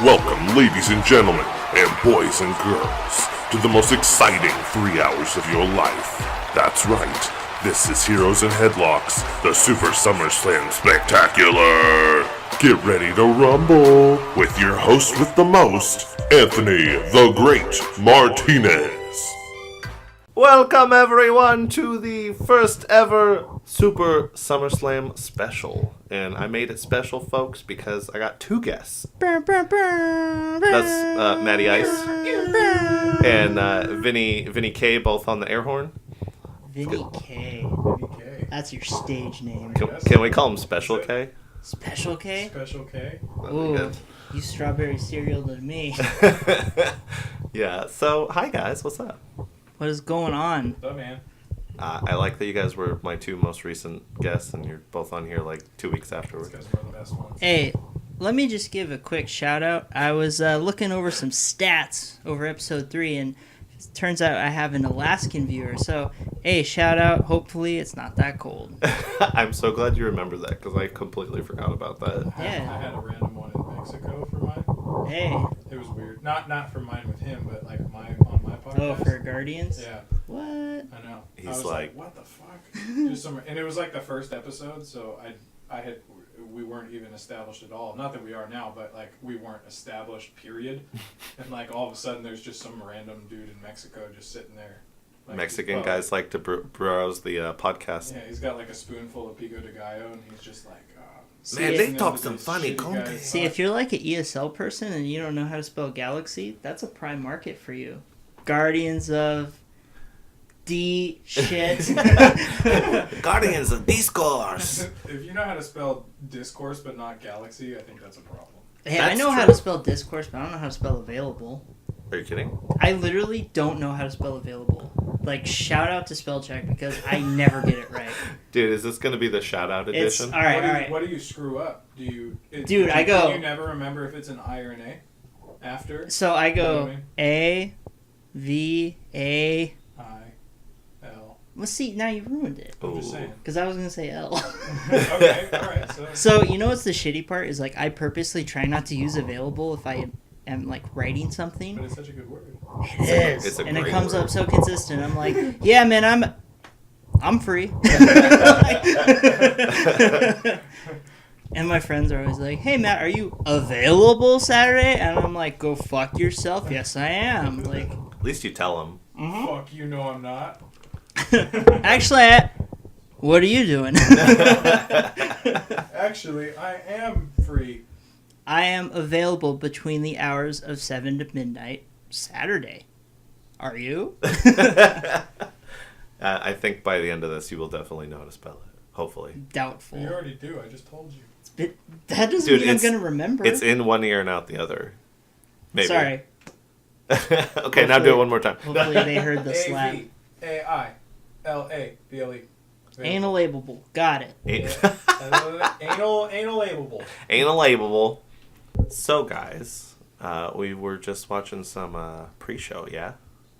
Welcome, ladies and gentlemen, and boys and girls, to the most exciting 3 hours of your life. That's right, this is Heroes and Headlocks, the Super Summerslam Spectacular. Get ready to rumble with your host with the most, Anthony the Great Martinez. Welcome everyone to the first ever Super Summerslam special. And I made it special, folks, because I got two guests. That's Matty Ice and Vinnie K, both on the air horn. Vinnie K. That's your stage name. Can we call him Special K? Special K? Special K? Ooh, you strawberry cereal to me. Yeah, so hi guys, what's up? What is going on? What's up, man? I like that you guys were my two most recent guests, and you're both on here like 2 weeks afterwards. These guys were the best ones. Hey, let me just give a quick shout out. I was looking over some stats over episode 3, and it turns out I have an Alaskan viewer. So, hey, shout out. Hopefully it's not that cold. I'm so glad you remembered that, because I completely forgot about that. I had a random one in Mexico for mine. Hey. It was weird. Not for mine with him, but like mine on my podcast. Oh, for Guardians? Yeah. What? I know. He's I was like, what the fuck? Just some, and it was like the first episode, so we weren't even established at all. Not that we are now, but like we weren't established, period. And like all of a sudden there's just some random dude in Mexico just sitting there. Like, Mexican guys like to browse the podcast. Yeah, he's got like a spoonful of pico de gallo, and he's just like, Man, they talk some funny content. See, if you're like an ESL person and you don't know how to spell galaxy, that's a prime market for you. Guardians of D shit. Guardians of Discourse. If you know how to spell discourse but not galaxy, I think that's a problem. Hey, That's I know how true. to spell discourse, but I don't know how to spell available. Are you kidding? I literally don't know how to spell available. Like, shout out to spell check because I never get it right. Dude, is this going to be the shout out edition? All right. What do you screw up? I Can go. you never remember if it's an I or an A after? So I You know go what I mean? A, V, A. I, L. Well, see, now you ruined it. I'm just Ooh. saying. Because I was going to say L. Okay, alright. So, you know what's the shitty part? Is, like, I purposely try not to use available if I am, like, writing something. But it's such a good word. It is. It's a And it great comes word. up so consistent. I'm like, yeah, man, I'm free. And my friends are always like, hey, Matt, are you available Saturday? And I'm like, go fuck yourself. Yes, I am. Like, At least you tell them. Fuck you, no, I'm not. actually, what are you doing? Actually, I am free. I am available between the hours of 7 to midnight Saturday. Are you? I think by the end of this, you will definitely know how to spell it. Hopefully. Doubtful. You already do, I just told you. That doesn't Dude, mean I'm it's- going to remember. It's in one ear and out the other. Maybe. Sorry. Okay, now do it one more time. Hopefully they heard the slap. A-V-A-I-L-A-B-L-E. Analableable. Got it. Anal labelable. Analableable. So, guys, we were just watching some pre-show, yeah?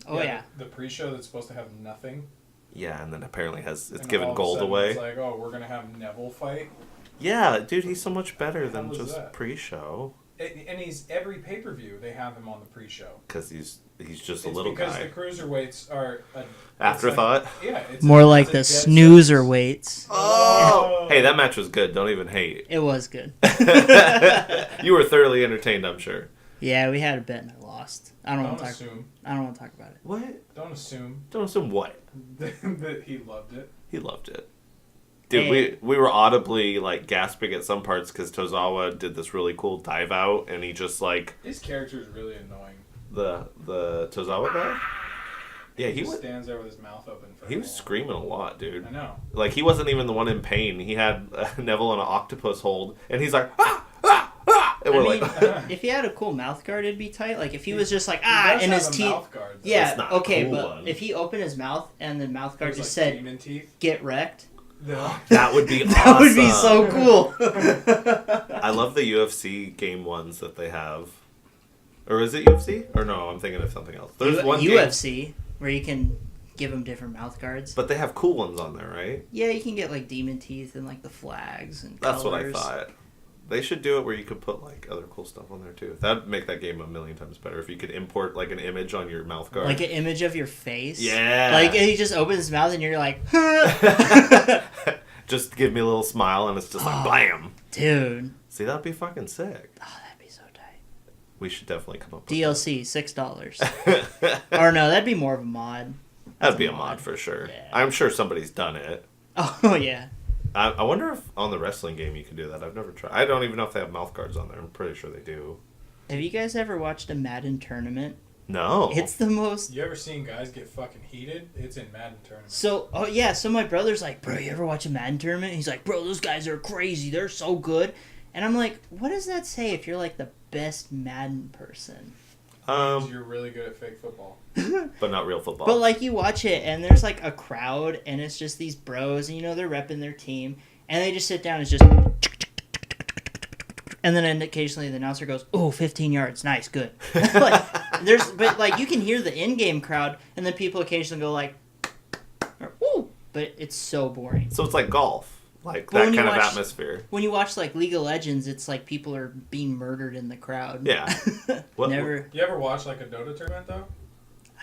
Oh, yeah. The pre-show that's supposed to have nothing. Yeah, and then apparently it's And all given of a gold sudden away. It's like, oh, we're going to have Neville fight. Yeah, dude, he's so much better than was just that? pre-show. And he's every pay-per-view, they have him on the pre-show. Because he's just a It's little because guy. the cruiserweights are... Afterthought? It's More like it's the a dead snoozer sentence. weights. Oh! Hey, that match was good. Don't even hate. It was good. You were thoroughly entertained, I'm sure. Yeah, we had a bet and I lost. I don't want Don't to talk. assume. I don't want to talk about it. What? Don't assume Don't assume what? that he loved it. He loved it. Dude, Hey. we were audibly, like, gasping at some parts because Tozawa did this really cool dive out, and he just, like... His character is really annoying. The Tozawa guy? Yeah, he just was... stands there with his mouth open for He a was while. screaming a lot, dude. I know. Like, he wasn't even the one in pain. He had Neville in an octopus hold, and he's like, ah, ah, ah! And I we're mean, like, if he had a cool mouth guard, it'd be tight. Like if he was just like He does and have his a teeth. mouth guard, though. Yeah, It's not a okay, cool but one. if he opened his mouth and the mouth guard There's, just like, said demon teeth. "get wrecked," No. that would be awesome. that would be so cool. I love the UFC game ones that they have. Or is it UFC? Or no, I'm thinking of something else. There's one game, UFC where you can give them different mouth guards. but they have cool ones on there, right? Yeah, you can get like demon teeth and like the flags and That's what I colors. thought. They should do it where you could put like other cool stuff on there too. That'd make that game a million times better if you could import like an image on your mouth guard. Like an image of your face. Yeah. Like he just opens his mouth and you're like, just give me a little smile and it's just like blam. dude. See, that'd be fucking sick. Oh, that'd be so tight. We should definitely come up with DLC, $6. Or no, that'd be more of a mod. That'd be a mod for sure. Yeah. I'm sure somebody's done it. Oh yeah. I wonder if on the wrestling game you can do that. I've never tried. I don't even know if they have mouth guards on there. I'm pretty sure they do. Have you guys ever watched a Madden tournament? No. It's the most. You ever seen guys get fucking heated? It's in Madden tournaments. So, oh yeah, so my brother's like, bro, you ever watch a Madden tournament? He's like, bro, those guys are crazy. They're so good. And I'm like, what does that say if you're like the best Madden person? You're really good at fake football. But not real football. But like you watch it and there's like a crowd and it's just these bros and they're repping their team and they just sit down and it's just and then occasionally the announcer goes, oh, 15 yards, nice, good. But like you can hear the in-game crowd and then people occasionally go like, ooh, but it's so boring. So it's like golf. Like But that kind of atmosphere. When you watch like League of Legends, it's like people are being murdered in the crowd. Yeah. Never. You ever watch like a Dota tournament though?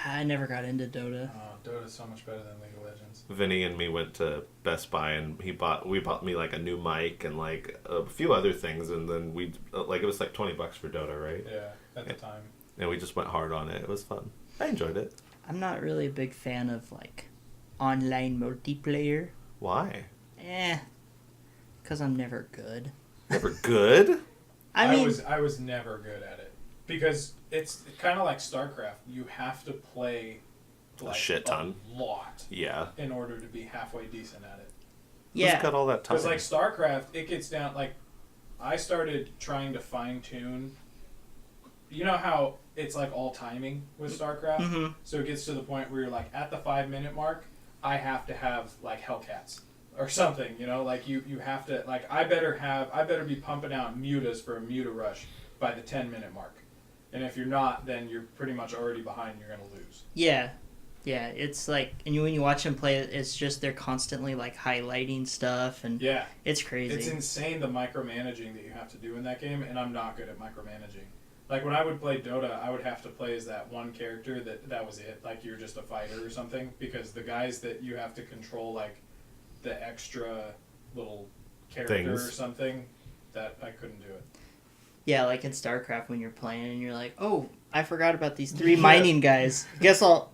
I never got into Dota. Dota's so much better than League of Legends. Vinny and me went to Best Buy and we bought me like a new mic and like a few other things and then we like it was like $20 for Dota, right? Yeah, at the time. And we just went hard on it. It was fun. I enjoyed it. I'm not really a big fan of like online multiplayer. Why? Because I'm never good. Never good? I mean, I was never good at it because it's kind of like StarCraft. You have to play like a shit ton, a lot, yeah, in order to be halfway decent at it. yeah. Who's got all that time? Because like StarCraft, it gets down like I started trying to fine tune. You know how it's like all timing with StarCraft, Mm-hmm. so it gets to the point where you're like at the 5-minute mark, I have to have like Hellcats. Or something, you know, like you have to, like, I better be pumping out mutas for a muta rush by the 10-minute mark. And if you're not, then you're pretty much already behind, you're going to lose. Yeah. Yeah, it's like, and when you watch them play, it's just they're constantly like highlighting stuff, and yeah, it's crazy. It's insane the micromanaging that you have to do in that game, and I'm not good at micromanaging. Like when I would play Dota, I would have to play as that one character that was it, like you're just a fighter or something, because the guys that you have to control, like, the extra little character Things. or something, that I couldn't do it. Yeah, like in StarCraft when you're playing and you're like, oh, I forgot about these 3 mining guys. I guess I'll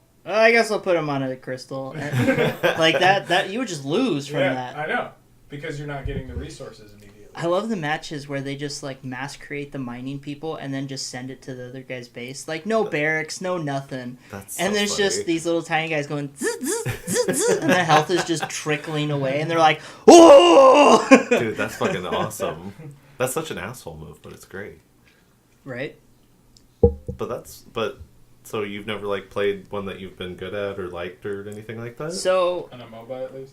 put them on a crystal. And like that you would just lose from that. I know, because you're not getting the resources immediately. I love the matches where they just like mass create the mining people and then just send it to the other guy's base. Like no barracks, no nothing. That's and so there's funny. just these little tiny guys going zzz, zzz, zzz, zzz, and their health is just trickling away and they're like, "Oh!" Dude, that's fucking awesome. That's such an asshole move, but it's great. Right? But so you've never like played one that you've been good at or liked or anything like that? So, On a MOBA at least?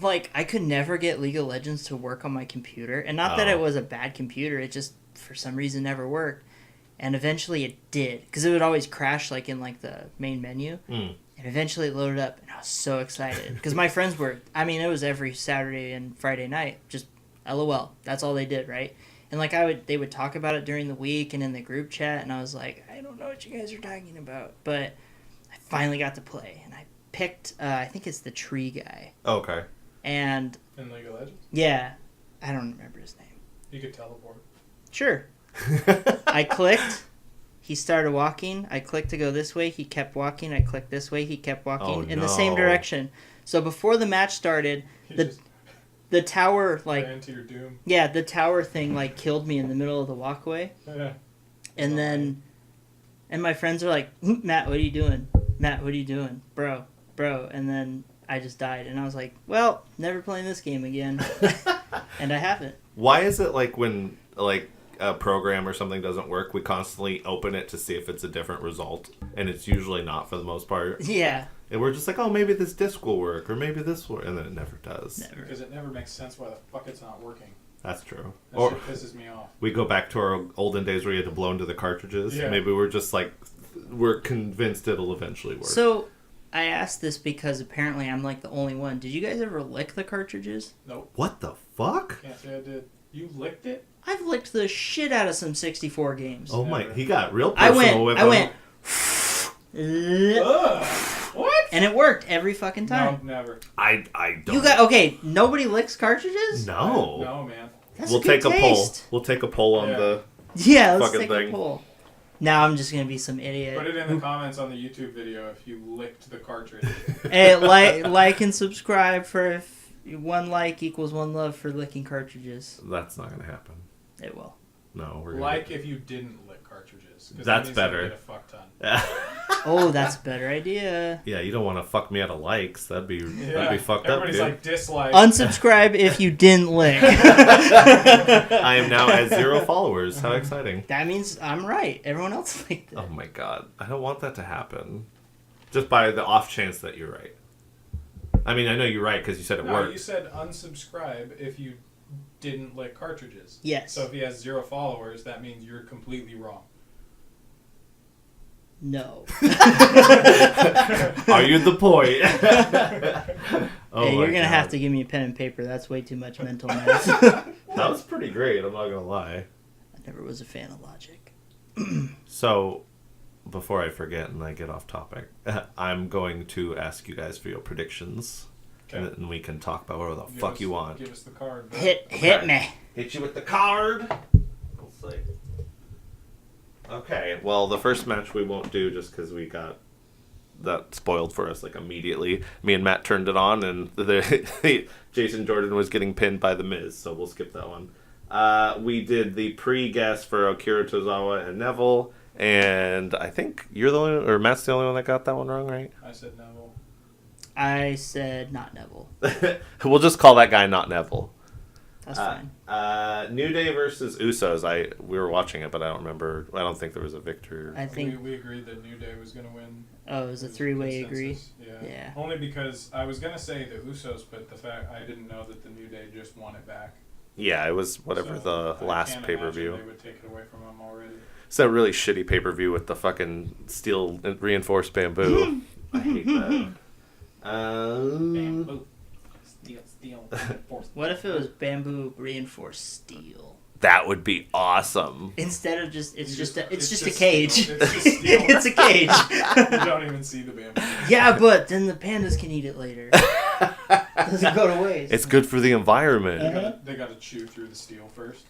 like I could never get League of Legends to work on my computer, and not that it was a bad computer, it just for some reason never worked. And eventually it did, because it would always crash like in like the main menu. And eventually it loaded up, and I was so excited because my friends were. I mean, it was every Saturday and Friday night, just LOL. That's all they did, right? And like they would talk about it during the week and in the group chat, and I was like, I don't know what you guys are talking about, but I finally got to play, and I picked. I think it's the tree guy. Oh, okay. And In League of Legends? yeah, I don't remember his name. You could teleport. Sure. I clicked. He started walking. I clicked to go this way. He kept walking. I clicked this way. He kept walking in the same direction. So before the match started, the tower ran to your doom. yeah, the tower thing like killed me in the middle of the walkway. Yeah. And then, and my friends are like, Matt, what are you doing? Matt, what are you doing? Bro. And then I just died. And I was like, well, never playing this game again. And I haven't. Why is it like when like a program or something doesn't work, we constantly open it to see if it's a different result, and it's usually not for the most part. Yeah. And we're just like, oh, maybe this disc will work, or maybe this will, and then it never does. Never. Because it never makes sense why the fuck it's not working. That's true. That Or shit pisses me off. we go back to our olden days where you had to blow into the cartridges. Yeah. Maybe we're just like, we're convinced it'll eventually work. So, I asked this because apparently I'm like the only one. Did you guys ever lick the cartridges? Nope. What the fuck? Can't say I did. You licked it? I've licked the shit out of some 64 games. Oh my, Never. he got real personal with I him. went. Ugh. What? And it worked every fucking time. No, never. I don't. You got okay. Nobody licks cartridges. No. No, man. That's We'll a good take a poll. taste. We'll take a poll on Yeah. the. Yeah, let's fucking take thing. a poll. Now I'm just gonna be some idiot. Put it in the comments on the YouTube video if you licked the cartridge. Hey, like and subscribe for if 1 like equals 1 love for licking cartridges. That's not gonna happen. It will. No, we're gonna. Like if you didn't lick cartridges. 'Cause That's that means better. you get a fuck ton. Oh, that's a better idea. Yeah, you don't want to fuck me out of likes. That'd be fucked up, Everybody's dude. like dislike. Unsubscribe if you didn't lick. I am now at 0 followers. How exciting! That means I'm right. Everyone else liked it. Oh my god, I don't want that to happen. Just by the off chance that you're right. I mean, I know you're right because you said it No, worked. you said unsubscribe if you didn't lick cartridges. Yes. So if he has 0 followers, that means you're completely wrong. No. Are you the point? Oh Hey, my you're gonna God. have to give me a pen and paper. That's way too much mental math. That was pretty great. I'm not gonna lie. I never was a fan of logic. So, before I forget and I get off topic, I'm going to ask you guys for your predictions, Okay. and then we can talk about whatever the Give fuck us- you want. Give us the card. Hit Okay. me. Hit you with the card. We'll see. Okay, well, the first match we won't do just because we got that spoiled for us like immediately. Me and Matt turned it on, and Jason Jordan was getting pinned by The Miz, so we'll skip that one. We did the pre-guess for Akira Tozawa and Neville, and I think you're the only, or Matt's the only one that got that one wrong, right? I said Neville. I said not Neville. We'll just call that guy not Neville. That's fine. New Day versus Usos. We were watching it, but I don't remember. I don't think there was a victor. I think. We agreed that New Day was going to win. Oh, it was a It was 3-way agree. consensus. Yeah. Yeah. Only because I was going to say the Usos, but the fact I didn't know that the New Day just won it back. Yeah, it was whatever So the I last can't pay-per-view. imagine They would take it away from them already. It's a really shitty pay-per-view with the fucking steel reinforced bamboo. I hate that. Bamboo. Steel. What if it was bamboo reinforced steel That would be awesome. instead of just it's You just a it's cage. steel. It's just steel. It's a cage. You don't even see the bamboo. Yeah, but then the pandas can eat it later. Doesn't go to waste. It's good for the environment. They got to chew through the steel first.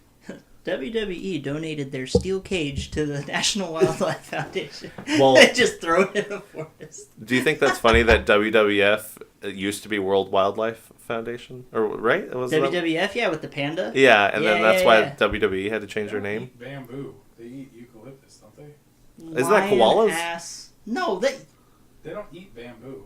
WWE donated their steel cage to the National Wildlife Foundation. Well- They just throw it in a forest. Do you think that's funny that WWF used to be World Wildlife Foundation? Or right? It was WWF, yeah, with the panda. Yeah, and then Yeah, that's yeah, why yeah. WWE had to change their They don't name. eat bamboo. They eat eucalyptus, don't they? Isn't that Lion koalas? Ass. No, they. They don't eat bamboo.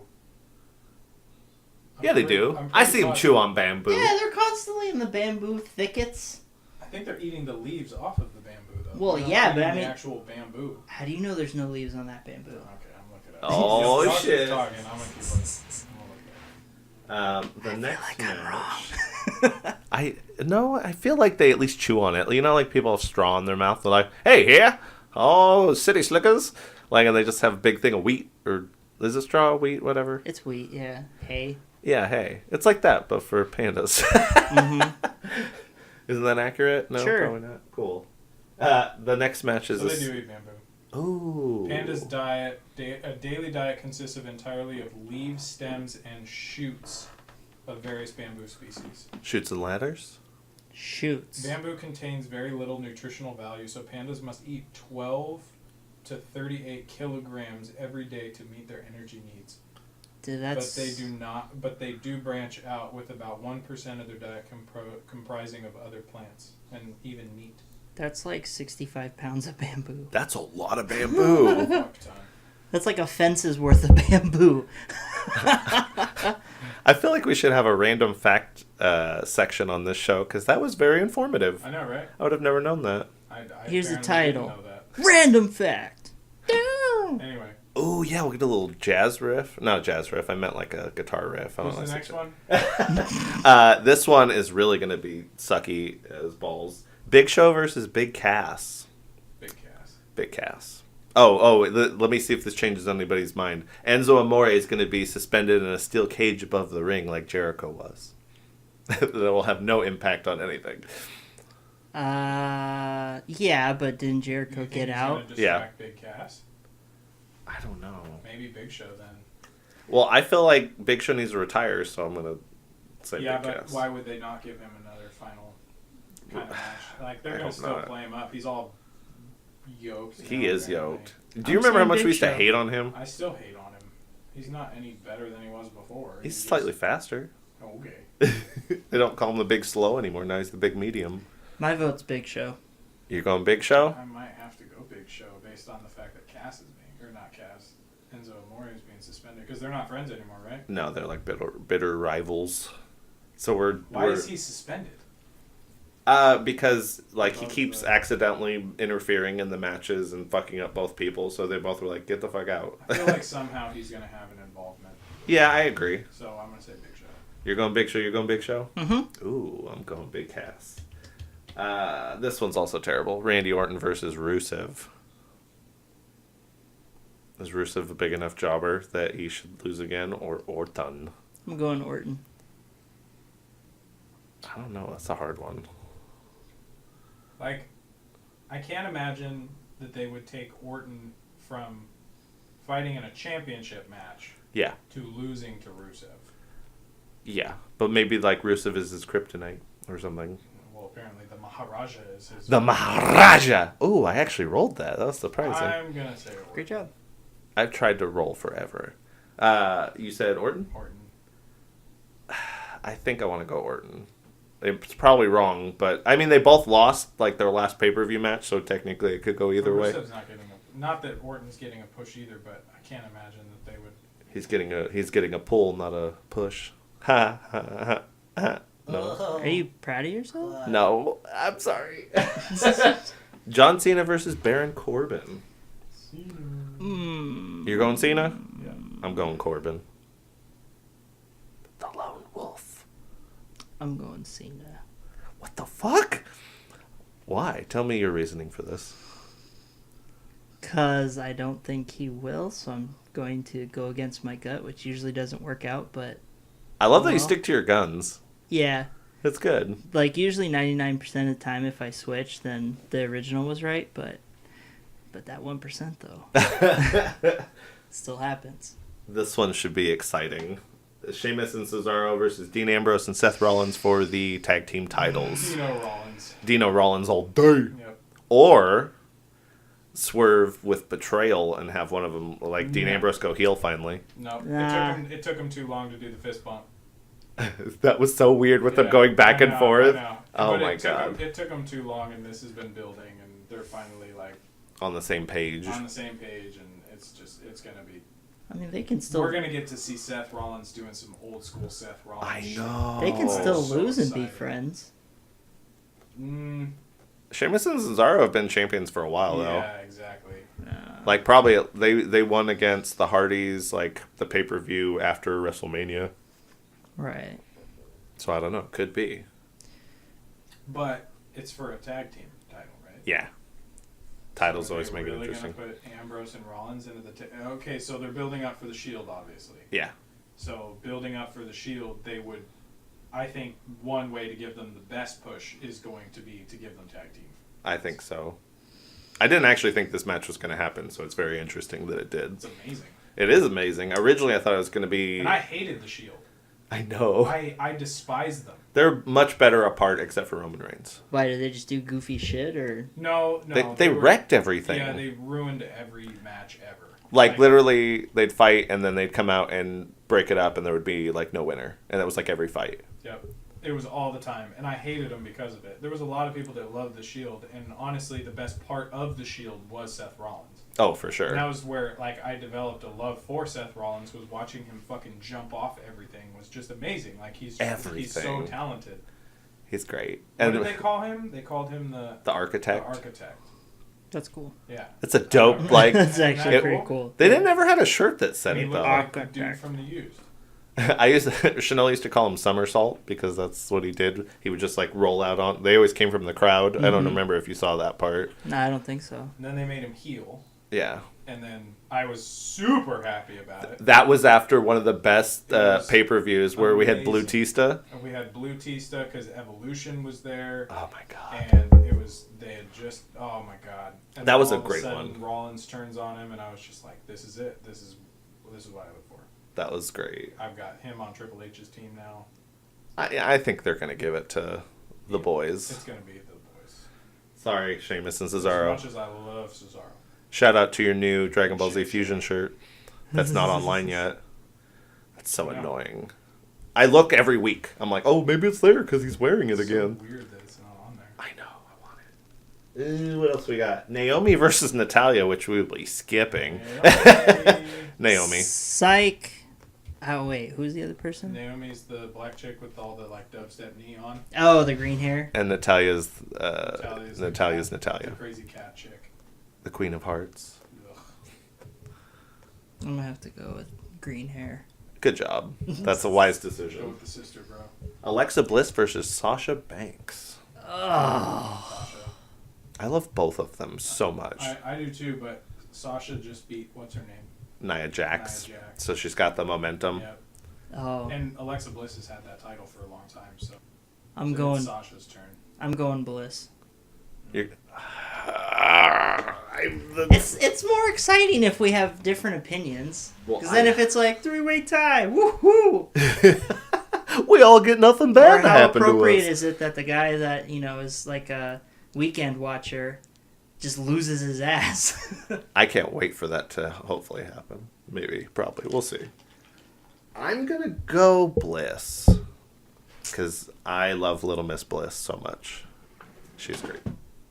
I'm Yeah, they pretty- do. I'm I pretty see them positive. chew on bamboo. Yeah, they're constantly in the bamboo thickets. I think they're eating the leaves off of the bamboo, though. Well, They're not yeah, but eating I the mean- actual bamboo. How do you know there's no leaves on that bamboo? Okay, I'm looking at it. Oh, Y'all keep shit. talking. I'm gonna keep looking. The next match. I feel like they at least chew on it. You know, like people have straw in their mouth. They're like, "Hey, here, oh, city slickers," like, and they just have a big thing of wheat, or is it straw, wheat, whatever? It's wheat, yeah. Hay. Yeah, hey, it's like that, but for pandas. Isn't that accurate? No, Sure. probably not. Cool. The next match is So they do eat bamboo. Ooh. Panda's diet, a daily diet consists of entirely of leaves, stems, and shoots of various bamboo species. Shoots and ladders. Shoots. Bamboo contains very little nutritional value, so pandas must eat 12 to 38 kilograms every day to meet their energy needs. Dude, that's... But they do not. But they do branch out with about 1% of their diet comprising of other plants and even meat. That's like 65 pounds of bamboo. That's a lot of bamboo. Fuck ton. That's like a fence's worth of bamboo. I feel like we should have a random fact section on this show because that was very informative. I know, right? I would have never known that. I Here's the apparently title. didn't know that. Random fact. Down. Anyway, Oh yeah, we'll get a little jazz riff. Not a jazz riff. I meant like a guitar riff. I don't what's know. the next one? This one is really going to be sucky as balls. Big Show versus Big Cass. Big Cass. Big Cass. Let me see if this changes anybody's mind. Enzo Amore is going to be suspended in a steel cage above the ring like Jericho was. That will have no impact on anything. Yeah, but didn't Jericho get out? Distract Big Cass? I don't know. Maybe Big Show then. Well, I feel like Big Show needs to retire, so I'm going to say Yeah, Big but Cass. why would they not give him another final kind of match? Like, they're going to still play him up. He's all yoked. He is yoked. Do I'm you remember how saying much Big we used to Show. hate on him? I still hate on him. He's not any better than he was before. He's slightly faster. Okay. They don't call him the Big Slow anymore. Now he's the Big Medium. My vote's Big Show. You're going Big Show? I might have to go Big Show based on the fact that Cass is being, or not Cass, Enzo Amore is being suspended because they're not friends anymore, right? No, they're like bitter rivals. So Why is he suspended? Because like he keeps accidentally interfering in the matches and fucking up both people, so they both were like, "Get the fuck out." I feel like somehow he's gonna have an involvement. Yeah, I agree. So I'm gonna say Big Show. You're going Big Show. You're going Big Show. Mm-hmm. Ooh, I'm going Big Cass. This one's also terrible. Randy Orton versus Rusev. Is Rusev a big enough jobber that he should lose again, or Orton? I'm going Orton. I don't know. That's a hard one. Like, I can't imagine that they would take Orton from fighting in a championship match Yeah. to losing to Rusev. Yeah. But maybe like Rusev is his kryptonite or something. Well, apparently the Maharaja is his. The Maharaja! Ooh, I actually rolled that. That was surprising. I'm gonna say Orton. Great job. I've tried to roll forever. You said Orton? Orton. I think I want to go Orton. It's probably wrong, but I mean they both lost like their last pay-per-view match, so technically it could go either way. Rusev's not getting not that Orton's getting a push either, but I can't imagine that they would. He's getting a pull, not a push. Ha ha ha ha. No. Are you proud of yourself? No, I'm sorry. John Cena versus Baron Corbin. You're going Cena? Yeah. I'm going Corbin. The Lone Wolf. I'm going Cena. What the fuck? Why? Tell me your reasoning for this. Because I don't think he will, so I'm going to go against my gut, which usually doesn't work out, but I love that you Well. stick to your guns. yeah. It's good. Like, usually 99% of the time if I switch, then the original was right, but that 1% though still happens. This one should be exciting. Sheamus and Cesaro versus Dean Ambrose and Seth Rollins for the tag team titles. Dino Rollins all day. Yep. Or swerve with betrayal and have one of them, like Dean Ambrose, go heel finally. No, Nah. it took him too long to do the fist bump. That was so weird with them Yeah, going back I and know, forth. I know. Oh But my it took god. it took them too long, and this has been building, and they're finally like On the same page. on the same page, and it's gonna be. I mean, they can still We're gonna get to see Seth Rollins doing some old school Seth Rollins. I shit. know. they can still so lose and be excited. friends. Sheamus and Cesaro have been champions for a while though. Yeah, exactly. Like probably they won against the Hardys like the pay-per-view after WrestleMania. Right. So I don't know, could be. But it's for a tag team title, right? Yeah. Titles So are always they make it really interesting. Gonna put Ambrose and Rollins into the okay, so they're building up for the Shield, obviously. Yeah. So building up for the Shield, they would. I think one way to give them the best push is going to be to give them tag team. I think so. I didn't actually think this match was going to happen, so it's very interesting that it did. It's amazing. It is amazing. Originally, I thought it was going to be. And I hated the Shield. I know. I despise them. They're much better apart, except for Roman Reigns. Why, did they just do goofy shit, or? No. They were- wrecked everything. Yeah, they ruined every match ever. Like literally, they'd fight and then they'd come out and break it up, and there would be like no winner, and that was like every fight. Yep. It was all the time, and I hated them because of it. There was a lot of people that loved the Shield, and honestly, the best part of the Shield was Seth Rollins. Oh, for sure. And that was where, like, I developed a love for Seth Rollins. Was watching him fucking jump off everything was just amazing. Like he's so Everything. talented. He's great. What And did they call him? They called him the architect. The architect. That's cool. Yeah. It's a dope like. That's actually It- pretty cool. They didn't ever had a shirt that said He it looked though. like the dude from The Used. Chanel used to call him Somersault because that's what he did. He would just like roll out on. They always came from the crowd. I don't remember if you saw that part. No, I don't think so. And then they made him heel. Yeah. And then I was super happy about it. That was after one of the best was pay-per-views where we had Blue amazing. Tista. And we had Blue Tista because Evolution was there. Oh my god. And they had just, oh my god. And That was all a of great sudden, one. Rollins turns on him, and I was just like, this is it. This is what I look for. That was great. I've got him on Triple H's team now. I think they're going to give it to the boys. It's going to be the boys. Sorry, Sheamus and As Cesaro. much as I love Cesaro. Shout out to your new Dragon Ball Z Fusion shirt. That's not online yet. That's so annoying. I look every week. I'm like, oh, maybe it's there because he's wearing it It's again. so weird that it's not on there. I know. I want it. What else we got? Naomi versus Natalia, which we will be skipping. Naomi. Psych. Oh, wait. Who's the other person? Naomi's the black chick with all the like dubstep neon. Oh, the green hair. And Natalia's The Natalia. crazy cat chick. The Queen of Hearts. Ugh. I'm going to have to go with green hair. Good job. That's a wise Go decision. with the sister, bro. Alexa Bliss versus Sasha Banks. Oh. Sasha. I love both of them so much. I do too, but Sasha just beat, what's her name? Nia Jax. Nia Jax. So she's got the momentum. Yep. Oh. And Alexa Bliss has had that title for a long time, so I'm it's going. Sasha's turn. I'm going Bliss. You're- It's more exciting if we have different opinions. Well, Because then if it's like three-way tie, woohoo! we all get nothing Or bad to how happen to appropriate us. is it that the guy that is like a weekend watcher just loses his ass? I can't wait for that to hopefully happen. Maybe, probably. We'll see. I'm going to go Bliss. Because I love Little Miss Bliss so much. She's great.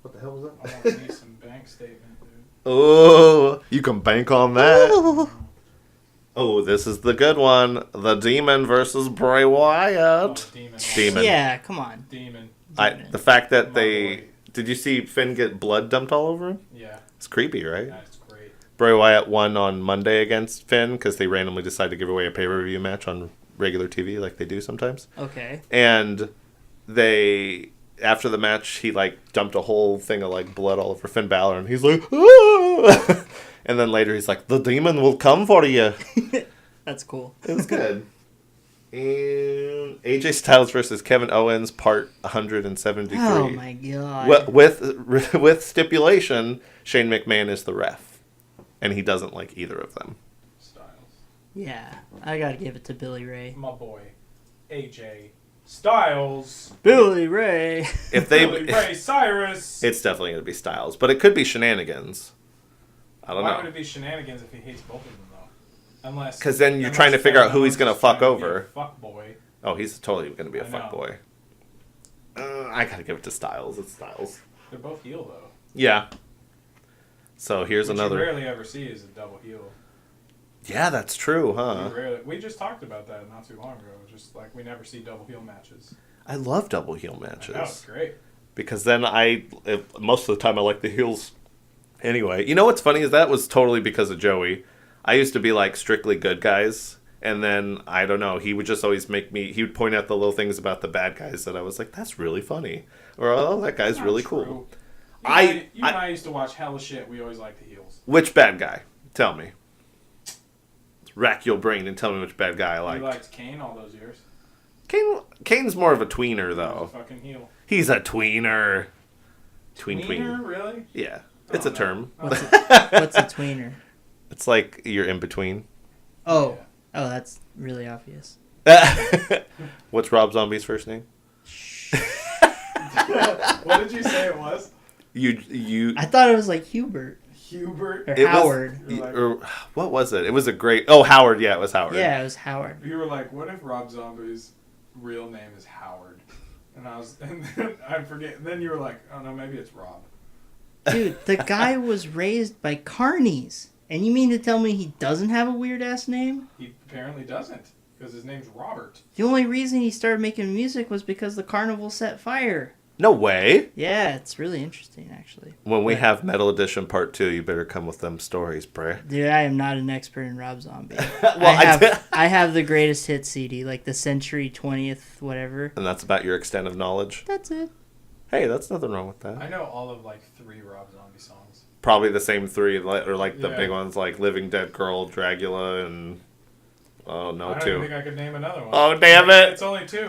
What the hell was I want to see some bank statement, dude. Oh, you can bank on that. Oh, this is the good one. The Demon versus Bray Wyatt. Oh, Demon. Demon. Yeah, come on. Demon. The fact that My they... boy. Did you see Finn get blood dumped all over him? Yeah, It's creepy, right? that's great. Bray Wyatt won on Monday against Finn because they randomly decided to give away a pay-per-view match on regular TV like they do sometimes. Okay. And they... After the match, he, dumped a whole thing of, blood all over Finn Balor, and he's like, ah! And then later he's like, the demon will come for you. That's cool. It was good. And AJ Styles versus Kevin Owens, part 173. Oh my god. With stipulation, Shane McMahon is the ref. And he doesn't like either of them. Styles. Yeah, I gotta give it to Billy Ray. My boy, AJ Styles. Billy Ray. If they... Billy Ray Cyrus. It's definitely going to be Styles. But it could be shenanigans. I don't Why know. would it be shenanigans if he hates both of them, though? Unless... 'Cause then you're trying to figure out who he's gonna fuck over. Fuck boy. Oh, he's totally going to be a I know. fuckboy. I got to give it to Styles. It's Styles. They're both heel, though. Yeah. So here's Which another... you rarely ever see is a double heel. Yeah, that's true, huh? We just talked about that not too long ago. Just like we never see double heel matches. I love double heel matches. I know, it's great. Because then most of the time I like the heels anyway. You know what's funny is that was totally because of Joey. I used to be like strictly good guys. And then, I don't know, he would just always he would point out the little things about the bad guys that I was like, that's really funny. Or, oh, that guy's Not really true. cool. You and I used to watch hella shit. We always liked the heels. Which bad guy? Tell me. Rack your brain and tell me which bad guy I liked. You liked Kane all those years. Kane's more of a tweener, He was a though. fucking heel. He's a tweener. Tweener, Tweener. really? Yeah, it's Oh, a no. term. What's a tweener? It's like you're in between. Oh. Yeah. Oh, that's really obvious. What's Rob Zombie's first name? What did you say it was? You. I thought it was like Hubert Hubert. or It was- Howard. or what was it? It was a great. Oh, Howard. Yeah, it was Howard. Yeah, it was Howard. You were like, what if Rob Zombie's real name is Howard? And then I forget. Then you were like, oh no, maybe it's Rob. Dude, the guy was raised by carnies. And you mean to tell me he doesn't have a weird ass name? He apparently doesn't, because his name's Robert. The only reason he started making music was because the carnival set fire. No way. Yeah, it's really interesting, actually. When we But- have Metal Edition Part 2, you better come with them stories, bruh. Dude, I am not an expert in Rob Zombie. Well, I have the greatest hit CD, like the Century 20th, whatever. And that's about your extent of knowledge. That's it. Hey, that's nothing wrong with that. I know all of like 3 Rob Zombie songs. Probably the same 3, or like the Yeah. big ones like Living Dead Girl, Dracula, and oh no, I don't 2. even think I could name another one. Oh, damn it. It's only 2.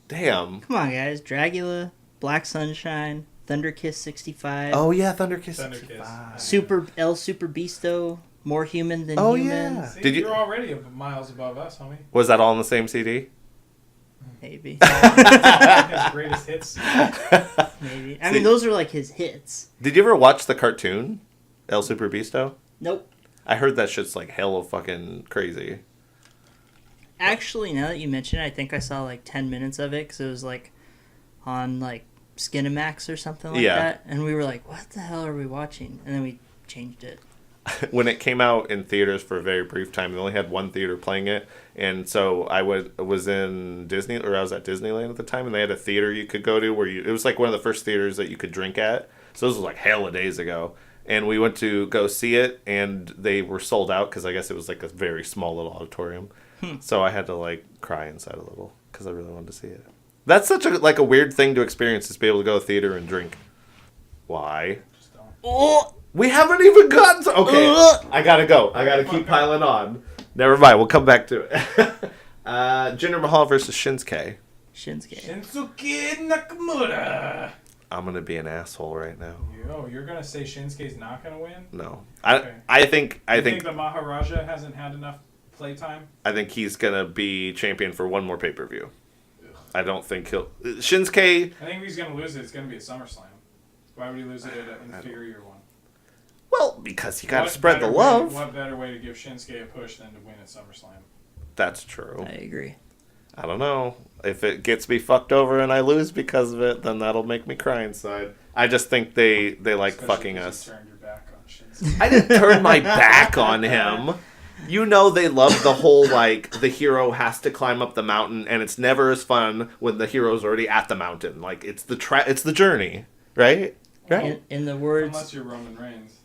Damn. Come on, guys. Dracula, Black Sunshine, Thunder Kiss 65. Oh yeah, Thunder Kiss. Thunder Kiss. 65. Super El Super Beasto, More Human Than Oh, Human. yeah. See, Did you- you're already miles above us, homie. Was that all on the same CD? Maybe. His greatest hits. Maybe. I mean, those are like his hits. Did you ever watch the cartoon, El Super Beasto? Nope. I heard that shit's like hella fucking crazy. Actually, now that you mention it, I think I saw like 10 minutes of it because it was like on like Skinamax or something like Yeah. that. And we were like, what the hell are we watching? And then we changed it. When it came out in theaters for a very brief time, they only had one theater playing it, and so I was in Disney, or I was at Disneyland at the time, and they had a theater you could go to where it was like one of the first theaters that you could drink at. So this was like hella days ago, and we went to go see it, and they were sold out because I guess it was like a very small little auditorium. So I had to like cry inside a little because I really wanted to see it. That's such a weird thing to experience, is be able to go to theater and drink. Why? Just don't. Oh! We haven't even gotten to... Okay, I gotta go. I gotta keep piling on. Never mind, we'll come back to it. Jinder Mahal versus Shinsuke. Shinsuke. Shinsuke Nakamura. I'm gonna be an asshole right now. You're gonna say Shinsuke's not gonna win? No. Okay. I think You think the Maharaja hasn't had enough playtime? I think he's gonna be champion for one more pay-per-view. I don't think he'll... Shinsuke... I think if he's gonna lose it, it's gonna be at SummerSlam. Why would he lose it at an inferior one? Well, because you gotta What spread the better love. What better way to give Shinsuke a push than to win at SummerSlam? That's true. I agree. I don't know. If it gets me fucked over and I lose because of it, then that'll make me cry inside. I just think they like Especially fucking 'cause us. you turned your back on Shinsuke. I didn't turn my back on him. You know they love the whole, like, the hero has to climb up the mountain, and it's never as fun when the hero's already at the mountain. Like, it's the journey, right? Right? In the words... Unless you're Roman Reigns.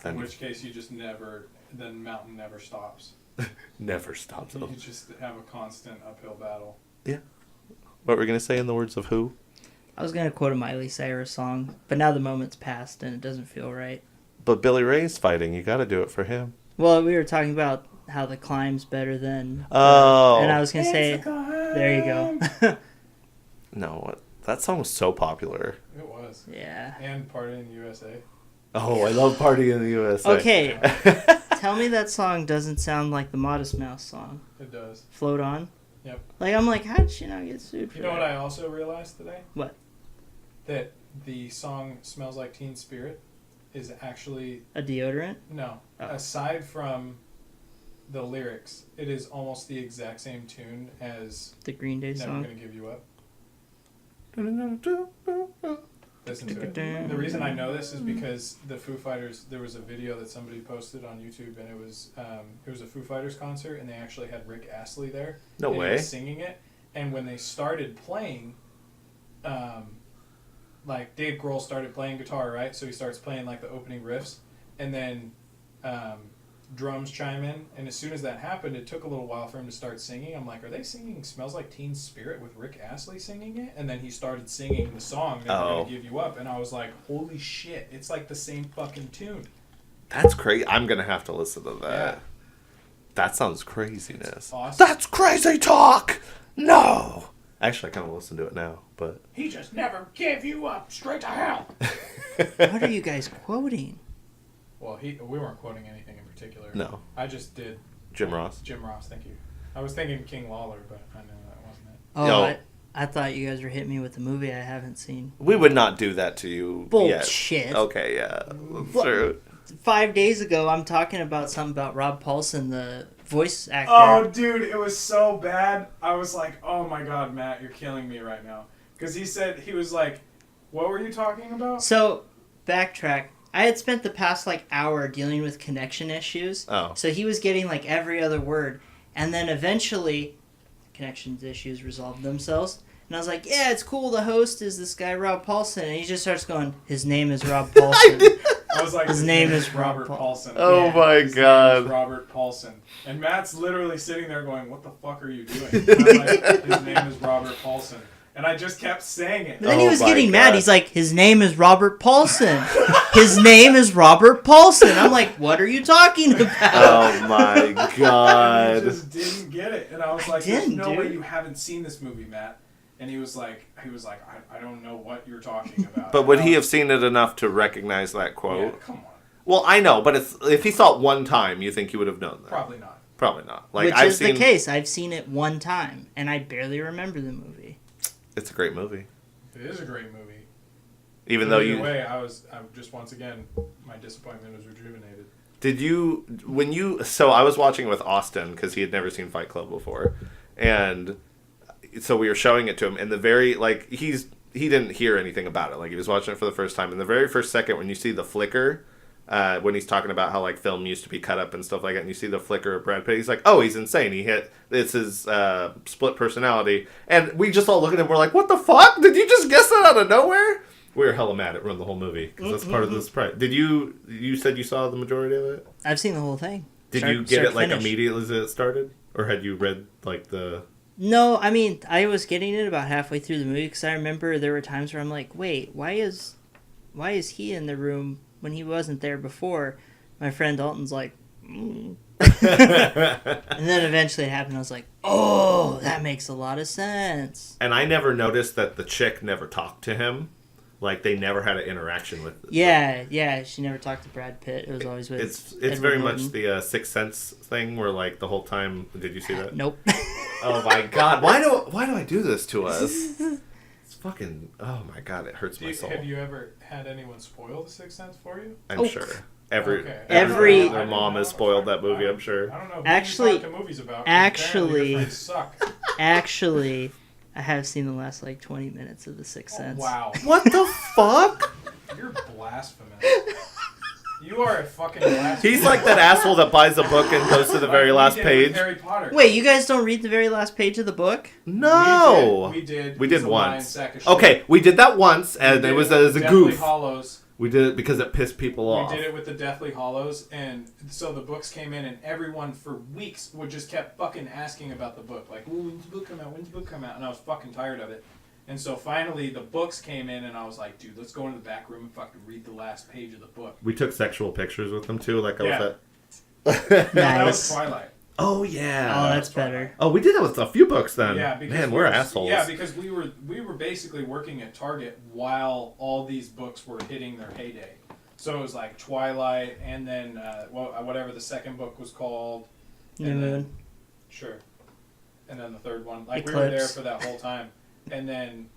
Then In which case you just never, the mountain never stops. never stops. You just have a constant uphill battle. What were we gonna say in the words of who? I was going to quote a Miley Cyrus song, but now the moment's passed and it doesn't feel right. But Billy Ray's fighting. You gotta do it for him. Well, we were talking about how the climb's better than... Oh. And I was going to say... There you go. No, that song was so popular. It was. Yeah. And Party in the USA. Oh, I love Party in the USA. Okay. Tell me that song doesn't sound like the Modest Mouse song. It does. Float On? Yep. Like, I'm like, how did she not get sued for You know what that? I also realized today? What? That the song Smells Like Teen Spirit is actually, A deodorant? no, Oh. aside from the lyrics, it is almost the exact same tune as The Green Day Never song? Gonna Give You Up. Listen to it. The reason I know this is because the Foo Fighters, there was a video that somebody posted on YouTube, and it was a Foo Fighters concert, and they actually had Rick Astley there. No and he way. was singing it, and when they started playing, like Dave Grohl started playing guitar, right? So he starts playing like the opening riffs, and then drums chime in, and as soon as that happened, it took a little while for him to start singing. I'm like, are they singing Smells Like Teen Spirit with Rick Astley singing it? And then he started singing the song Never Oh. Gonna Give You Up, and I was like, holy shit, it's like the same fucking tune. That's crazy. I'm gonna have to listen to that. Yeah. That sounds craziness. It's awesome. That's crazy talk. No. Actually, I kind of listen to it now, but He just never gave you up, straight to hell. What are you guys quoting? Well, we weren't quoting anything in particular. no. I just did Jim Ross. Jim Ross, thank you. I was thinking King Lawler, but I know that wasn't it. Oh, Yo. I thought you guys were hitting me with a movie I haven't seen. We would not do that to you. Bullshit. Yet. Okay, yeah, that's What? true. 5 days ago, I'm talking about something about Rob Paulson, the voice actor. Oh, dude, it was so bad. I was like, oh my god, Matt, you're killing me right now. Because he was like, what were you talking about? So, backtrack. I had spent the past hour dealing with connection issues. Oh. So he was getting every other word. And then eventually, connections issues resolved themselves. And I was like, yeah, it's cool. The host is this guy, Rob Paulson. And he just starts going, his name is Rob Paulson. I was like, His name is Robert Rob Paulson. Oh Yeah. my His name is god. Robert Paulson. And Matt's literally sitting there going, what the fuck are you doing? And I'm like, his name is Robert Paulson. And I just kept saying it. But then he was my getting God. mad. He's like, his name is Robert Paulson. His name is Robert Paulson. I'm like, what are you talking about? Oh my And God. he just didn't get it. And I was like, didn't, there's no way dude. you haven't seen this movie, Matt. And he was like, I don't know what you're talking about. But would And he I have was- seen it enough to recognize that quote? Yeah, come on. Well, I know, but if he saw it one time, you think he would have known that? Probably not. Probably not. Like Which I've is seen, the case. I've seen it one time, and I barely remember the movie. It's a great movie. It is a great movie. Even But though either you way, I just once again, my disappointment was rejuvenated. did you when you so I was watching it with Austin because he had never seen Fight Club before, and so we were showing it to him, and the very like he didn't hear anything about it. Like he was watching it for the first time, and the very first second when you see the flicker. When he's talking about how like film used to be cut up and stuff like that, and you see the flicker of Brad Pitt, he's like, "Oh, he's insane. It's his split personality." And we just all look at him. We're like, "What the fuck? Did you just guess that out of nowhere?" We were hella mad at Run the whole movie because that's part of the surprise. Did you? You said you saw the majority of it. I've seen the whole thing. Did you get it like immediately as it started, or had you read like the? No, I mean, I was getting it about halfway through the movie because I remember there were times where I'm like, wait, why is he in the room when he wasn't there before? My friend Dalton's like, and then eventually it happened. I was like, oh, that makes a lot of sense. And I never noticed that the chick never talked to him. Like they never had an interaction with. Yeah, she never talked to Brad Pitt. It was always with. It's Edward very Norton. much the Sixth Sense thing where like the whole time. Did you see that? Nope. Oh my God! Why do I do this to us? It's fucking. Oh my God! It hurts my soul. Have you ever had anyone spoil The Sixth Sense for you? I'm Oh. sure every Okay. Every- their mom has spoiled that movie. I'm sure. I don't know. Actually- Who you talk to movies about, 'cause actually- apparently your friends suck. Actually, I have seen the last like 20 minutes of The Sixth Oh, Sense. wow, What the fuck? you're blasphemous. You are a fucking blasphemous. He's like that asshole that buys a book and goes to the very last We did with page. Harry Potter. Wait, you guys don't read the very last page of the book? No, We did. We did He's a lying once. sack of shit. Okay, we did that once, We and did it was with as a Deathly goof. Hollows. We did it because it pissed people off. We did it with the Deathly Hollows, and so the books came in, and everyone for weeks would just kept fucking asking about the book, like, "Ooh, when's the book come out? When's the book come out?" And I was fucking tired of it. And so finally, the books came in, and I was like, "Dude, let's go into the back room and fucking read the last page of the book." We took sexual pictures with them too, like I Yeah. was at. That was Nice. Twilight. Oh yeah. Oh, that's better. Oh, we did that with a few books then. Yeah, because Man, we we're were- assholes. Yeah, because we were basically working at Target while all these books were hitting their heyday. So it was like Twilight, and then whatever the second book was called. New and then- Moon. Sure. And then the third one, like we were there Eclipse. for that whole time, and then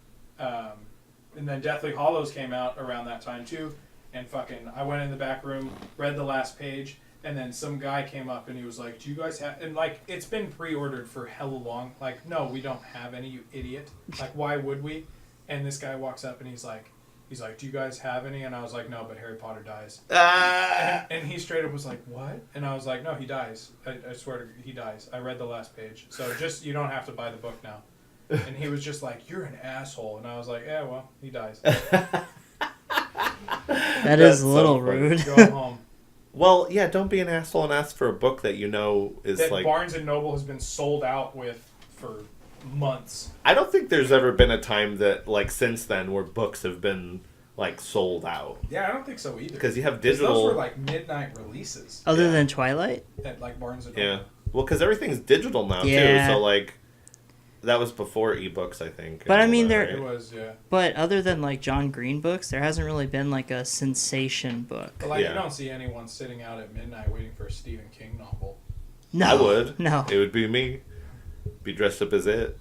Deathly Hollows came out around that time too, and fucking I went in the back room, read the last page, and then some guy came up and he was like, "Do you guys have?" And like it's been pre-ordered for hella long. Like, no, we don't have any, you idiot. Like, why would we? And this guy walks up and he's like, "Do you guys have any?" And I was like, "No, but Harry Potter dies." Ah. And he straight up was like, "What?" And I was like, "No, he dies. I swear to he dies. I read the last page. So just, you don't have to buy the book now." And he was just like, "You're an asshole." And I was like, "Yeah, well, he dies. That That's is a so little funny. rude. Go home." Well, yeah, don't be an asshole and ask for a book that you know is That like. Barnes and Noble has been sold out with for months. I don't think there's ever been a time that like since then where books have been like sold out Yeah, I don't think so either. because you have 'Cause digital. those were like midnight releases Other Yeah. than Twilight? at like Barnes and Noble. Yeah. Well, because everything's digital now Yeah. too. So like, that was before ebooks, I think. But and I all mean, that, there- It right? was, yeah. But other than like John Green books, there hasn't really been like a sensation book. But like, Yeah. you don't see anyone sitting out at midnight waiting for a Stephen King novel. No. I would. No. It would be me. Be dressed up as it.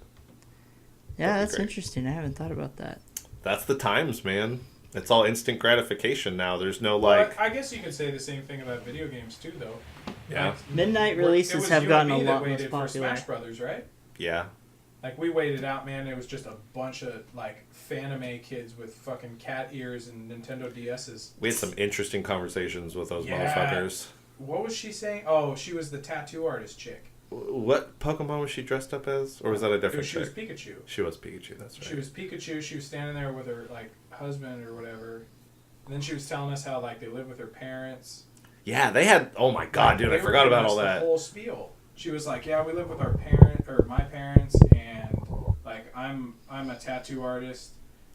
Yeah, That'd be that's great. interesting. I haven't thought about that. That's the times, man. It's all instant gratification now. There's no Well, like. I guess you could say the same thing about video games too, though. Yeah. Like, Midnight it was releases have you gotten and a me that lot less waited for popular. Smash Brothers, right? Yeah. Like, we waited out, man. It was just a bunch of like fanime kids with fucking cat ears and Nintendo DSs. We had some interesting conversations with those Yeah. motherfuckers. What was she saying? Oh, she was the tattoo artist chick. What Pokemon was she dressed up as? Or was that a different She was chick? Pikachu. She was Pikachu, that's right. She was Pikachu. She was standing there with her like husband or whatever. And then she was telling us how like they live with her parents. Yeah, they had. Oh my god, dude, They I were forgot giving about us all the that. whole spiel. She was like, "Yeah, we live with our my parents, and like like I'm a tattoo artist.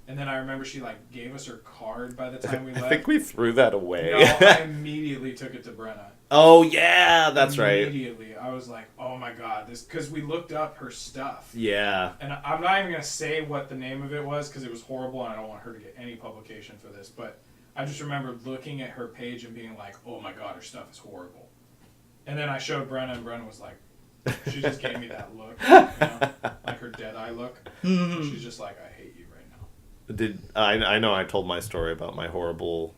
And then I remember she like gave us her card by the time we left. I think we threw that away. No, I immediately took it to Brenna. Oh yeah, that's right. Immediately, I was like, "Oh my god, this!" Because we looked up her stuff. Yeah. And I'm not even gonna say what the name of it was because it was horrible, and I don't want her to get any publication for this. But I just remember looking at her page and being like, "Oh my god, her stuff is horrible." And then I showed Brenna, and Brenna was like, she just gave me that look, like her dead eye look. She's just like, "I hate you right now." I know I told my story about my horrible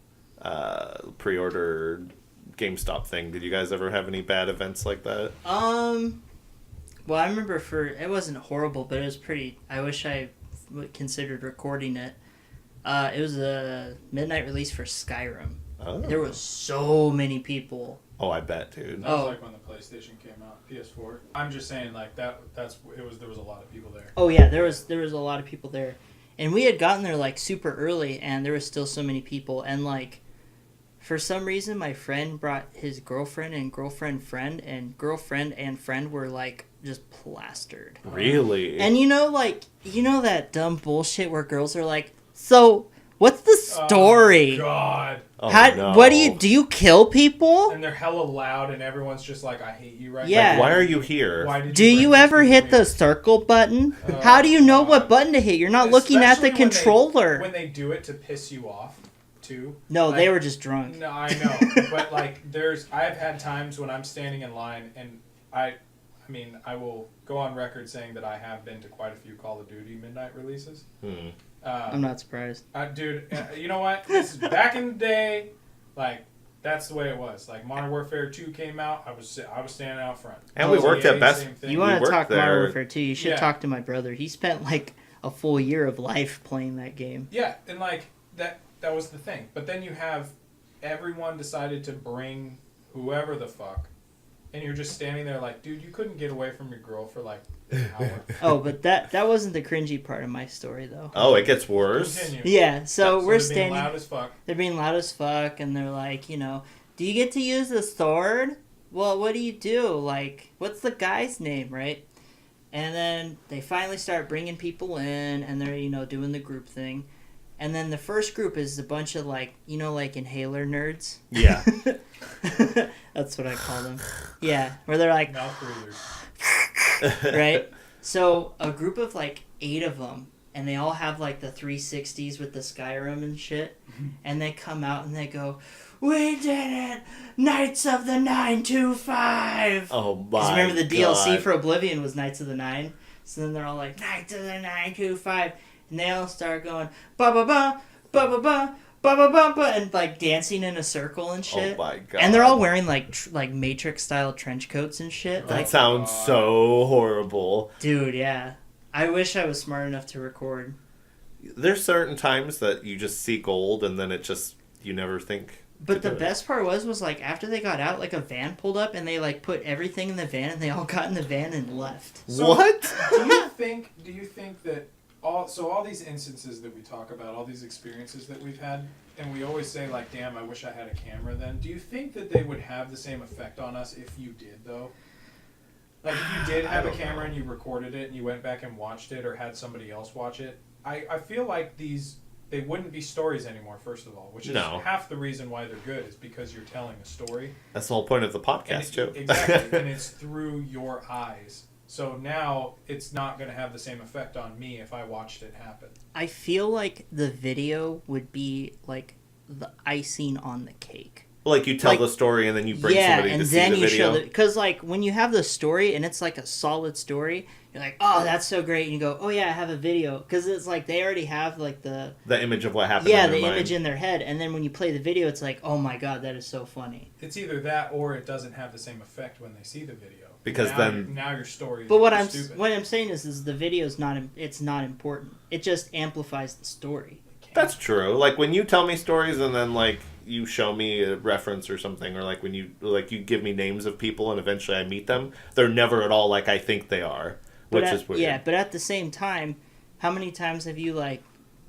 pre-order GameStop thing. Did you guys ever have any bad events like that? Well, I remember it wasn't horrible, but it was pretty. I wish I considered recording it. It was a midnight release for Skyrim. Oh. There was so many people. Oh, I bet, dude. That was like when the PlayStation came out, PS4. I'm just saying, like there was a lot of people there. Oh yeah, there was a lot of people there, and we had gotten there like super early, and there was still so many people, and like. For some reason, my friend brought his girlfriend and girlfriend friend, and girlfriend and friend were, like, just plastered. Really? And that dumb bullshit where girls are like, so, what's the story? Oh, God. No. What do you kill people? And they're hella loud, and everyone's just like, I hate you right Yeah. now. Like, why are you here? Why did Do you bring ever these hit people the here? circle button? How do you know what button to hit? You're not looking at the Especially when controller. when they do it to piss you off, too. No, Like, they were just drunk. No, I know. But, like, I've had times when I'm standing in line, and I will go on record saying that I have been to quite a few Call of Duty midnight releases. I'm not surprised. Dude, you know what? This is back in the day. Like, that's the way it was. Like, Modern Warfare 2 came out. I was standing out front. And we worked at Best. Same thing. You want to worked talk there. Modern Warfare 2, you should Yeah. talk to my brother. He spent, like, a full year of life playing that game. Yeah, and like that was the thing. But then you have everyone decided to bring whoever the fuck, and you're just standing there like, dude, you couldn't get away from your girl for like an hour. Oh, but that wasn't the cringy part of my story, though. Oh, it gets worse. Continue. Yeah, so we're they're standing. being loud as fuck. They're being loud as fuck, and they're like, do you get to use the sword? Well, what do you do? Like, what's the guy's name, right? And then they finally start bringing people in, and they're, doing the group thing. And then the first group is a bunch of, like, like inhaler nerds. Yeah. That's what I call them. Yeah, where they're like, Mouth breathers. right? So a group of, like, 8 of them, and they all have, like, the 360s with the Skyrim and shit. And they come out and they go, we did it! Knights of the 925! Oh my Because remember the DLC God. for Oblivion was Knights of the 9? So then they're all like, Knights of the 925! And they all start going, ba-ba-ba, ba-ba-ba, ba-ba-ba, and, like, dancing in a circle and shit. Oh my God. And they're all wearing, like, Matrix-style trench coats and shit. That Like, sounds so horrible. dude, yeah. I wish I was smart enough to record. There's certain times that you just see gold and then you never think. But the do it. best part was, like, after they got out, like, a van pulled up and they, like, put everything in the van and they all got in the van and left. So, What? do you think that all these instances that we talk about, all these experiences that we've had, and we always say like, damn, I wish I had a camera then. Do you think that they would have the same effect on us if you did though? Like if you did have a camera and you recorded it and you went back and watched it or had somebody else watch it, I feel like they wouldn't be stories anymore, first of all, which is half the reason why they're good is because you're telling a story. That's the whole point of the podcast, Joe. Exactly, and it's through your eyes. So now it's not going to have the same effect on me if I watched it happen. I feel like the video would be, like, the icing on the cake. Like you tell the story and then you bring somebody to see the video. Yeah, and then you show the... Because, like, when you have the story and it's, like, a solid story, you're like, oh, that's so great. And you go, oh, yeah, I have a video. Because it's, like, they already have, like, the image of what happened in their mind. image in their head. And then when you play the video, it's like, oh, my God, that is so funny. It's either that or it doesn't have the same effect when they see the video. Because now your story is But what I'm saying is the video's not important. It just amplifies the story. That's true. Like when you tell me stories and then like you show me a reference or something, or like when you give me names of people and eventually I meet them, they're never at all like I think they are, which is weird. Yeah, but at the same time, how many times have you like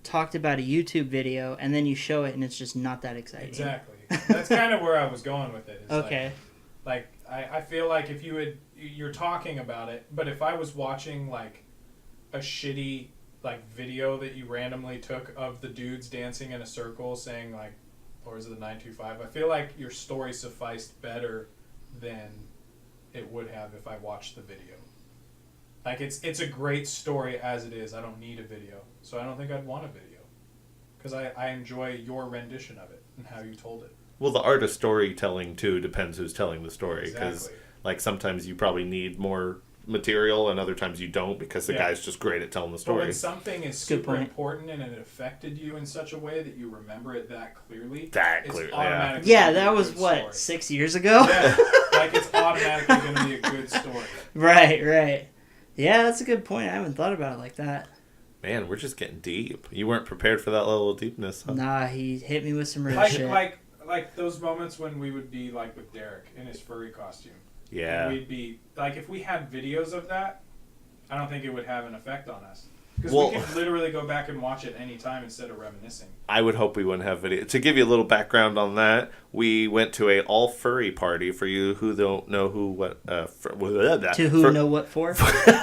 talked about a YouTube video and then you show it and it's just not that exciting? Exactly. That's kind of where I was going with it. Okay. I feel like if you're talking about it, but if I was watching like a shitty like video that you randomly took of the dudes dancing in a circle saying like, or is it the 925? I feel like your story sufficed better than it would have if I watched the video. Like it's a great story as it is. I don't need a video, so I don't think I'd want a video because I enjoy your rendition of it and how you told it. Well, the art of storytelling too depends who's telling the story, because Exactly. like sometimes you probably need more material and other times you don't because the guy's just great at telling the But story. when something is Good super point. important and it affected you in such a way that you remember it that clearly, That it's clearly, automatically Yeah, gonna be that a was good what, story. 6 years ago? Yeah, like it's automatically going to be a good story. Right. Yeah, that's a good point. I haven't thought about it like that. Man, we're just getting deep. You weren't prepared for that level of deepness, huh? Nah, he hit me with some real Like, shit. like those moments when we would be like with Derek in his furry costume. Yeah. And we'd be like, if we had videos of that, I don't think it would have an effect on us. Because Well- we could literally go back and watch it any time instead of reminiscing. I would hope we wouldn't have video. To give you a little background on that, we went to a all furry party. For you who don't know who what to who for, know what for? You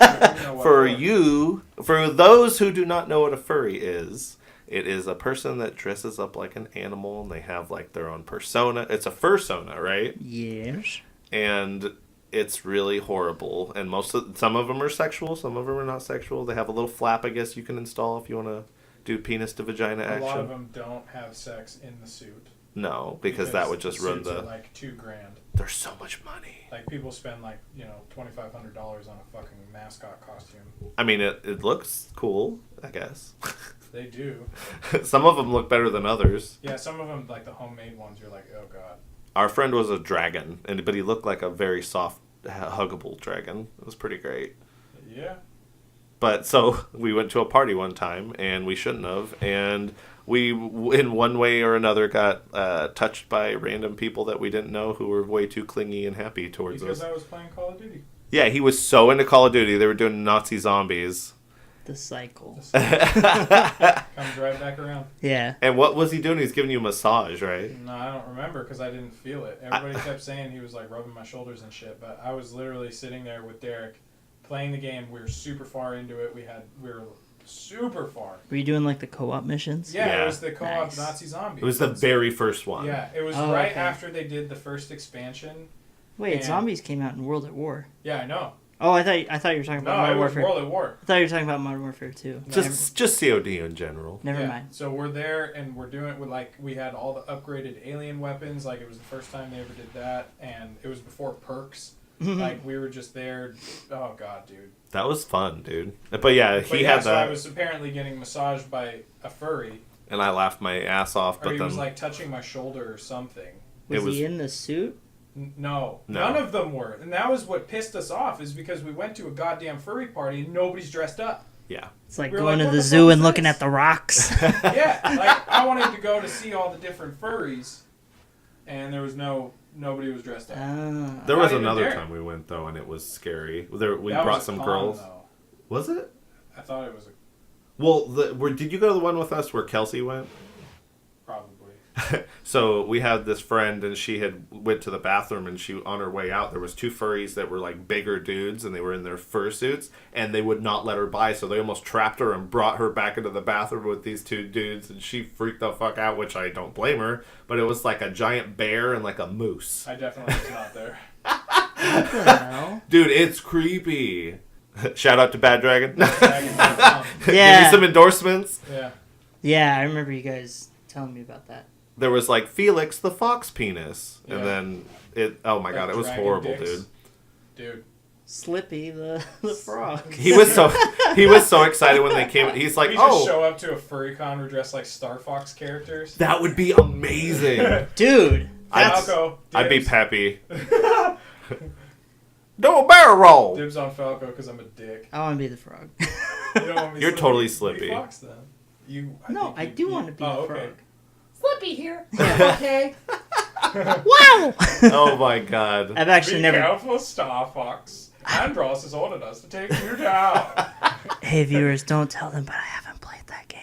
know what for those who do not know what a furry is, it is a person that dresses up like an animal and they have like their own persona. It's a fursona, right? Yes. And it's really horrible. And some of them are sexual, some of them are not sexual. They have a little flap, I guess you can install if you want to do penis to vagina A action. lot of them don't have sex in the suit. No, because that would just run suits the. are like $2,000. There's so much money. Like people spend like $2,500 on a fucking mascot costume. I mean, it looks cool, I guess. They do. Some of them look better than others. Yeah, some of them like the homemade ones. You're like, oh god. Our friend was a dragon, but he looked like a very soft, huggable dragon. It was pretty great. Yeah. But so we went to a party one time, and we shouldn't have, and we, in one way or another, got touched by random people that we didn't know who were way too clingy and happy towards Because us. I was playing Call of Duty. Yeah, he was so into Call of Duty. They were doing Nazi zombies. The cycle. Comes right back around. Yeah. And what was he doing? He was giving you a massage, right? No, I don't remember because I didn't feel it. Everybody kept saying he was like rubbing my shoulders and shit, but I was literally sitting there with Derek playing the game. We were super far into it. We were super far. Were you doing like the co-op missions? Yeah, Yeah. It was the co-op Nice. Nazi zombie. It was the very first one. Yeah, it was Oh, right okay. after they did the first expansion. Wait, And- zombies came out in World at War. Yeah, I know. Oh, I thought you were talking about No, it Modern was Warfare. World at War. I thought you were talking about Modern Warfare 2. Just COD in general. Never Yeah. mind. So we're there and we're doing it with we had all the upgraded alien weapons. Like it was the first time they ever did that, and it was before perks. Like we were just there. Oh god, dude. That was fun, dude. But yeah, But he yeah, had so I that, was apparently getting massaged by a furry, and I laughed my ass off. or But he then was like touching my shoulder or something. Was, was- he in the suit? No, No. none of them were, and that was what pissed us off. Is because we went to a goddamn furry party and nobody's dressed up. yeah, It's like We were going like, to what the the zoo fuck and is looking this? at the rocks. Yeah, like I wanted to go to see all the different furries, and there was nobody was dressed up. Ah. there was Not even another there. time we went though, and it was scary. We That brought was a some con, girls. though. Was it? I thought it was Well, did you go to the one with us where Kelsey went? probably. So we had this friend, and she had went to the bathroom, and she on her way out, there was two furries that were like bigger dudes, and they were in their fursuits, and they would not let her by, so they almost trapped her and brought her back into the bathroom with these two dudes, and she freaked the fuck out, which I don't blame her. But it was like a giant bear and like a moose. I definitely was not there. What the hell? Dude, it's creepy. Shout out to Bad Dragon. Yeah. Give Yeah. me some endorsements. Yeah. Yeah, I remember you guys telling me about that. There was like Felix the fox penis, Yeah. and then it. Oh my god, it was Dragon horrible, dicks. dude. Dude. Slippy the frog. He was so excited when they came. He's like, We just oh, show up to a furry con. We're dressed like Star Fox characters. that would be amazing. Dude. I'd, Falco. I'd be dibs. peppy. Do a barrel roll. Dibs on Falco because I'm a dick. I want to be the frog. You don't want me You're Slippy? totally Be Slippy. Fox then. No, I do want to be the okay. frog. Slippy here. Okay. Wow! Oh my god. I've actually Be never. careful, Star Fox. Andros has ordered us to take you down. Hey viewers, don't tell them, but I haven't played that game.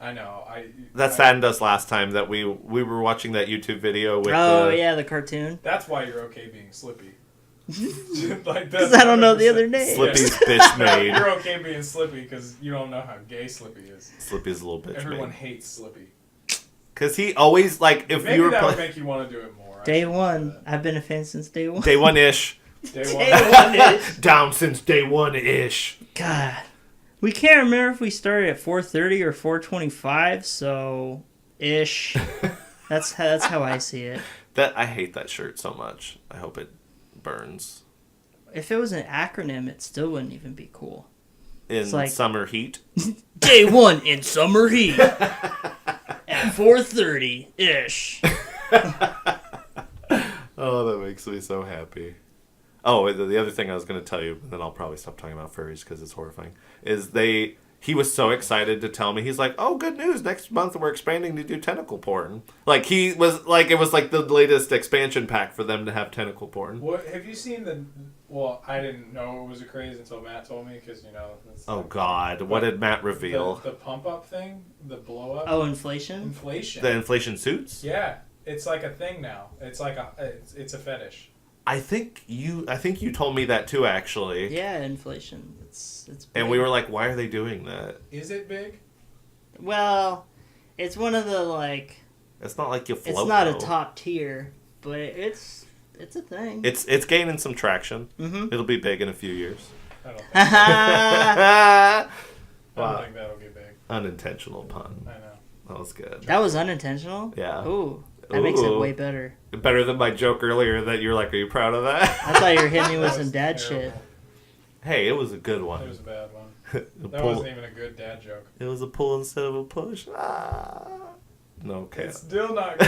I know. That saddened us last time that we were watching that YouTube video with. Oh yeah, the cartoon. That's why you're okay being Slippy. Like Because I don't know the other name. Slippy's bitch made. You're okay being Slippy because you don't know how gay Slippy is. Slippy's a little bitch Everyone made. hates Slippy. Because he always, like, if Maybe you were that would playing... make you want to do it more. Day one. I've been a fan since day one. Day one-ish. Day Day one. one-ish. Down since day one-ish. God. We can't remember if we started at 4:30 or 4:25, so ish. That's how I see it. I hate that shirt so much. I hope it burns. If it was an acronym, it still wouldn't even be cool. In like- summer heat. Day one in summer heat at 4:30 ish. Oh, that makes me so happy. Oh, the other thing I was going to tell you, and then I'll probably stop talking about furries because it's horrifying, is he was so excited to tell me, he's like, oh, good news, next month we're expanding to do tentacle porn. Like, he was, like, it was like the latest expansion pack for them to have tentacle porn. What have you seen well, I didn't know it was a craze until Matt told me because, it's Oh, God. What did Matt reveal? The pump up thing, the blow up. Oh, inflation? Inflation. The inflation suits? Yeah, it's like a thing now. It's like it's a fetish. I think you told me that too, actually. Yeah, inflation. It's big. And we were like, why are they doing that? Is it big? Well, it's one of the like. It's not like you float. It's not though. a top tier, but it's a thing. It's gaining some traction. Mm-hmm. It'll be big in a few years. I don't think, that I don't Wow. think that'll get big. Unintentional pun. I know. That was good. was unintentional. Yeah. Ooh, that makes it Ooh. way better. Better than my joke earlier that you're like, are you proud of that? I thought you were hitting me with That some was dad shit. terrible. Hey, it was a good one. It was a bad one. A That pull- wasn't even a good dad joke. It was a pull instead of a push. Ah. No, okay. It's still not good.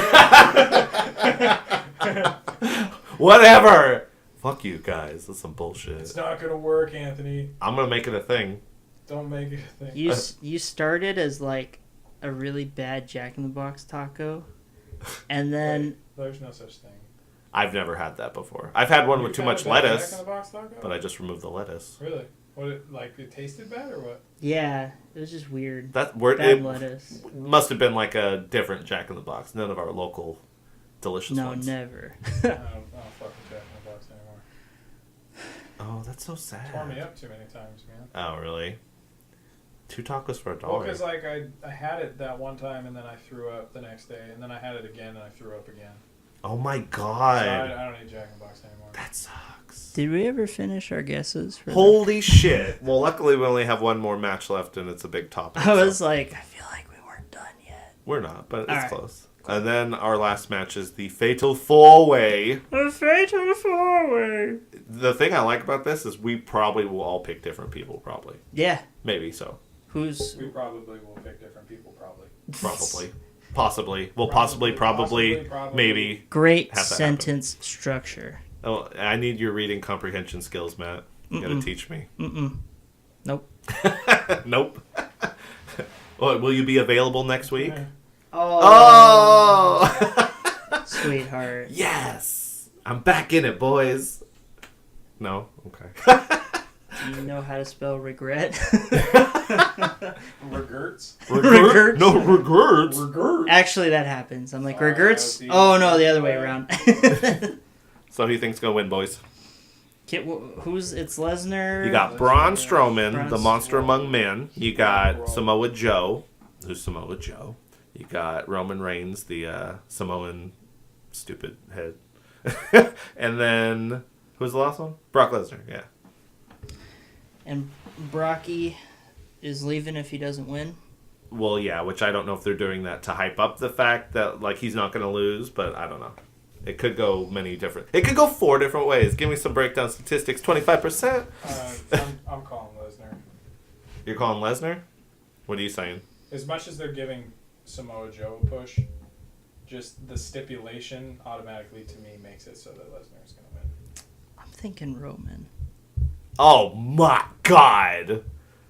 Whatever. Fuck you guys. That's some bullshit. It's not gonna work, Anthony. I'm gonna make it a thing. Don't make it a thing. You started as like a really bad Jack in the Box taco, and then There's no such thing. I've never had that before. I've had one with You've too had much a bad lettuce, Jack in the Box taco? but I just removed the lettuce. Really? What? It tasted bad or what? yeah, it was just weird. That word Bad it lettuce. must have been like a different Jack in the Box. None of our local delicious No, ones. never. I don't fuck with Jack in the Box anymore. Oh, that's so sad. Tore me up too many times, man. Oh, really? 2 tacos for $1. Well, because like I had it that one time and then I threw up the next day and then I had it again and I threw up again. Oh my So god. I don't eat Jack in the Box anymore. That sucks. Did we ever finish our guesses? For Holy shit. Well, luckily we only have one more match left and it's a big topic. I was so- like, I feel like we weren't done yet. We're not, but it's All right. close. And then our last match is the Fatal 4-Way. A fatal four-way. The thing I like about this is we probably will all pick different people, probably. Yeah. Maybe so. Who's We probably will pick different people, probably. Probably. Possibly. Well, Probably, probably, possibly. maybe. great Have that sentence structure? Oh, I need your reading comprehension skills, Matt. You gotta teach me. Nope. Nope. Well, will you be available next week? Yeah. Oh! Sweetheart. Yes! I'm back in it, boys. No? Okay. Do you know how to spell regret? Regrets? Regrets? No, regrets. Regrets? Actually, that happens. I'm like, Oh, regrets? see. Oh, no, the other way around. So who you think's gonna win, boys? Who's... It's Lesnar. You got Braun Strowman, Braun the monster among men. You got Braun. Samoa Joe, who's Samoa Joe. You got Roman Reigns, the Samoan stupid head. And then, who's the last one? Brock Lesnar, yeah. And Brocky is leaving if he doesn't win. Well, yeah, which I don't know if they're doing that to hype up the fact that, like, he's not going to lose, but I don't know. It could go many different... It could go 4 different ways. Give me some breakdown statistics. 25%? I'm calling Lesnar. You're calling Lesnar? What are you saying? As much as they're giving Samoa Joe a push, just the stipulation automatically to me makes it so that Lesnar is going to win. I'm thinking Roman. Oh my god!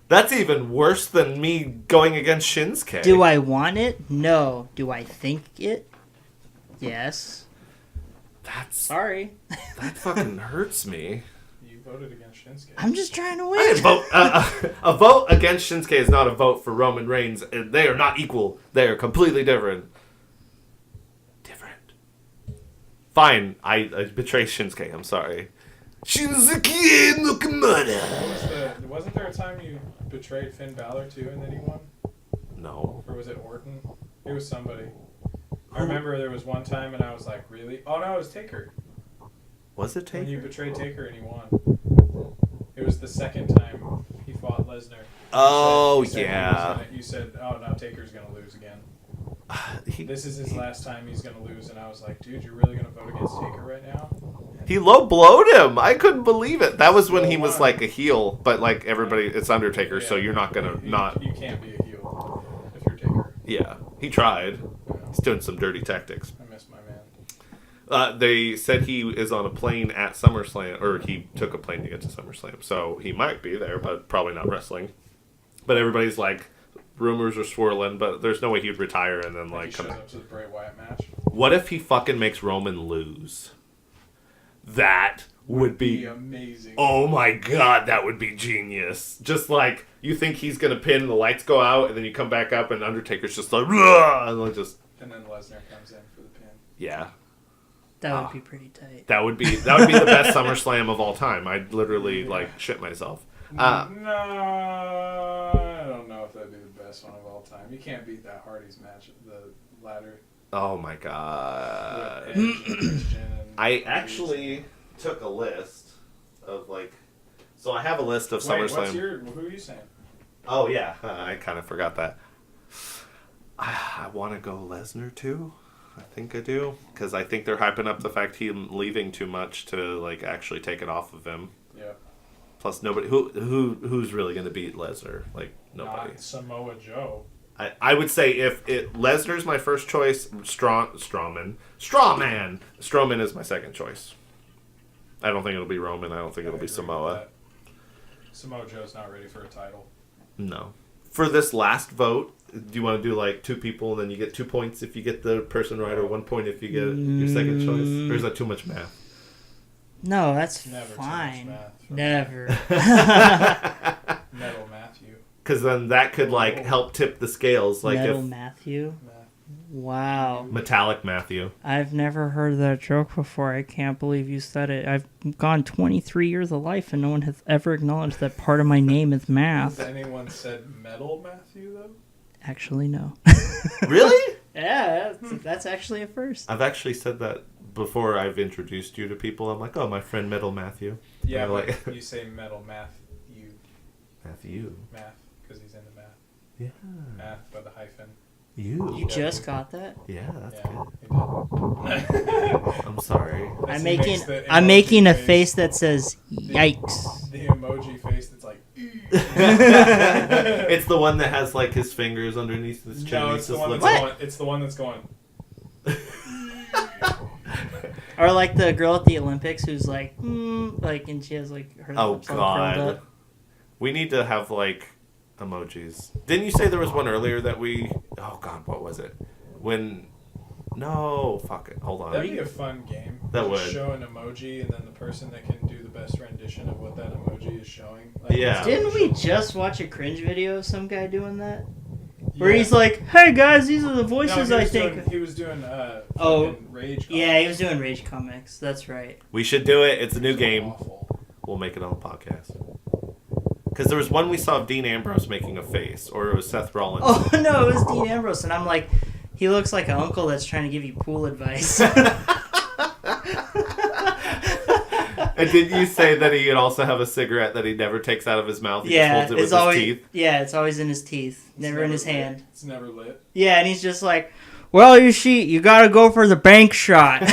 That's even worse than me going against Shinsuke. Do I want it? No. Do I think it? Yes. That's... Sorry. That fucking hurts me. You voted against Shinsuke. I'm just trying to I win. didn't vote. A vote against Shinsuke is not a vote for Roman Reigns. They are not equal. They are completely different. Different. Fine. I betray Shinsuke. I'm sorry. Shinsuke Nakamura. Wasn't there a time you betrayed Finn Balor too and then he won? No. Or was it Orton? It was somebody. I remember there was one time and I was like, really? Oh no, it was Taker. Was it When you Taker? betrayed Taker and he won. It was the second time he fought Lesnar. Oh, You said yeah. you said, oh, now Taker's going to lose again. This is his last time he's going to lose. And I was like, dude, you're really going to vote against Taker right now? He low blowed him. I couldn't believe it. That was when he was Well, like a heel, but like everybody, it's Undertaker, so you're not gonna not. You can't be a heel if you're Taker. Yeah, he tried. Yeah. He's doing some dirty tactics. I miss my man. They said he is on a plane at SummerSlam, or he took a plane to get to SummerSlam, so he might be there, but probably not wrestling. But everybody's like, rumors are swirling, but there's no way he'd retire and then like He come shows back. up to the Bray Wyatt match. What if he fucking makes Roman lose? That would be amazing. Oh my god, that would be genius. Just like, you think he's gonna pin, the lights go out, and then you come back up, and Undertaker's just like, "Rah!" And like just, And then Lesnar comes in for the pin. yeah. That would be pretty tight. That would be the best SummerSlam of all time. I'd literally, like, shit myself. No, I don't know if that'd be the best one of all time. You can't beat that Hardy's match, the ladder. Oh my god. Edge and Christian and I actually took a list of, like, so I have a list of SummerSlam. Who are you saying? Oh, yeah. I kind of forgot that. I want to go Lesnar, too. I think I do. Because I think they're hyping up the fact him leaving too much to, like, actually take it off of him. Yeah. Plus, nobody... Who's really going to beat Lesnar? Like, nobody. Not Samoa Joe. I would say if Lesnar's my first choice, Strowman is my second choice. I don't think it'll be Roman. I don't think it'll be Samoa. Samoa Joe's not ready for a title. No. For this last vote, do you want to do like two people and then you get 2 points if you get the person right, or 1 point if you get your second choice? Or is that too much math? No, that's Never fine. too much math for Never. Metal Matthew. Because then that could like help tip the scales. Like Metal if Matthew. Math. Wow. Metallic Matthew. I've never heard that joke before. I can't believe you said it. I've gone 23 years of life and no one has ever acknowledged that part of my name is Has math. anyone said Metal Matthew though? Actually, no. Really? Yeah, that's actually a first. I've actually said that before. I've introduced you to people. I'm like, oh, my friend Metal Matthew. Yeah, And but like you say Metal Matthew. Matthew. Math, because he's into math. Yeah. Math by the hyphen. You just got that? Yeah, that's Yeah, good. he did. I'm sorry. I'm He makes making the I'm emoji making a face that says yikes. The emoji face that's like. It's the one that has like his fingers underneath his chin. No, He's it's the just one looking- that's going. It's the one that's going. Or like the girl at the Olympics who's like, like, and she has like her Oh lips all curled god. up. We need to have like emojis. Didn't you say there was one earlier that we? Oh god, what was it? When? No, fuck it. Hold on. That'd be a fun game. That Just would. show an emoji, and then the person that can do the best rendition of what that emoji is showing. Like, Yeah. Didn't we just watch a cringe video of some guy doing that? Where Yeah. he's like, "Hey guys, these are the No, voices he I was think." doing, he was doing Oh, fucking Rage. Yeah, he was doing Rage comics. That's right. We should do it. It's a new game. Awful. We'll make it on the podcast. Because there was one we saw of Dean Ambrose making a face, or it was Seth Rollins. Oh no, it was Dean Ambrose, and I'm like, he looks like an uncle that's trying to give you pool advice. And didn't you say that he would also have a cigarette that he never takes out of his mouth? He just holds it with it's his always teeth. it's always in his teeth, never in his lit. hand. It's never lit. Yeah, and he's just like, "Well, you gotta go for the bank shot."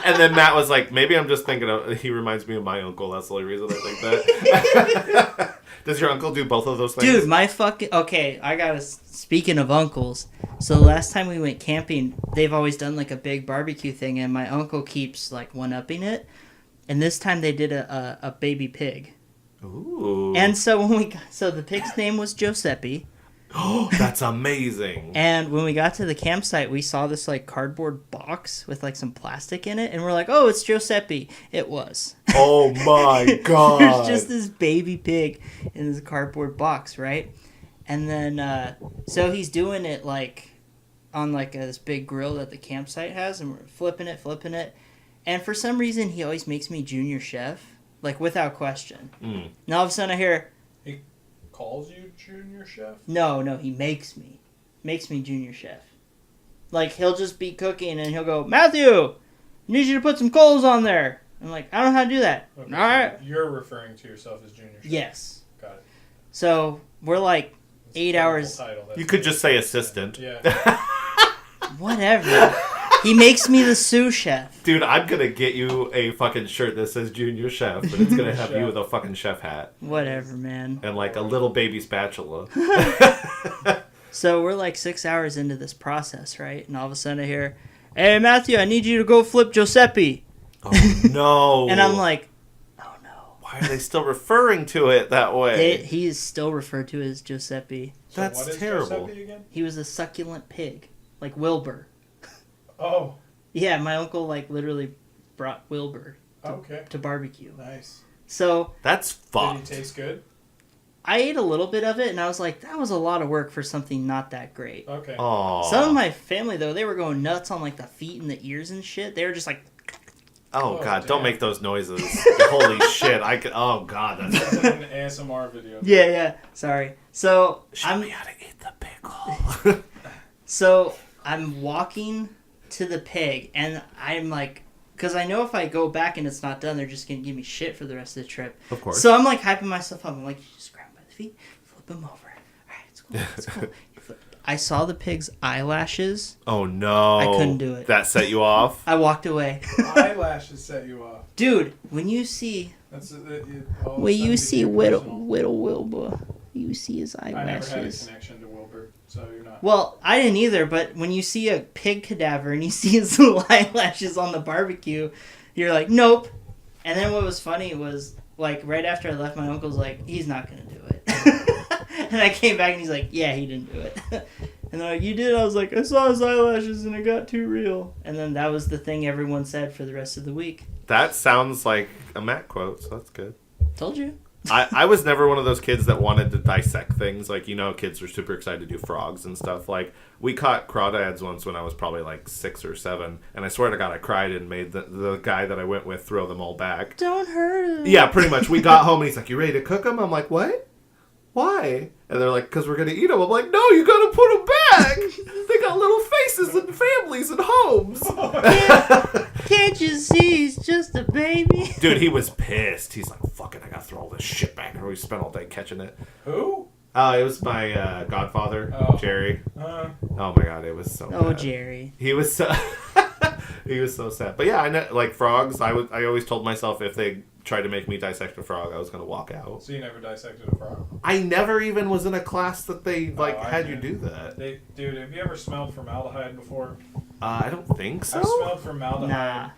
And then Matt was like, maybe I'm just thinking of, he reminds me of my uncle. That's the only reason I think that. Does your uncle do both of those things? Dude, speaking of uncles, so the last time we went camping, they've always done like a big barbecue thing, and my uncle keeps like one-upping it. And this time they did a baby pig. Ooh. And so the pig's name was Giuseppe. That's amazing. And when we got to the campsite, we saw this like cardboard box with like some plastic in it, and we're like, "Oh, it's Giuseppe." It was. Oh my god. There's just this baby pig in this cardboard box, right? And then so he's doing it like on like this big grill that the campsite has, and we're flipping it, And for some reason, he always makes me junior chef, like without question. Mm. And all of a sudden I hear, He calls you junior chef? no, he makes me junior chef. Like, he'll just be cooking and he'll go, Matthew, I need you to put some coals on there. I'm like, I don't know how to do that. Okay, All right. so you're referring to yourself as junior chef? Yes. Got it. So we're like It's 8 a terrible hours. title. That's You could what just it say is. assistant. Yeah. Whatever. He makes me the sous chef. Dude, I'm gonna get you a fucking shirt that says junior chef, but it's gonna have you with a fucking chef hat Whatever, man. and like a little baby spatula. So we're like 6 hours into this process, right? And all of a sudden I hear, hey, Matthew, I need you to go flip Giuseppe. Oh no! And I'm like, oh no. why are they still referring to it that way? He is still referred to as Giuseppe. So That's what is terrible. Giuseppe again? He was a succulent pig, like Wilbur. Oh, Yeah, my uncle like literally brought Wilbur okay. to barbecue. Nice. So That's Did fucked. he taste good? I ate a little bit of it, and I was like, that was a lot of work for something not that great. Okay. Oh. Some of my family, though, they were going nuts on like the feet and the ears and shit. They were just like, Oh Oh, god, don't damn. make those noises. Holy shit! I could. Oh god, that's. It's an ASMR video. yeah, sorry. So Show me how to eat the pickle. So I'm walking to the pig, and I'm like, because I know if I go back and it's not done, they're just gonna give me shit for the rest of the trip. Of course. So I'm like hyping myself up. I'm like, you just grab him by the feet, flip him over. All right, it's cool. It's cool. You flip- I saw the pig's eyelashes. Oh no! I couldn't do it. That set you off. I walked away. Eyelashes set you off. Dude, when you see, That's all of a when sudden you see became Whittle personal. Wilbur, you see his I never had a eyelashes. connection to Wilbur, so you're not. Well, I didn't either, but when you see a pig cadaver and you see his eyelashes on the barbecue, you're like, nope. And then what was funny was, like, right after I left, my uncle's like, he's not going to do it. And I came back and he's like, yeah, he didn't do it. And they're like, you did? I was like, I saw his eyelashes and it got too real. And then that was the thing everyone said for the rest of the week. That sounds like a Matt quote, so that's good. Told you. I was never one of those kids that wanted to dissect things. Like, you know, kids are super excited to do frogs and stuff. Like, we caught crawdads once when I was probably like 6 or 7. And I swear to God, I cried and made the guy that I went with throw them all back. Don't hurt him. Yeah, pretty much. We got home and he's like, you ready to cook them? I'm like, what? Why? And they're like, because we're going to eat them. I'm like, no, you got to put them back. They got little faces and families and homes. Can't you see he's just a baby? Dude, he was pissed. He's like, fuck it, I got to throw all this shit back. And we spent all day catching it. Who? It was my godfather, Oh. Jerry. Oh my god, it was so Oh, bad. Jerry. He was so he was so sad. But yeah, I know, like frogs. I always told myself if they tried to make me dissect a frog, I was gonna walk out. So you never dissected a frog? I never even was in a class that they like I had you did. do that. Dude, have you ever smelled formaldehyde before? I don't think so. I've smelled formaldehyde, Nah.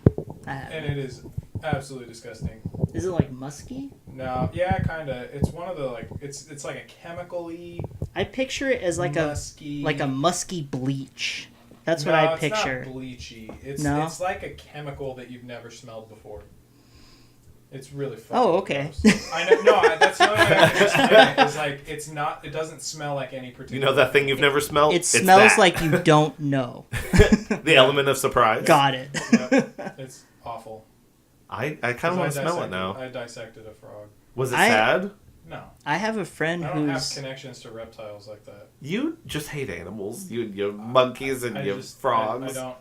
I haven't. and it is absolutely disgusting. Is it like musky? No, yeah, kind of. It's one of the like it's like a chemically I picture it as like musky. a musky bleach. That's what No, I it's picture. not bleachy. It's No? it's like a chemical that you've never smelled before. It's really fucking Oh, okay. gross. I know. No, that's the only way I can explain it. Is like it's not. It doesn't smell like any particular. You know that thing you've never smelled? It It's smells that. like you don't know. The element of surprise. Got it. Yep, it's awful. I kind of want to smell it now. I dissected a frog. Was it I- sad? No, I have a friend I don't have who's connections to reptiles like that. You just hate animals. You monkeys and you frogs. I don't.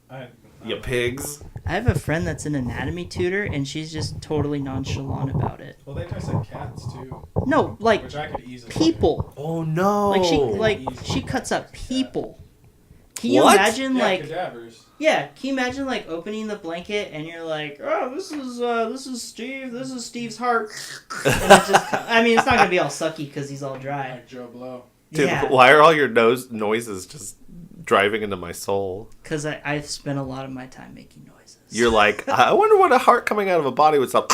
I You pigs. I have a friend that's an anatomy tutor and she's just totally nonchalant about it. Well, they dissect cats too, No, like which I could easily. people. Oh no! Like she cuts up people. Can you What? imagine Do. Yeah, like cadavers. yeah, can you imagine like opening the blanket and you're like, "Oh, this is Steve. This is Steve's heart." And it just I mean, it's not going to be all sucky cuz he's all dry. Like Joe Blow. Dude, Yeah. why are all your noises just driving into my soul? Cuz I've spent a lot of my time making noises. You're like, I wonder what a heart coming out of a body would sound.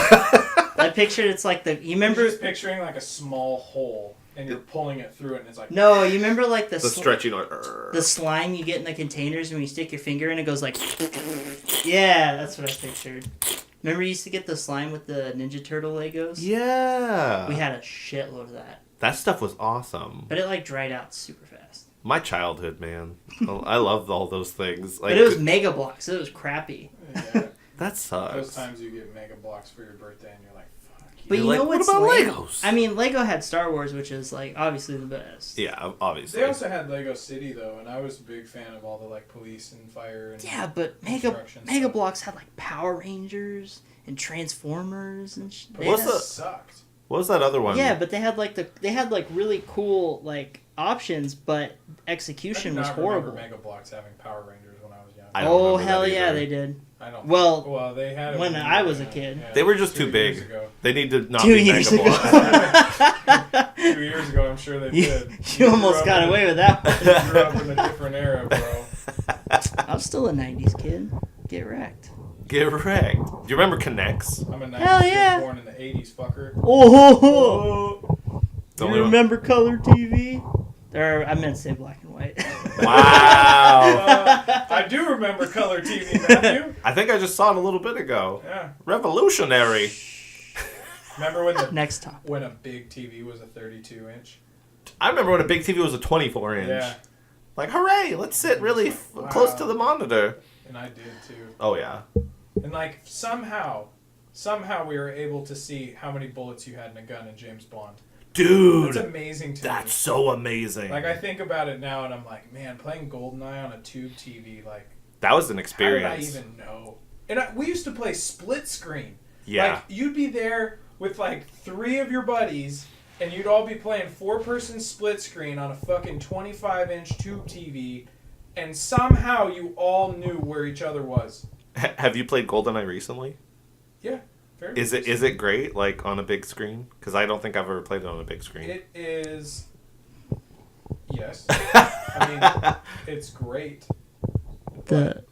I pictured it's like you You're remember just picturing like a small hole, and you're pulling it through it, and it's like. No, you remember like the stretchy noise. the slime you get in the containers when you stick your finger in, it goes like, yeah, that's what I pictured. Remember you used to get the slime with the Ninja Turtle Legos? Yeah. We had a shitload of that. That stuff was awesome. But it like dried out super fast. My childhood, man. I loved all those things. Like, But it was Mega Bloks, so it was crappy. Yeah. that sucks. Those times you get Mega Blocks for your birthday and you're like, fuck you. But You're you like, know what what's about lame? Legos? I mean, Lego had Star Wars, which is like obviously the best. Yeah, obviously. They also had Lego City though, and I was a big fan of all the like police and fire and Yeah, but construction Mega stuff. Bloks had like Power Rangers and Transformers and But What's that the- sucked. What was that other one? Yeah, but they had like really cool like options, but execution was horrible. Mega Blocks having Power Rangers when I was young. I don't Oh remember hell that yeah, either. they did. I don't. Well, they had it when I was a kid. They were just too 2 big. years ago. They need to not 2 be years Mega ago. Blocks. 2 years ago, I'm sure they You, did. you almost got away with that one. You grew up in a different era, bro. I'm still a '90s kid. Get wrecked. Get wrecked. Do you remember Connects? I'm a 90s Hell kid yeah. born in the 80s, fucker. Oh, The you only one- remember color TV? Or I meant to say black and white. Wow. I do remember color TV, Matthew. I think I just saw it a little bit ago. Yeah. Revolutionary. Remember Next topic. when a big TV was a 32 inch? I remember when a big TV was a 24 inch. Yeah, Like, hooray, let's sit really close to the monitor. and I did too. Oh, yeah. And like somehow we were able to see how many bullets you had in a gun in James Bond. Dude, That's amazing to that's me. so amazing. Like I think about it now, and I'm like, man, playing GoldenEye on a tube TV, like, that was an how experience. did I even know? And we used to play split screen. Yeah. Like, you'd be there with like 3 of your buddies, and you'd all be playing 4-person split screen on a fucking 25-inch tube TV, and somehow you all knew where each other was. Have you played GoldenEye recently? Yeah. Very Is it great, like, on a big screen? Because I don't think I've ever played it on a big screen. It is. Yes. I mean, it's great. The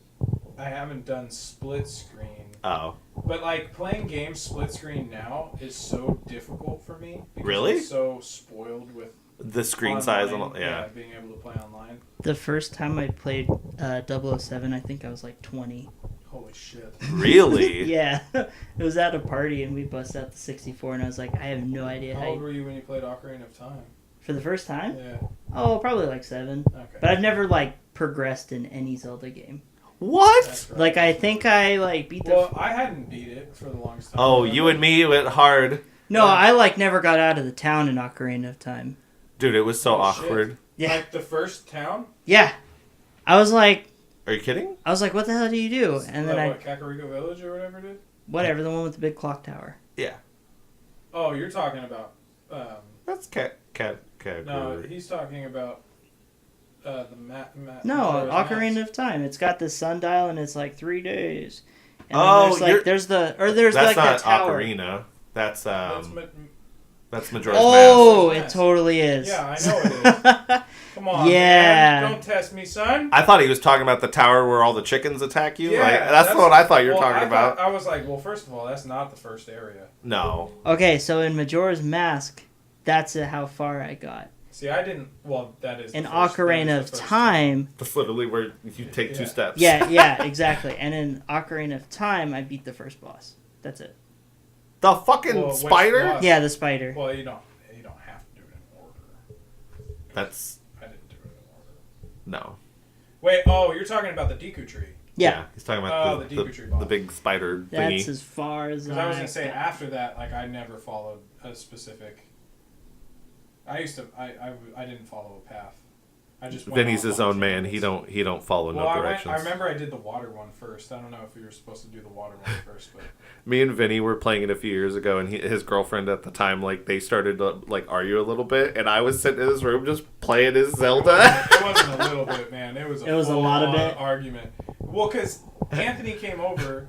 I haven't done split screen. Oh. But like playing games split screen now is so difficult for me because Really? I'm so spoiled with The screen size and all, online, yeah. being able to play online. the first time I played 007, I think I was like 20. Holy shit. Really? Yeah, it was at a party and we busted out the 64, and I was like, I have no idea How how. old were you when you played Ocarina of Time? For the first time? Yeah. Oh, probably like 7. Okay. But I've never like progressed in any Zelda game. What? That's right. Like I think I like beat the. Well, I hadn't beat it for the longest time. Oh, you and me went hard. No, I like never got out of the town in Ocarina of Time. Dude, it was so Oh, shit. awkward. Yeah, Like the first town? yeah. I was like, Are you kidding? what the hell do you do? And then What, Kakariko Village or whatever it is? whatever, the one with the big clock tower. Yeah. Oh, you're talking about. That's cat. No, he's talking about the Matt. No, Majora's Ocarina Mask. of Time. It's got the sundial and it's like 3 days. And Oh, then there's That's like not that tower. Ocarina. That's That's that's Majora's Oh, Mask. it totally is. Yeah, I know it is. Come on, Yeah. man. Don't test me, son. I thought he was talking about the tower where all the chickens attack you. Yeah, Like, that's what I thought you were well, talking about. I was like, well, first of all, that's not the first area. No. Okay, so in Majora's Mask, that's how far I got. See, I didn't. Well, that is. In the first- that Ocarina is of the first Time, That's literally where you take 2 Yeah. steps. yeah, exactly. And in Ocarina of Time, I beat the first boss. That's it. The fucking Well, which spider? boss? Yeah, the spider. Well, you don't have to do it in order. That's... I didn't do it in order. No. Wait, oh, you're talking about the Deku tree. Yeah, He's talking about Oh, the Deku tree boss. the big spider that's thingy. as far as Because I was gonna got. say after that, like I never followed a specific. I used to. I didn't follow a path. I just. went Vinny's off his on own man. tangents. He don't follow Well, no I directions. remember I did the water one first. I don't know if you were supposed to do the water one first, but Me and Vinny were playing it a few years ago, and his girlfriend at the time, like, they started to, like, argue a little bit, and I was sitting in his room just playing his Zelda. it wasn't a little bit, man. It was a lot of full-on bit. argument. Well, because Anthony came over,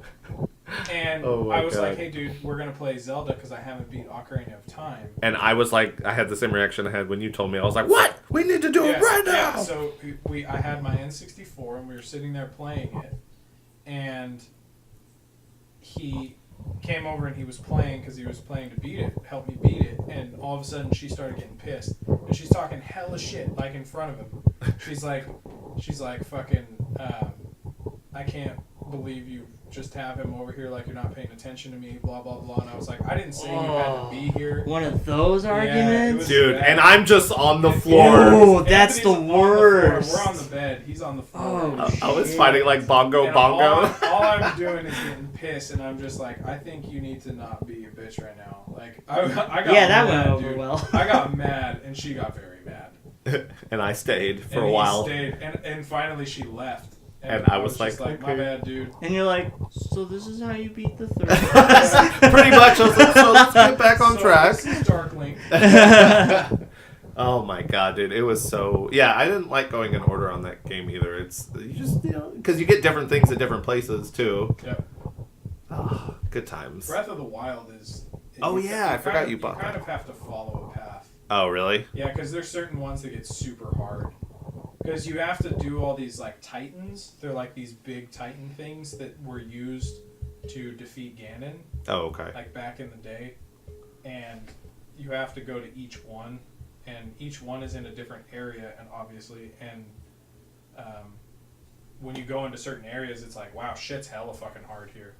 and Oh my I was God. like, "Hey, dude, we're gonna play Zelda because I haven't beat Ocarina of Time." And I was like, I had the same reaction I had when you told me. I was like, what? We need to do it right now! Yeah, so I had my N64 and we were sitting there playing it, and he came over and he was playing because he was playing to beat it, help me beat it, and all of a sudden she started getting pissed and she's talking hella shit like in front of him. She's like fucking I can't believe you just have him over here like you're not paying attention to me, blah, blah, blah. And I was like, I didn't say you had to be here. One of those Yeah, it arguments? was Dude, bad. and I'm just on the floor. Oh, that's the Anthony's on worst. floor. We're on the bed. He's on the floor. Oh, I was shit. fighting like bongo. And all I'm doing is getting pissed, and I'm just like, I think you need to not be a bitch right now. Like, I got Yeah, that mad, went over dude. well. I got mad, and she got very mad. And I stayed for And a he while. stayed, and finally she left. And I was just like, my okay. bad, dude. And you're like, so this is how you beat the third. Pretty much. I was like, so let's get back on So track. This is Dark Link. Oh my god, dude. It was so... Yeah, I didn't like going in order on that game either. It's... You just, because you get different things at different places, too. Yep. Oh, good times. Breath of the Wild is. Oh, yeah, I forgot you bought You kind that. of have to follow a path. Oh, really? Yeah, because there's certain ones that get super hard. Because you have to do all these like titans. They're like these big titan things that were used to defeat Ganon, Oh, okay. like back in the day. And you have to go to each one, and each one is in a different area, and obviously, and when you go into certain areas, it's like, wow, shit's hella fucking hard here.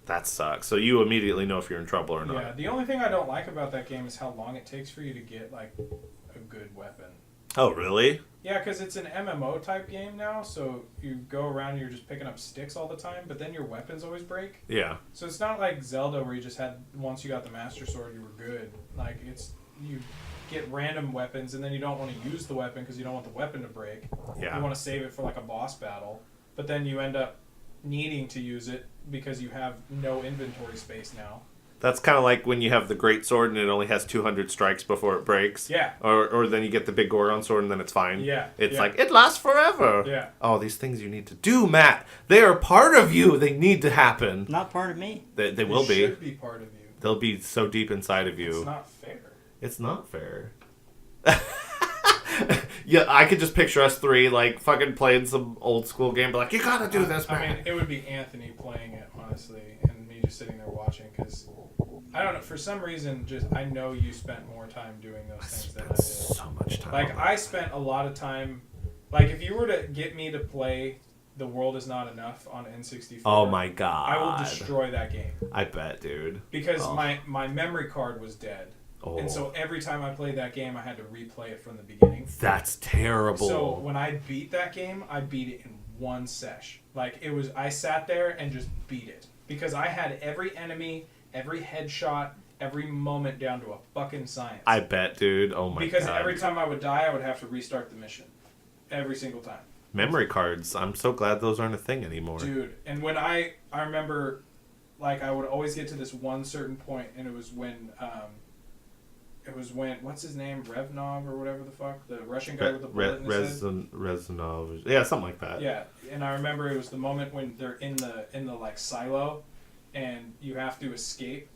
That sucks. So you immediately know if you're in trouble or not. Yeah, the only thing I don't like about that game is how long it takes for you to get like a good weapon. Oh, really? Yeah, because it's an MMO type game now, so you go around and you're just picking up sticks all the time, but then your weapons always break. Yeah. So it's not like Zelda where you just had, once you got the Master Sword, you were good. Like, it's, you get random weapons, and then you don't want to use the weapon because you don't want the weapon to break. Yeah. You want to save it for like a boss battle, but then you end up needing to use it because you have no inventory space now. That's kind of like when you have the great sword and it only has 200 strikes before it breaks. Yeah. Or then you get the big Goron sword and then it's fine. Yeah. It's yeah. like, it lasts forever. Yeah. Oh, these things you need to do, Matt. They are part of you. They need to happen. Not part of me. They will It be. should be part of you. They'll be so deep inside of you. It's not fair. It's not fair. Yeah, I could just picture us three, like, fucking playing some old school game, but like, you gotta do this, man. I mean, it would be Anthony playing it, honestly, and me just sitting there watching, because, I don't know, for some reason, just, I know you spent more time doing those things than I did. So much time. Like, on I that. spent a lot of time, like, if you were to get me to play The World Is Not Enough on N64, Oh my god. I will destroy that game. I bet, dude. Because Oh. my memory card was dead. Oh. And so every time I played that game, I had to replay it from the beginning. That's terrible. So when I beat that game, I beat it in one sesh. Like, it was, I sat there and just beat it. Because I had every enemy, every headshot, every moment down to a fucking science. I bet, dude. Oh my god. Because every time I would die, I would have to restart the mission. Every single time. Memory cards. I'm so glad those aren't a thing anymore. Dude, and when I remember, like, I would always get to this one certain point, and it was when, what's his name, Revnov or whatever the fuck, the Russian guy with the bullet in his head. Rezanov. Yeah, something like that. Yeah, and I remember it was the moment when they're in the like silo, and you have to escape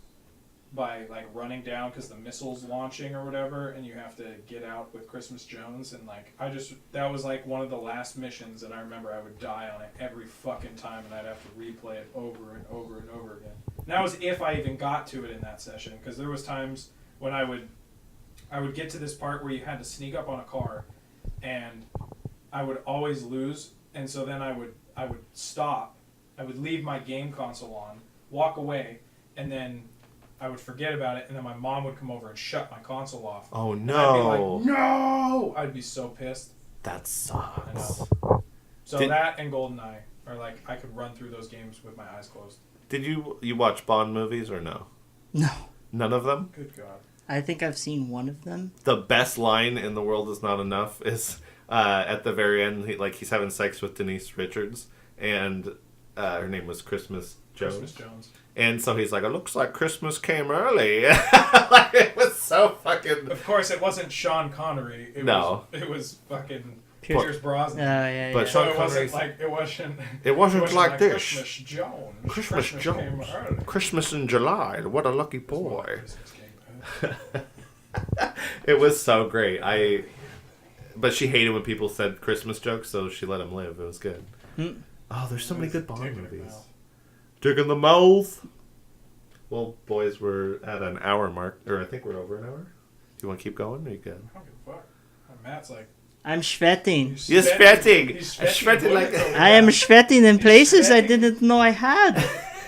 by like running down because the missile's launching or whatever, and you have to get out with Christmas Jones, and like that was like one of the last missions, and I remember I would die on it every fucking time, and I'd have to replay it over and over and over again. And that was if I even got to it in that session, because there was times when I would get to this part where you had to sneak up on a car, and I would always lose, and so then I would stop, I would leave my game console on, walk away, and then I would forget about it, and then my mom would come over and shut my console off. Oh And I'd be no. like, no! I'd be so pissed. That I sucks. know. So Did- that and GoldenEye are like, I could run through those games with my eyes closed. Did you watch Bond movies or no? No. None of them? Good God. I think I've seen one of them. The best line in The World Is Not Enough is at the very end, he's having sex with Denise Richards, and her name was Christmas Jones. Christmas Jones. And so he's like, it looks like Christmas came early. Like, it was so fucking... Of course, it wasn't Sean Connery. It was fucking Pierce Brosnan. Yeah. But So Sean it wasn't Connery's... like It wasn't like this. Christmas Jones. Christmas came Jones. early. Christmas in July. What a lucky boy. Christmas came early. It was so great. But she hated when people said Christmas jokes, so she let him live. It was good. Oh, there's so many good Bond Dick in the movies. mouth. Dick in the mouth. Well, boys, we're at an hour mark, or I think we're over an hour. Do you want to keep going? Or you good? I don't give a fuck. Matt's like, I'm sweating. You're sweating. He's Sweating like bullets over I am there. sweating in places I sweating. didn't know I had.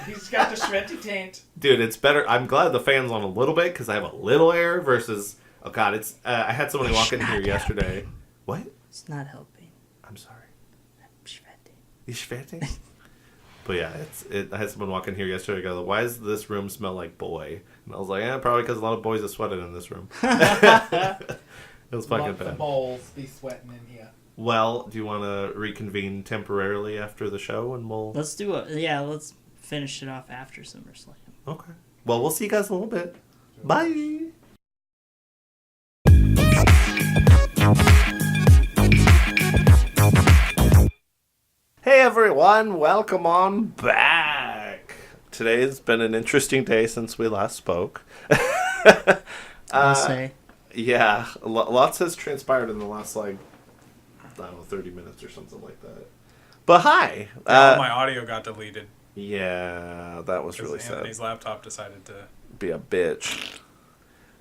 He's got the sweaty taint. Dude, it's better. I'm glad the fan's on a little bit because I have a little air versus. Oh God, it's. I had somebody walk in here yesterday. What? It's not helping. I'm sorry. I'm sweating. You sweating? But yeah, I had someone walk in here yesterday. Go, why does this room smell like boy? And I was like, probably because a lot of boys have sweated in this room. It was fucking Let the bad. balls be sweating in here. Well, do you want to reconvene temporarily after the show, and we'll? Let's do it. Yeah, let's finish it off after SummerSlam. Okay. Well, we'll see you guys in a little bit. Bye. Hey everyone, welcome on back. Today's been an interesting day since we last spoke. I'll say. Yeah, lots has transpired in the last, I don't know, 30 minutes or something like that. But hi. All my audio got deleted Yeah, that was because really sad. Anthony's laptop decided to. Be a bitch.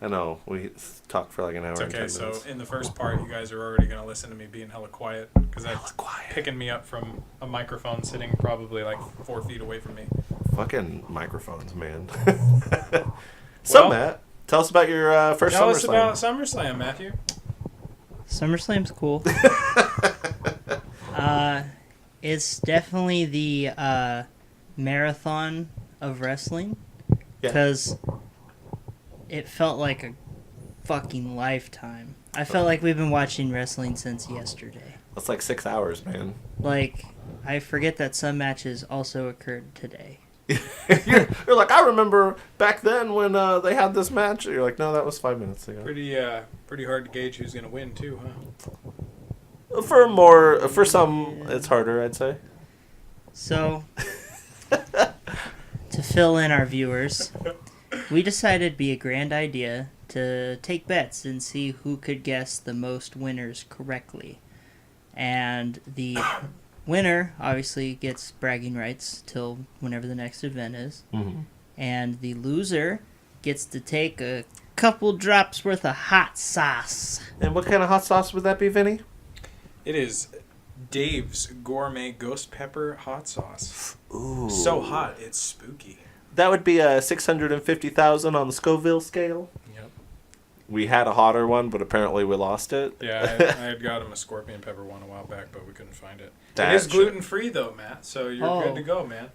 I know, we talked for like an hour It's and okay. 10 So minutes. in the first part, you guys are already gonna listen to me being hella quiet because that's quiet. picking me up from a microphone sitting probably like 4 feet away from me. Fucking microphones, man. So, Well, Matt, tell us about your first Tell us SummerSlam. about SummerSlam, Matthew. SummerSlam's cool. It's definitely the marathon of wrestling Yeah. because it felt like a fucking lifetime. I felt like we've been watching wrestling since yesterday. That's like 6 hours, man. Like, I forget that some matches also occurred today. you're like, I remember back then when they had this match. You're like, no, that was 5 minutes ago. Pretty hard to gauge who's gonna win too, huh? For some, it's harder, I'd say. So, to fill in our viewers, we decided it'd be a grand idea to take bets and see who could guess the most winners correctly. And the winner obviously gets bragging rights till whenever the next event is. Mm-hmm. And the loser gets to take a couple drops worth of hot sauce. And what kind of hot sauce would that be, Vinny? It is Dave's Gourmet Ghost Pepper Hot Sauce. Ooh. So hot, it's spooky. That would be a 650,000 on the Scoville scale. Yep. We had a hotter one, but apparently we lost it. Yeah, I had got him a scorpion pepper one a while back, but we couldn't find it. That It is shit. gluten free though, Matt. So you're Oh. good to go, man.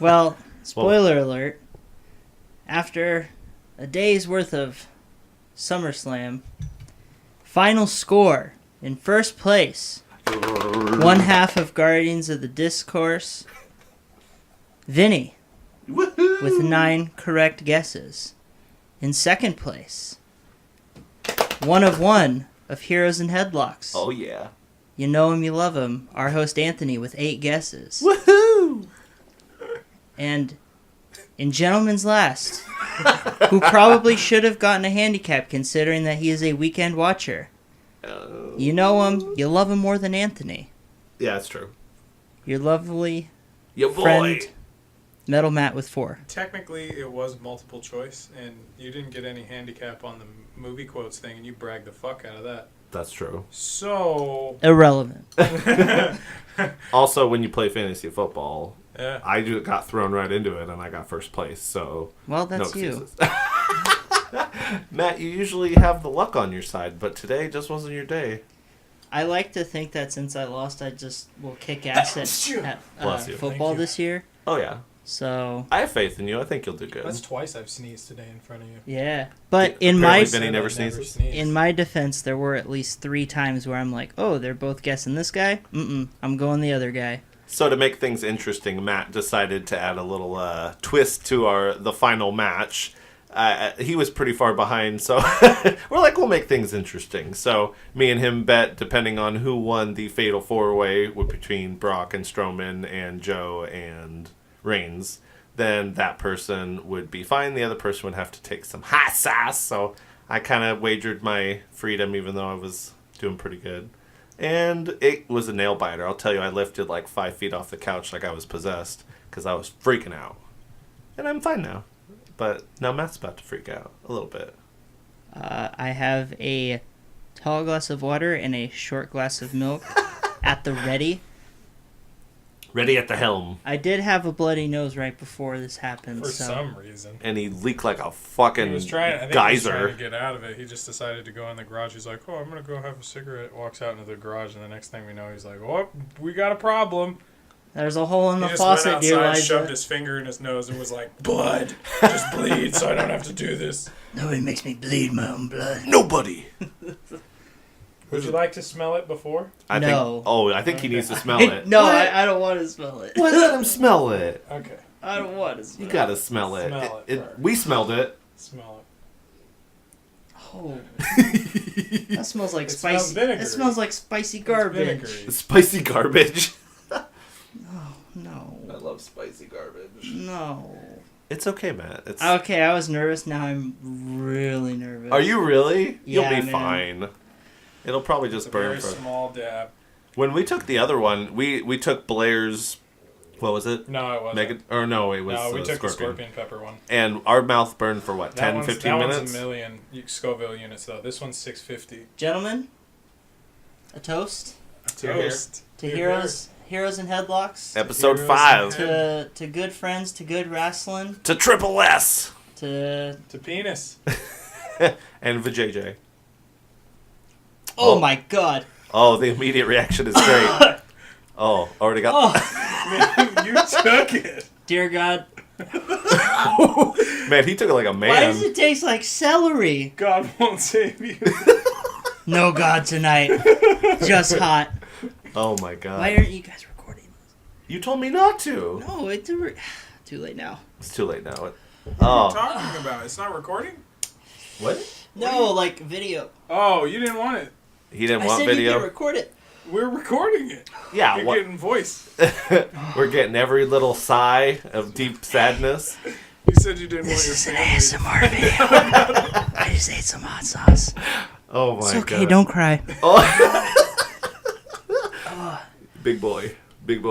Well, spoiler alert. After a day's worth of SummerSlam, final score in first place, one half of Guardians of the Discourse, Vinny, Woohoo! with 9 correct guesses. In second place, one of Heroes and Headlocks. Oh, yeah. You know him, you love him. Our host Anthony with 8 guesses. Woohoo! And in Gentleman's Last, who probably should have gotten a handicap considering that he is a weekend watcher. You know him, you love him more than Anthony. Yeah, that's true. Your lovely Your boy. friend, Metal Matt with 4. Technically, it was multiple choice, and you didn't get any handicap on the movie quotes thing, and you bragged the fuck out of that. That's true. So, Irrelevant. Also, when you play fantasy football, yeah. I just got thrown right into it, and I got first place, so Well, no that's you. excuses. Matt, you usually have the luck on your side, but today just wasn't your day. I like to think that since I lost, I just will kick ass at Bless you. football Thank you. this year. Oh, yeah. So, I have faith in you. I think you'll do good. That's twice I've sneezed today in front of you. yeah. But in my Apparently Vinny never sneezes. in my defense, there were at least 3 times where I'm like, oh, they're both guessing this guy? I'm going the other guy. So to make things interesting, Matt decided to add a little twist to the final match. He was pretty far behind, so we're like, we'll make things interesting. So me and him bet, depending on who won the Fatal 4-Way between Brock and Strowman and Joe and Reigns, then that person would be fine. The other person would have to take some hot sauce. So I kind of wagered my freedom, even though I was doing pretty good. And it was a nail biter. I'll tell you, I lifted like 5 feet off the couch like I was possessed because I was freaking out. And I'm fine now. But now Matt's about to freak out a little bit. I have a tall glass of water and a short glass of milk at the ready. Ready at the helm. I did have a bloody nose right before this happened. For so. some reason. And he leaked like a fucking He was trying. I think geyser. he was trying to get out of it. He just decided to go in the garage. He's like, "Oh, I'm gonna go have a cigarette." Walks out into the garage, and the next thing we know, he's like, "Oh, we got a problem." There's a hole in the He just faucet, went dear outside, shoved Liza. his finger in his nose, and was like, "Blood, just bleed, so I don't have to do this." Nobody makes me bleed my own blood. Nobody. Would you like to smell it before? I No. think he needs to smell it. No, What? I don't want to smell it. What? Let him smell it. Okay, I don't want to smell You it. gotta smell it. Smell it first. We smelled it. smell Oh. That smells like It spicy. smells vinegary. It smells like spicy it. garbage. It's vinegary. Spicy garbage. No. I love spicy garbage. No. It's okay, Matt. It's. Okay, I was nervous. Now I'm really nervous. Are you really? Yeah, You'll be man. fine. It'll probably It's just a burn very for. small dab. When we took the other one, we took Blair's. What was it? No, it wasn't. Megan, or no, it was No, we took the Scorpion. scorpion pepper one. And our mouth burned for what, 10, 15 that minutes? one's a million Scoville units, though. This one's 650. Gentlemen, a toast Here, Toast. to Here, heroes and headlocks, Episode Heroes 5. and- to good friends, to good wrestling, To Triple S. to here. To penis. And Vijay. oh my god, Oh, the immediate reaction is great. Oh, already got. oh You took it. dear God, Man, he took it like a why does man. it taste like celery? God won't save you. No God tonight, just hot. Oh my god. Why aren't you guys recording? You told me not to. No, it's too late now. It's too late now. What are Oh. you talking about? It's not recording? What? No, like video. Oh, you didn't want it. He didn't I want said you video. can record it. We're recording it. Yeah, You're what? getting voice. We're getting every little sigh of deep sadness. You said you didn't want your sandwich. ASMR video. I just ate some hot sauce. Oh my It's god. okay, don't cry. Oh. Big boy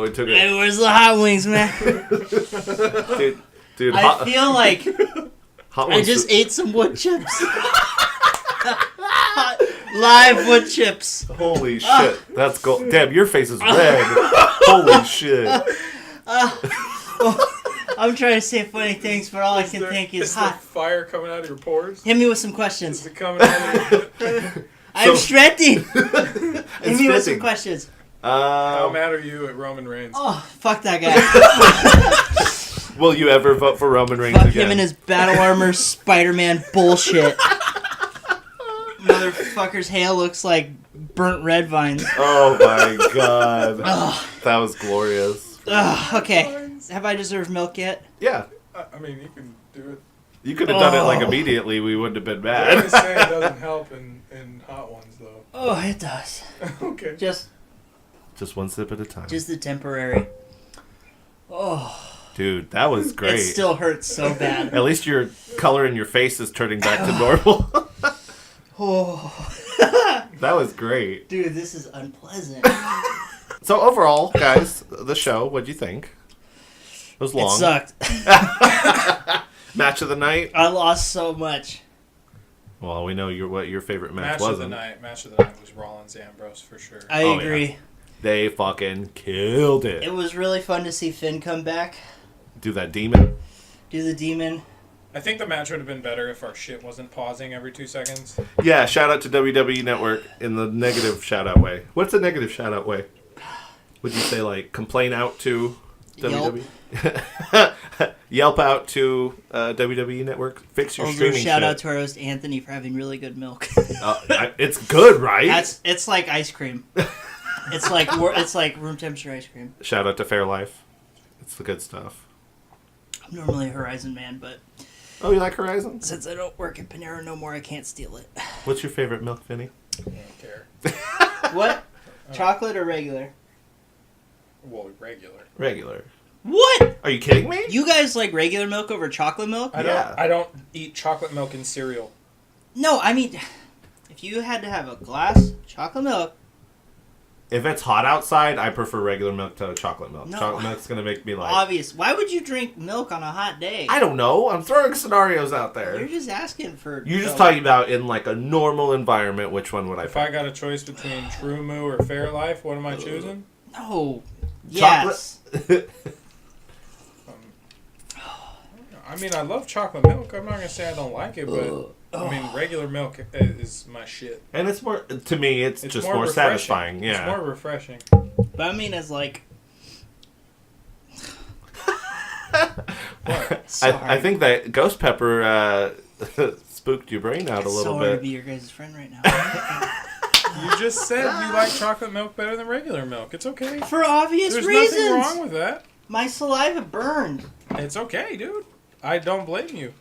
took it. Hey, where's the hot wings, man? Dude, I hot, feel like hot I ones just ate some wood chips. Hot, live wood chips. Holy shit. That's gold. Damn, your face is red. Holy shit. I'm trying to say funny things, but all I can think is there hot. fire coming out of your pores? Hit me with some Is questions. it coming out of your... I'm sweating. Hit It's me with some fitting. questions. How mad are you at Roman Reigns? Oh, fuck that guy. Will you ever vote for Roman Reigns Fuck again? him and his battle armor Spider-Man bullshit. Motherfucker's hail looks like burnt red vines. Oh my god. Ugh. That was glorious. Ugh, okay. Have I deserved milk yet? Yeah. I mean, you can do it. You could have done it like Oh. immediately. We wouldn't have been I mad. always say it doesn't help in hot ones, though. Oh, it does. Okay. Just Just one sip at a time. the temporary. Oh, Dude, that was great. it still hurts so bad. At least your color in your face is turning back to normal. Oh, That was great. dude, this is unpleasant. So overall, guys, the show, what'd you think? It was It long. sucked. Match of the night? I lost so much. Well, we know what your favorite match, Match of wasn't. the night. Match of the night was Rollins Ambrose for sure. I Oh, agree. They fucking killed it. It was really fun to see Finn come back, Do that demon. do the demon. I think the match would have been better if our shit wasn't pausing every 2 seconds. Yeah, shout out to WWE Network in the negative shout out way. What's a negative shout out way? Would you say like complain out to Yelp. WWE? Yelp out to WWE Network. Fix your Also, streaming shout shit. out to our host Anthony for having really good milk. It's good, right? It's like ice cream. It's like room temperature ice cream. Shout out to Fairlife. It's the good stuff. I'm normally a Horizon man, but Oh, you like Horizon? since I don't work at Panera no more, I can't steal it. What's your favorite milk, Vinny? I don't care. What? Chocolate or regular? Well, regular. Regular. What? Are you kidding me? You guys like regular milk over chocolate milk? Yeah. I don't eat chocolate milk in cereal. No, I mean, if you had to have a glass of chocolate milk If it's hot outside, I prefer regular milk to chocolate milk. No. Chocolate milk's gonna make me like... Obvious. Why would you drink milk on a hot day? I don't know. I'm throwing scenarios out there. You're just asking for... You're just talking about in like a normal environment, which one would I If pick? I got a choice between True Moo or Fairlife, what am I choosing? No. Chocolate. Yes. I mean, I love chocolate milk. I'm not gonna say I don't like it, but I mean, regular milk is my shit. And it's more, to me, it's just more refreshing. satisfying. Yeah. It's more refreshing. But I mean, as like... I think that ghost pepper spooked your brain out a little so hard to bit. be your guys' friend right now. You just said you like chocolate milk better than regular milk. It's okay. For obvious There's reasons. nothing wrong with that. My saliva burned. It's okay, dude. I don't blame you.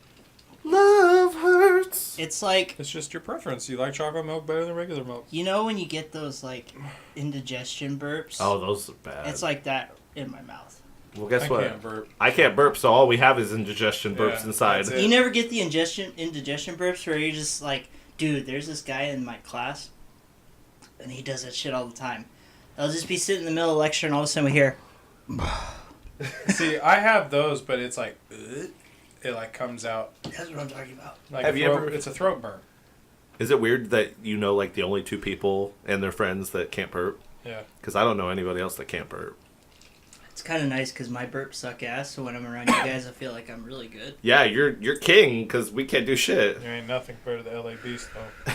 Love hurts. It's like, It's just your preference. You like chocolate milk better than regular milk. you know when you get those like indigestion burps? Oh, those are bad. It's like that in my mouth. well, guess I what? can't burp. I can't burp, so all we have is indigestion burps Yeah, inside. that's it. You never get the indigestion burps where you're just like, dude, there's this guy in my class, and he does that shit all the time. I'll just be sitting in the middle of the lecture, and all of a sudden we hear, See, I have those, but it's like, it like comes out. that's what I'm talking about. Like Have a you throat, ever- It's a throat burn. Is it weird that you know like the only two people and their friends that can't burp? Yeah. Because I don't know anybody else that can't burp. It's kind of nice because my burps suck ass, so when I'm around you guys, I feel like I'm really good. Yeah, you're king because we can't do shit. There ain't nothing compared to the LA Beast, though.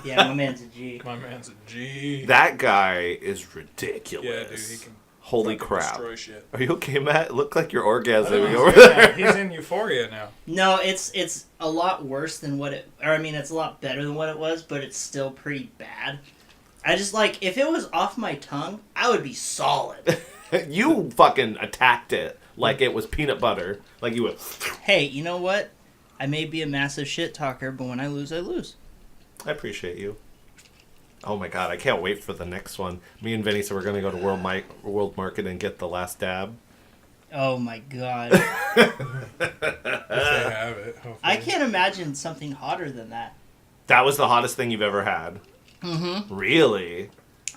Yeah, my man's a G. My man's a G. That guy is ridiculous. Yeah, dude, he can Holy fucking crap. destroy shit. Are you okay, Matt? It looked like you're I don't orgasming know, over he's- there. He's in euphoria now. No, it's a lot worse than what it... Or, I mean, it's a lot better than what it was, but it's still pretty bad. I just, like, if it was off my tongue, I would be solid. You fucking attacked it like it was peanut butter. Like you went... Hey, you know what? I may be a massive shit talker, but when I lose, I lose. I appreciate you. Oh my god, I can't wait for the next one. Me and Vinny said we're going to go to World Market and get the last dab. Oh my god. If they have it, hopefully. I can't imagine something hotter than that. That was the hottest thing you've ever had. Mm-hmm. Really?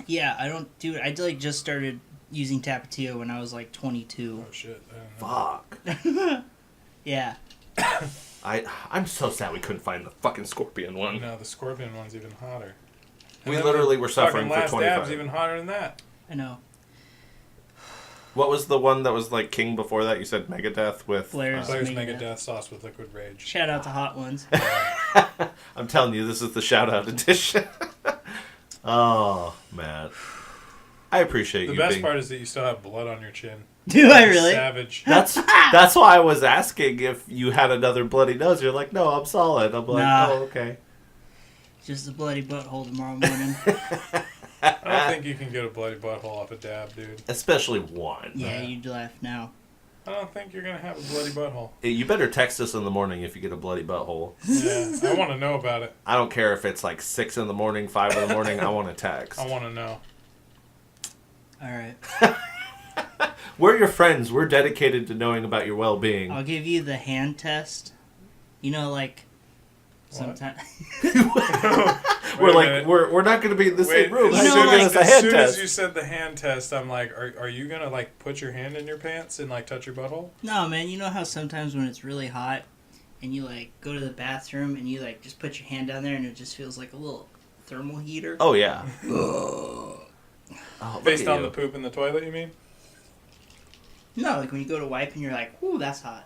Yeah, I don't... Dude, I, like, just started using Tapatio when I was, like, 22. Oh, shit. I don't know. Fuck. Yeah. I'm so sad we couldn't find the fucking scorpion one. No, the scorpion one's even hotter. We And then literally the were suffering fucking for last 25. dab's even hotter than that. I know. What was the one that was like king before that? You said Megadeth with... Blair's Blair's Megadeth. Megadeth sauce with liquid rage. Shout out to Hot Ones. I'm telling you, this is the shout-out edition. Oh, man. I appreciate The you best being... part is that you still have blood on your chin. Do I really? Savage. That's why I was asking if you had another bloody nose. You're like, no, I'm solid. I'm like, Nah. oh, okay. Just a bloody butthole tomorrow morning. I don't think you can get a bloody butthole off a dab, dude. Especially one. Yeah, you'd laugh now. I don't think you're going to have a bloody butthole. You better text us in the morning if you get a bloody butthole. Yeah, I want to know about it. I don't care if it's like 6 in the morning, 5 in the morning. I want to text. I want to know. All right. We're your friends. We're dedicated to knowing about your well-being. I'll give you the hand test. You know, like, What? sometimes... We're Wait a like, minute. we're not going to be in the same room. You How know, you like, give us a as head soon test? as you said the hand test, I'm like, are you going to, like, put your hand in your pants and, like, touch your butthole? No, man, you know how sometimes when it's really hot and you, like, go to the bathroom and you, like, just put your hand down there and it just feels like a little thermal heater? Oh, yeah. Oh, look Based at on you. the poop in the toilet, you mean? No, like when you go to wipe and you're like, ooh, that's hot.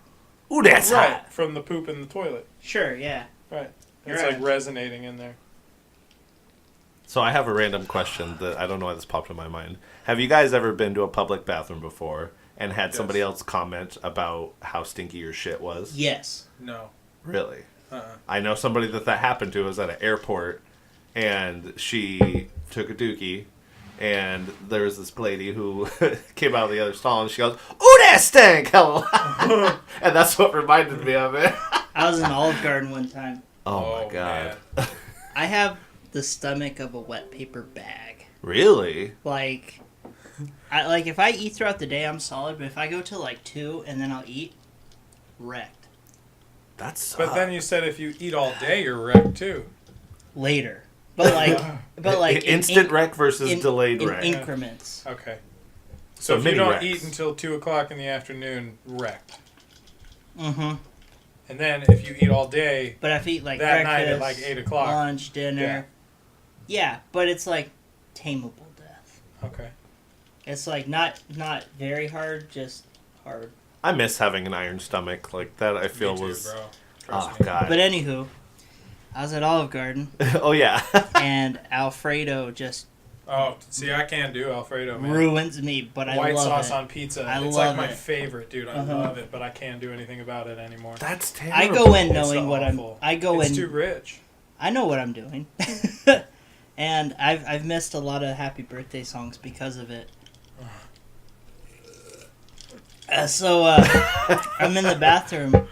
Ooh, that's Right, hot. from the poop in the toilet. Sure, yeah. Right. You're It's, right. like, resonating in there. So I have a random question that I don't know why this popped in my mind. Have you guys ever been to a public bathroom before and had somebody Yes. else comment about how stinky your shit was? Yes. No. Really? Uh-uh. I know somebody that happened to. Was at an airport, and she took a dookie, and there was this lady who came out of the other stall, and she goes, "Ooh, that stank!" And that's what reminded me of it. I was in Olive Garden one time. Oh my god! man. I have the stomach of a wet paper bag. Really? Like, if I eat throughout the day, I'm solid. But if I go to like 2 and then I'll eat, wrecked. That's. But then you said if you eat all day, you're wrecked, too. Later. but like instant wreck versus delayed in wreck. increments. Okay. So So if you mini don't wrecks. eat until 2 o'clock in the afternoon, wrecked. Mm-hmm. And then if you eat all day, But if I eat like that breakfast, night at like 8 o'clock. lunch, dinner, yeah, but it's like tameable death. Okay. It's like not very hard, just hard. I miss having an iron stomach like that. I feel Me too, was. bro. Oh Trust me. god. But anywho, I was at Olive Garden Oh yeah. and Alfredo just Oh, see, I can't do Alfredo, man. ruins me, but I White love sauce it. on pizza. I It's love like my it. favorite, dude. I Uh-huh. love it, but I can't do anything about it anymore. That's terrible. I go in It's knowing what I'm. awful. I go It's in. too rich. I know what I'm doing, and I've missed a lot of happy birthday songs because of it. So I'm in the bathroom,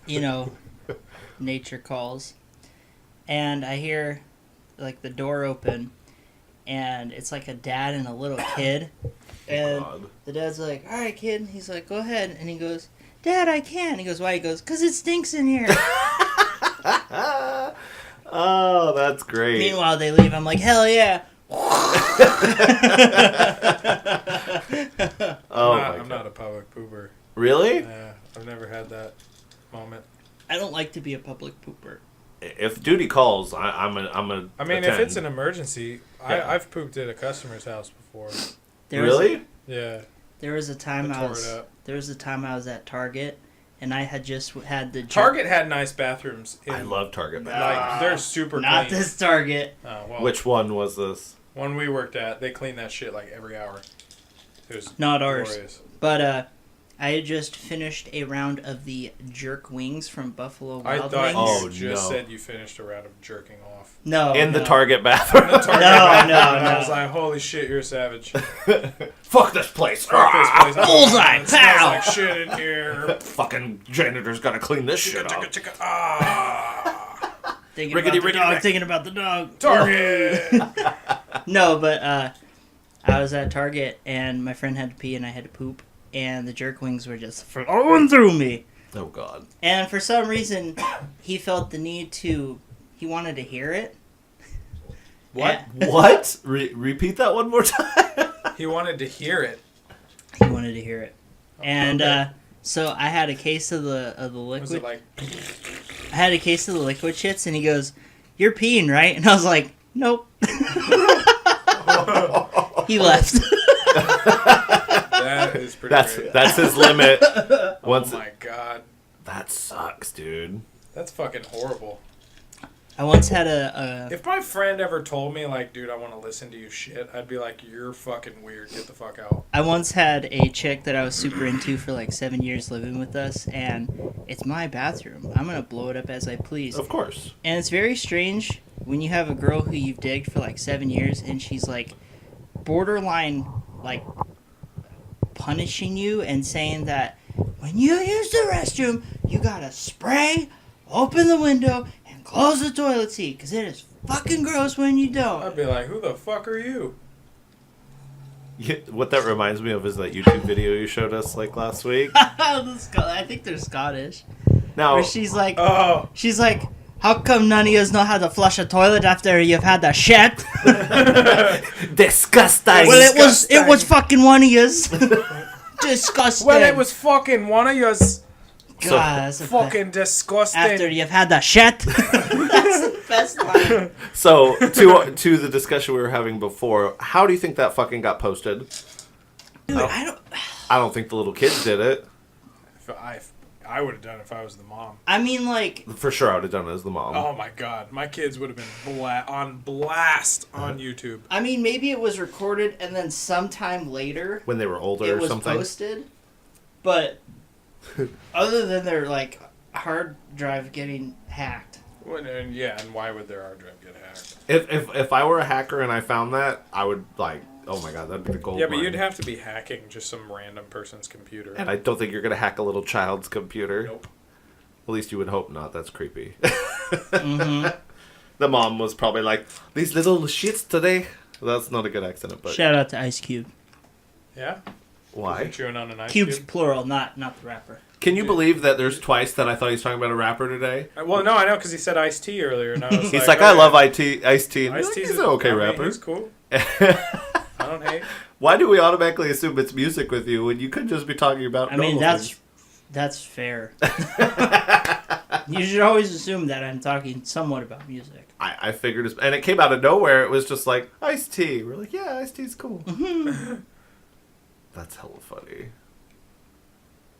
you know, nature calls, and I hear like the door open, and it's like a dad and a little kid, and God. the dad's like, "All right, kid," and he's like, "Go ahead," and he goes, "Dad, I can't." He goes, "Why?" He goes, "'Cause it stinks in here." Oh, that's great. Meanwhile, they leave. I'm like, "Hell yeah!" Oh, I'm not a public pooper. really? Yeah, I've never had that moment. I don't like to be a public pooper. If duty calls, I'm a. I mean, if attend. it's an emergency, Yeah. I've pooped at a customer's house before. There was- Really? Yeah, There was a time I I tore was. it up. There was a time I was at Target, and I had just had the Target had nice bathrooms. I love Target. Like they're super Not clean. this Target. Oh, well, Which one was this? one we worked at, they clean that shit like every hour. It was Not ours. glorious. But I had just finished a round of the jerk wings from Buffalo I Wild thought Wings. Oh, you just no. said you finished a round of jerking off. No, In the no. Target bathroom. The Target No, bathroom, no, and I was no. like, holy shit, you're a savage. Fuck this place. Fuck this place. Bullseye, It smells pow. like shit in here. Fucking janitor's gotta clean this shit Chicka, up. chicka, chicka. Ah. Thinking Rickety, about the rickety, dog. rick. Thinking about the dog. Target. No, but I was at Target and my friend had to pee and I had to poop, and the jerk wings were just flowing through me. Oh god. And for some reason, he felt the need to. He wanted to hear it. What? What? Repeat that one more time. He wanted to hear it. He wanted to hear it, and Okay. so I had a case of the liquid. Was it like, I had a case of the liquid shits, and he goes, "You're peeing, right?" And I was like, "Nope." He left. that is pretty great. That's his limit. Once Oh my god. that sucks, dude. That's fucking horrible. I once had a If my friend ever told me, like, dude, I want to listen to you shit, I'd be like, you're fucking weird. Get the fuck out. I once had a chick that I was super into for like 7 years living with us, and it's my bathroom. I'm gonna blow it up as I please. Of course. And it's very strange when you have a girl who you've digged for like 7 years, and she's like borderline like punishing you and saying that when you use the restroom, you gotta spray, open the window, and close the toilet seat, because it is fucking gross when you don't. I'd be like, who the fuck are you? Yeah, what that reminds me of is that YouTube video you showed us like last week. I think they're Scottish. Now, Where she's like, Oh. how come none of you know how to flush a toilet after you've had the shit? disgusting. Well, it was fucking one of yous. Disgusting. Well, it was fucking one of yours. God, that's the Fucking disgusting. after you've had the shit. That's the best line. So to the discussion we were having before, how do you think that fucking got posted? Dude, I don't think the little kids did it. I would have done it if I was the mom. I mean, like, For sure, I would have done it as the mom. Oh my god, my kids would have been on blast on YouTube. I mean, maybe it was recorded and then sometime later When they were older it or was something. posted. But other than their like hard drive getting hacked, And why would their hard drive get hacked? If I were a hacker and I found that, I would like, oh my god, that'd be the gold Yeah, but mine. you'd have to be hacking just some random person's computer. And I don't think you're gonna hack a little child's computer. Nope. At least you would hope not. That's creepy. mm-hmm. The mom was probably like, these little shits today. That's not a good accident, but Shout out to Ice Cube. Yeah? why? Chewing on an ice Cubes cube? plural, not the rapper. Can you believe that there's twice that I thought he was talking about a rapper today? Well, no, I know because he said Ice-T earlier. And I was He's like, I love Ice-T. Ice-T's He's an okay rapper. He's cool. I don't hate. Why do we automatically assume it's music with you when you could just be talking about I mean, normal things? that's fair. You should always assume that I'm talking somewhat about music. I figured it's... And it came out of nowhere. It was just like, Ice-T. We're like, yeah, Ice-T's cool. That's hella funny.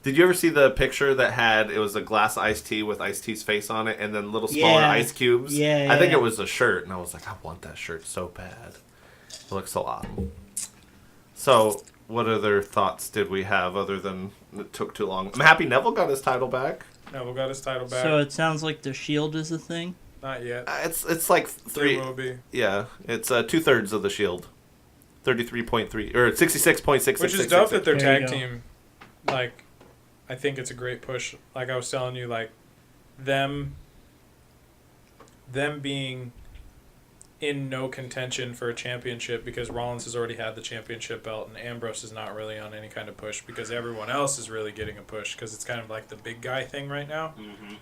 Did you ever see the picture that had... It was a glass iced tea with Ice-T's face on it and then little smaller ice cubes? Yeah, I think yeah. it was a shirt. And I was like, I want that shirt so bad. It looks a lot. So, what other thoughts did we have other than it took too long? I'm happy Neville got his title back. Neville got his title back. So it sounds like the Shield is a thing? Not yet. It's like three. It will be. Yeah, it's 2/3 of the Shield. 33.3 or 66.66. Which is dope that their There you tag go. team, like, I think it's a great push. Like I was telling you, like, them being in no contention for a championship because Rollins has already had the championship belt and Ambrose is not really on any kind of push because everyone else is really getting a push because it's kind of like the big guy thing right now. Mm-hmm.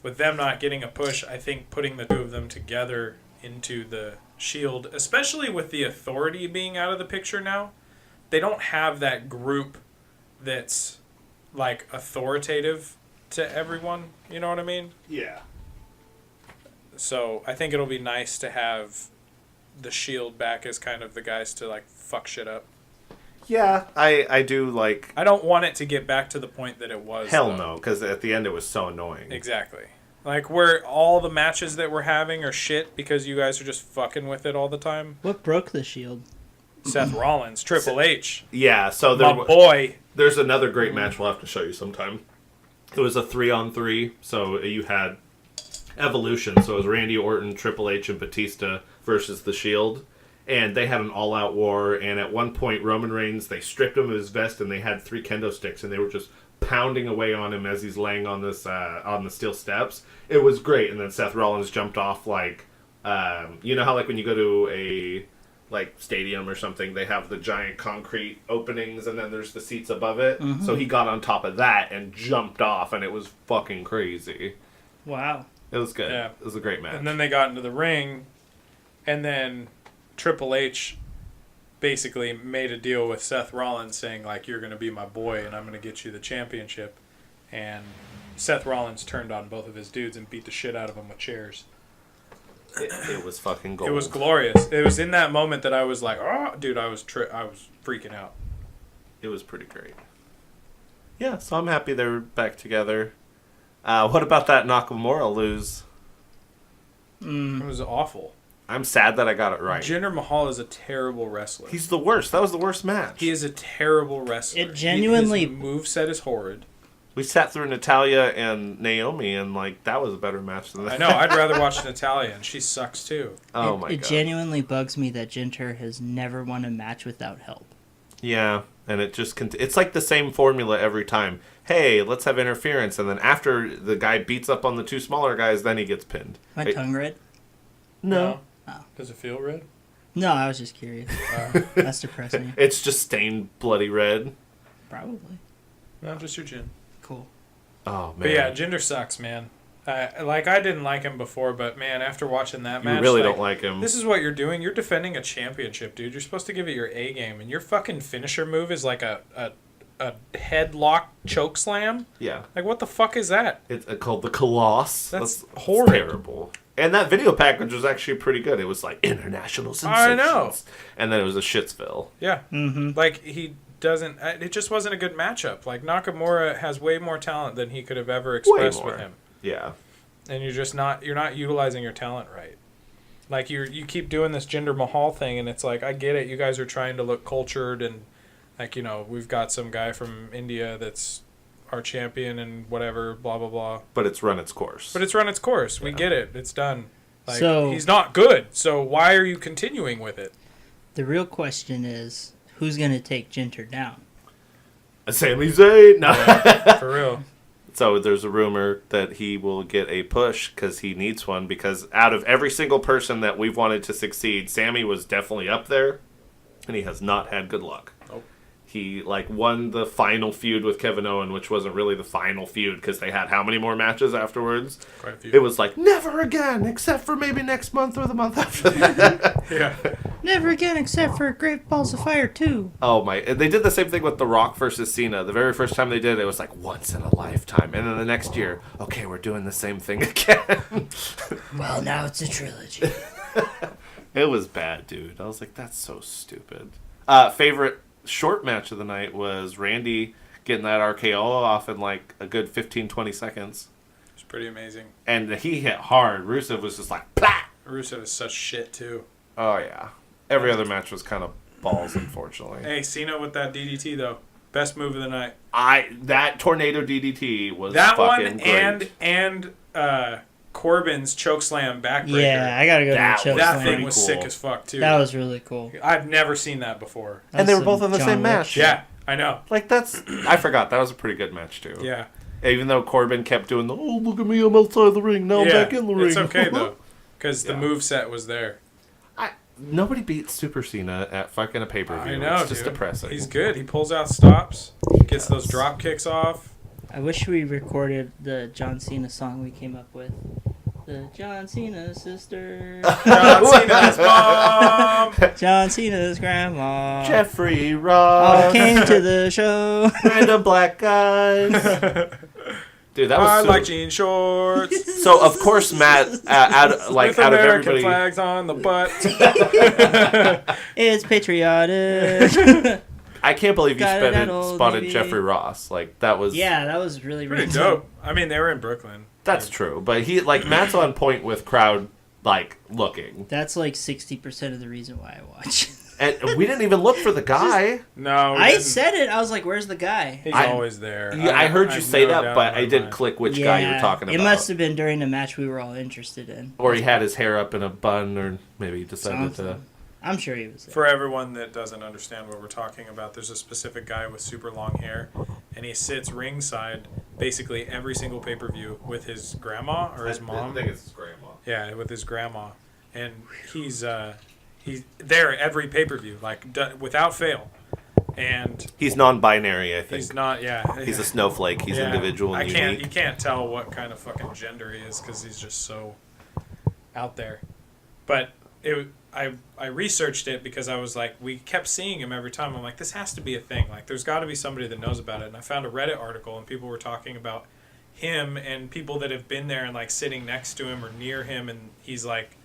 With them not getting a push, I think putting the two of them together into the Shield, especially with the Authority being out of the picture now, they don't have that group that's like authoritative to everyone. You know what I mean? Yeah. So I think it'll be nice to have the Shield back as kind of the guys to like fuck shit up. Yeah, I do like... I don't want it to get back to the point that it was. Hell though. no, because at the end it was so annoying. Exactly. Like, where all the matches that we're having are shit because you guys are just fucking with it all the time. What broke the Shield? Seth Rollins, Triple H, Yeah, so my boy. there's another great match we'll have to show you sometime. It was a 3-on-3, so you had Evolution, so it was Randy Orton, Triple H, and Batista versus The Shield. And they had an all-out war, and at one point, Roman Reigns, they stripped him of his vest, and they had 3 kendo sticks, and they were just pounding away on him as he's laying on this on the steel steps. It was great, and then Seth Rollins jumped off like, you know how like when you go to a like stadium or something, they have the giant concrete openings, and then there's the seats above it. Mm-hmm. So he got on top of that and jumped off, and it was fucking crazy. Wow. It was good. Yeah. It was a great match. And then they got into the ring, and then Triple H basically made a deal with Seth Rollins saying, like, you're going to be my boy and I'm going to get you the championship. And Seth Rollins turned on both of his dudes and beat the shit out of them with chairs. It was fucking gold. It was glorious. It was in that moment that I was like, oh, dude, I was freaking out. It was pretty great. Yeah, so I'm happy they're back together. What about that Nakamura lose? It was awful. I'm sad that I got it right. Jinder Mahal is a terrible wrestler. He's the worst. That was the worst match. He is a terrible wrestler. It genuinely- His moveset is horrid. We sat through Natalia and Naomi, and like that was a better match than that. I know. I'd rather watch Natalia, and she sucks too. Oh my It god. genuinely bugs me that Jinter has never won a match without help. Yeah, and it just it's like the same formula every time. Hey, let's have interference, and then after the guy beats up on the 2 smaller guys, then he gets pinned. My Hey, tongue red? No, Oh. Does it feel red? No, I was just curious. That's depressing. it's just stained bloody red. Probably. No, just your chin. Cool. Oh man. But yeah, Jinder sucks, man. I didn't like him before, but man, after watching that you match, really don't like him. This is what you're doing. You're defending a championship, dude. You're supposed to give it your A game, and your fucking finisher move is like a headlock choke slam. Yeah. Like, what the fuck is that? It's called the Coloss. That's That's horrid. terrible. And that video package was actually pretty good. It was like international sensations. I know. And then it was a shitsville. Yeah. Mm-hmm. Like, he doesn't... It just wasn't a good matchup. Like, Nakamura has way more talent than he could have ever expressed more. with him. Yeah. And you're just not... You're not utilizing your talent right. Like, you keep doing this Jinder Mahal thing, and it's like, I get it. You guys are trying to look cultured, and, like, you know, we've got some guy from India that's our champion and whatever, blah, blah, blah. But it's run its course. But it's run its course. We Yeah. get it. It's done. Like, So- he's not good, so why are you continuing with it? The real question is, who's going to take Jinter down? Sami Zayn. No. For real. So there's a rumor that he will get a push because he needs one. Because out of every single person that we've wanted to succeed, Sammy was definitely up there, and he has not had good luck. Nope. He like won the final feud with Kevin Owens, which wasn't really the final feud because they had how many more matches afterwards? Quite a few. It was like never again, except for maybe next month or the month after that. Yeah. Never again, except for Great Balls of Fire 2. Oh my! And they did the same thing with The Rock versus Cena. The very first time they did it, it was like once in a lifetime, and then the next year, okay, we're doing the same thing again. Well, now it's a trilogy. It was bad, dude. I was like, that's so stupid. Favorite short match of the night was Randy getting that RKO off in like a good 15-20 seconds. It's pretty amazing. And he hit hard. Rusev was just like, plah! Rusev is such shit, too. Oh, yeah. Every other match was kind of balls, unfortunately. Hey, Cena with that DDT, though. Best move of the night. That tornado DDT was That fucking one great. and Corbin's chokeslam backbreaker. Yeah, I gotta go That to the choke was That slam. thing pretty was cool. sick as fuck, too. That was really cool. I've never seen that before. That And they was were both some in the John same Wick match. shit. Yeah, I know. Like, that's... I forgot. That was a pretty good match, too. Yeah. Even though Corbin kept doing the, oh, look at me, I'm outside the ring. Now I'm back in the ring. It's okay, though. Because the Yeah. moveset was there. Nobody beats Super Cena at fucking a pay-per-view. I know, It's just dude. depressing. He's good. He pulls out stops, gets those drop kicks off. I wish we recorded the John Cena song we came up with. The John Cena sister. John Cena's mom. John Cena's grandma. Jeffrey All Ross. came to the show. Random black guys. Dude, that was I so... like jean shorts. So, of course, Matt, out of With everybody... American flags on the butt. It's patriotic. I can't believe you Got that old spotted lady. Jeffrey Ross. Like, that was... Yeah, that was really, Pretty really dope. I mean, they were in Brooklyn. That's true. But he, like, Matt's on point with crowd, like, looking. That's like 60% of the reason why I watch. And we didn't even look for the guy. No, we I didn't. said it. I was like, "Where's the guy?" He's I- always there. Yeah, I heard you have say no that, doubt but in my I didn't mind. click which guy you were talking about. It must have been during the match we were all interested in. Or he had his hair up in a bun, or maybe he decided to... Something. I'm sure he was there. For everyone that doesn't understand what we're talking about, there's a specific guy with super long hair, and he sits ringside basically every single pay-per-view with his grandma or his mom. I think it's his grandma. Yeah, with his grandma, and he's there every pay-per-view, like without fail. And He's non-binary, I think. he's not. Yeah, He's a snowflake. He's yeah. individual and unique. You can't tell what kind of fucking gender he is because he's just so out there. But I researched it because I was like, we kept seeing him every time. I'm like, this has to be a thing. Like, there's got to be somebody that knows about it. And I found a Reddit article, and people were talking about him and people that have been there and like sitting next to him or near him, and he's like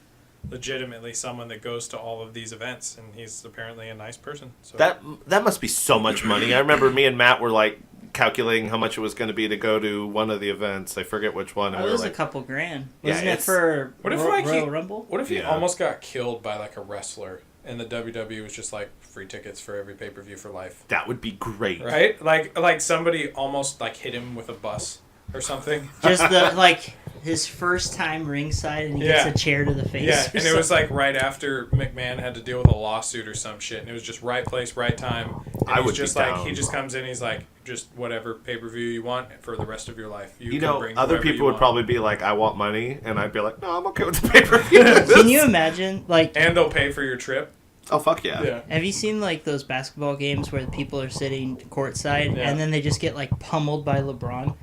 legitimately someone that goes to all of these events, and he's apparently a nice person. So That must be so much money. I remember me and Matt were like calculating how much it was going to be to go to one of the events. I forget which one. And Oh, we it were was like, a couple grand. Yeah, Wasn't it it's- for What if, like, Royal he- Rumble? what if he Yeah. almost got killed by like a wrestler, and the WWE was just like free tickets for every pay-per-view for life? that would be great. Right? Like somebody almost like hit him with a bus or something. Just the like his first time ringside, and he Yeah. gets a chair to the face. Yeah, or and it was something. like right after McMahon had to deal with a lawsuit or some shit, and it was just right place, right time. And I he's would be just like down. he just comes in, he's like, just whatever pay-per-view you want for the rest of your life. You can know, bring other whoever you people would want. probably be like, I want money. And I'd be like, no, I'm okay with the pay-per-view. Can you imagine? Like, And they'll pay for your trip. Oh, fuck yeah. have you seen like those basketball games where the people are sitting courtside Yeah. and then they just get like pummeled by LeBron?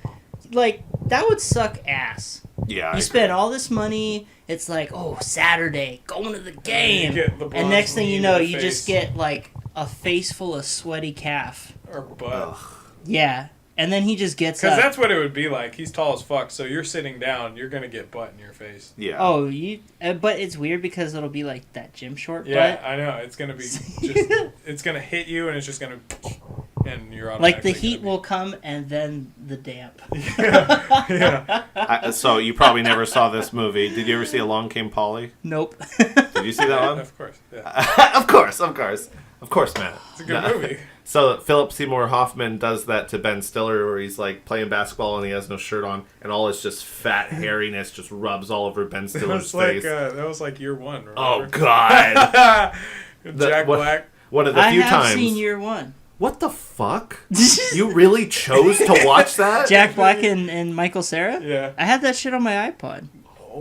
Like that would suck ass. Yeah. You spend all this money. It's like, oh, Saturday, going to the game, get LeBron's and next thing knee you to know, the you face. just get like a face full of sweaty calf. Or butt. Yeah, and then he just gets Because up. that's what it would be like. He's tall as fuck, so you're sitting down, you're gonna get butt in your face. Yeah. Oh, but it's weird because it'll be like that gym short Yeah, butt. I know. It's gonna be just. It's gonna hit you, and it's just gonna. And you're Like the automatically heat gonna will come and then the damp. be- Yeah. So you probably never saw this movie. Did you ever see Along Came Polly? Nope. Did you see that one? Of course. Yeah. Of course, Matt. It's a good movie. So Philip Seymour Hoffman does that to Ben Stiller, where he's like playing basketball and he has no shirt on, and all his just fat hairiness just rubs all over Ben That Stiller's was like face. that was like year one. Remember? Oh God! Jack what- Black. One of the I few have times. seen year one. What the fuck? You really chose to watch that? Jack Black and Michael Cera? Yeah. I had that shit on my iPod.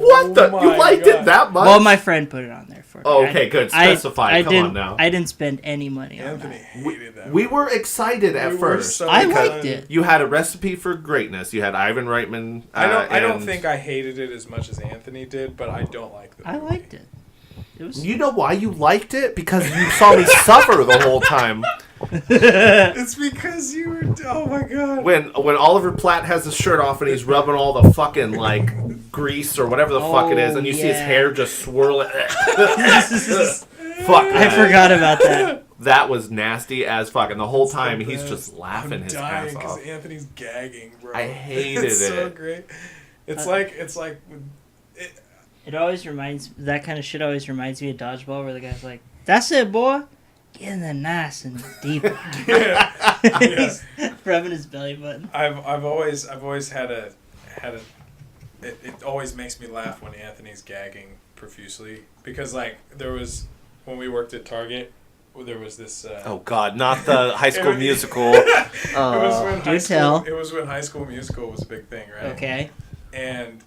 What the? my You liked God. it that much? Well, my friend put it on there for me. Oh, okay, good. Specify. I Come didn't, on now. I didn't spend any money on Anthony that. hated that. We were excited at We were first. so I because liked it. You had a recipe for greatness. You had Ivan Reitman. I don't and- think I hated it as much as Anthony did, but I don't like the movie. I liked it. It was. You know why you liked it? Because you saw me suffer the whole time. It's because you were. Oh my god. When Oliver Platt has his shirt off and he's rubbing all the fucking like grease or whatever the fuck it is, and you see his yeah. hair just swirling. Fuck. I forgot about that. That was nasty as fuck, and the whole time the he's best. just laughing I'm his dying ass because off. Anthony's gagging, bro. I hated it's so it. great. It's like It always reminds that kind of shit always reminds me of dodgeball, where the guy's like, "That's it, boy. Get in there nice and deep." He's rubbing his belly button. I've always had a it always makes me laugh when Anthony's gagging profusely, because like there was when we worked at Target, there was this Oh God, not the High School Musical. it was when Do tell. It was when High School Musical was a big thing, right? Okay. And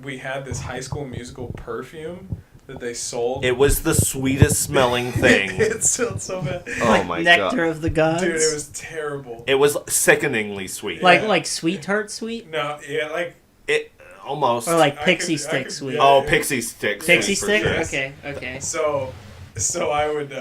we had this High School Musical perfume that they sold. It was the sweetest smelling thing. It smelled so bad. Oh my Nectar God. of the gods. Dude, it was terrible. It was sickeningly sweet. like sweet tart sweet, No, yeah, like It almost. or like I pixie could- I stick could- sweet. yeah. Oh, pixie stick. Pixie for stick. sure. Yes. Okay. Okay. so I would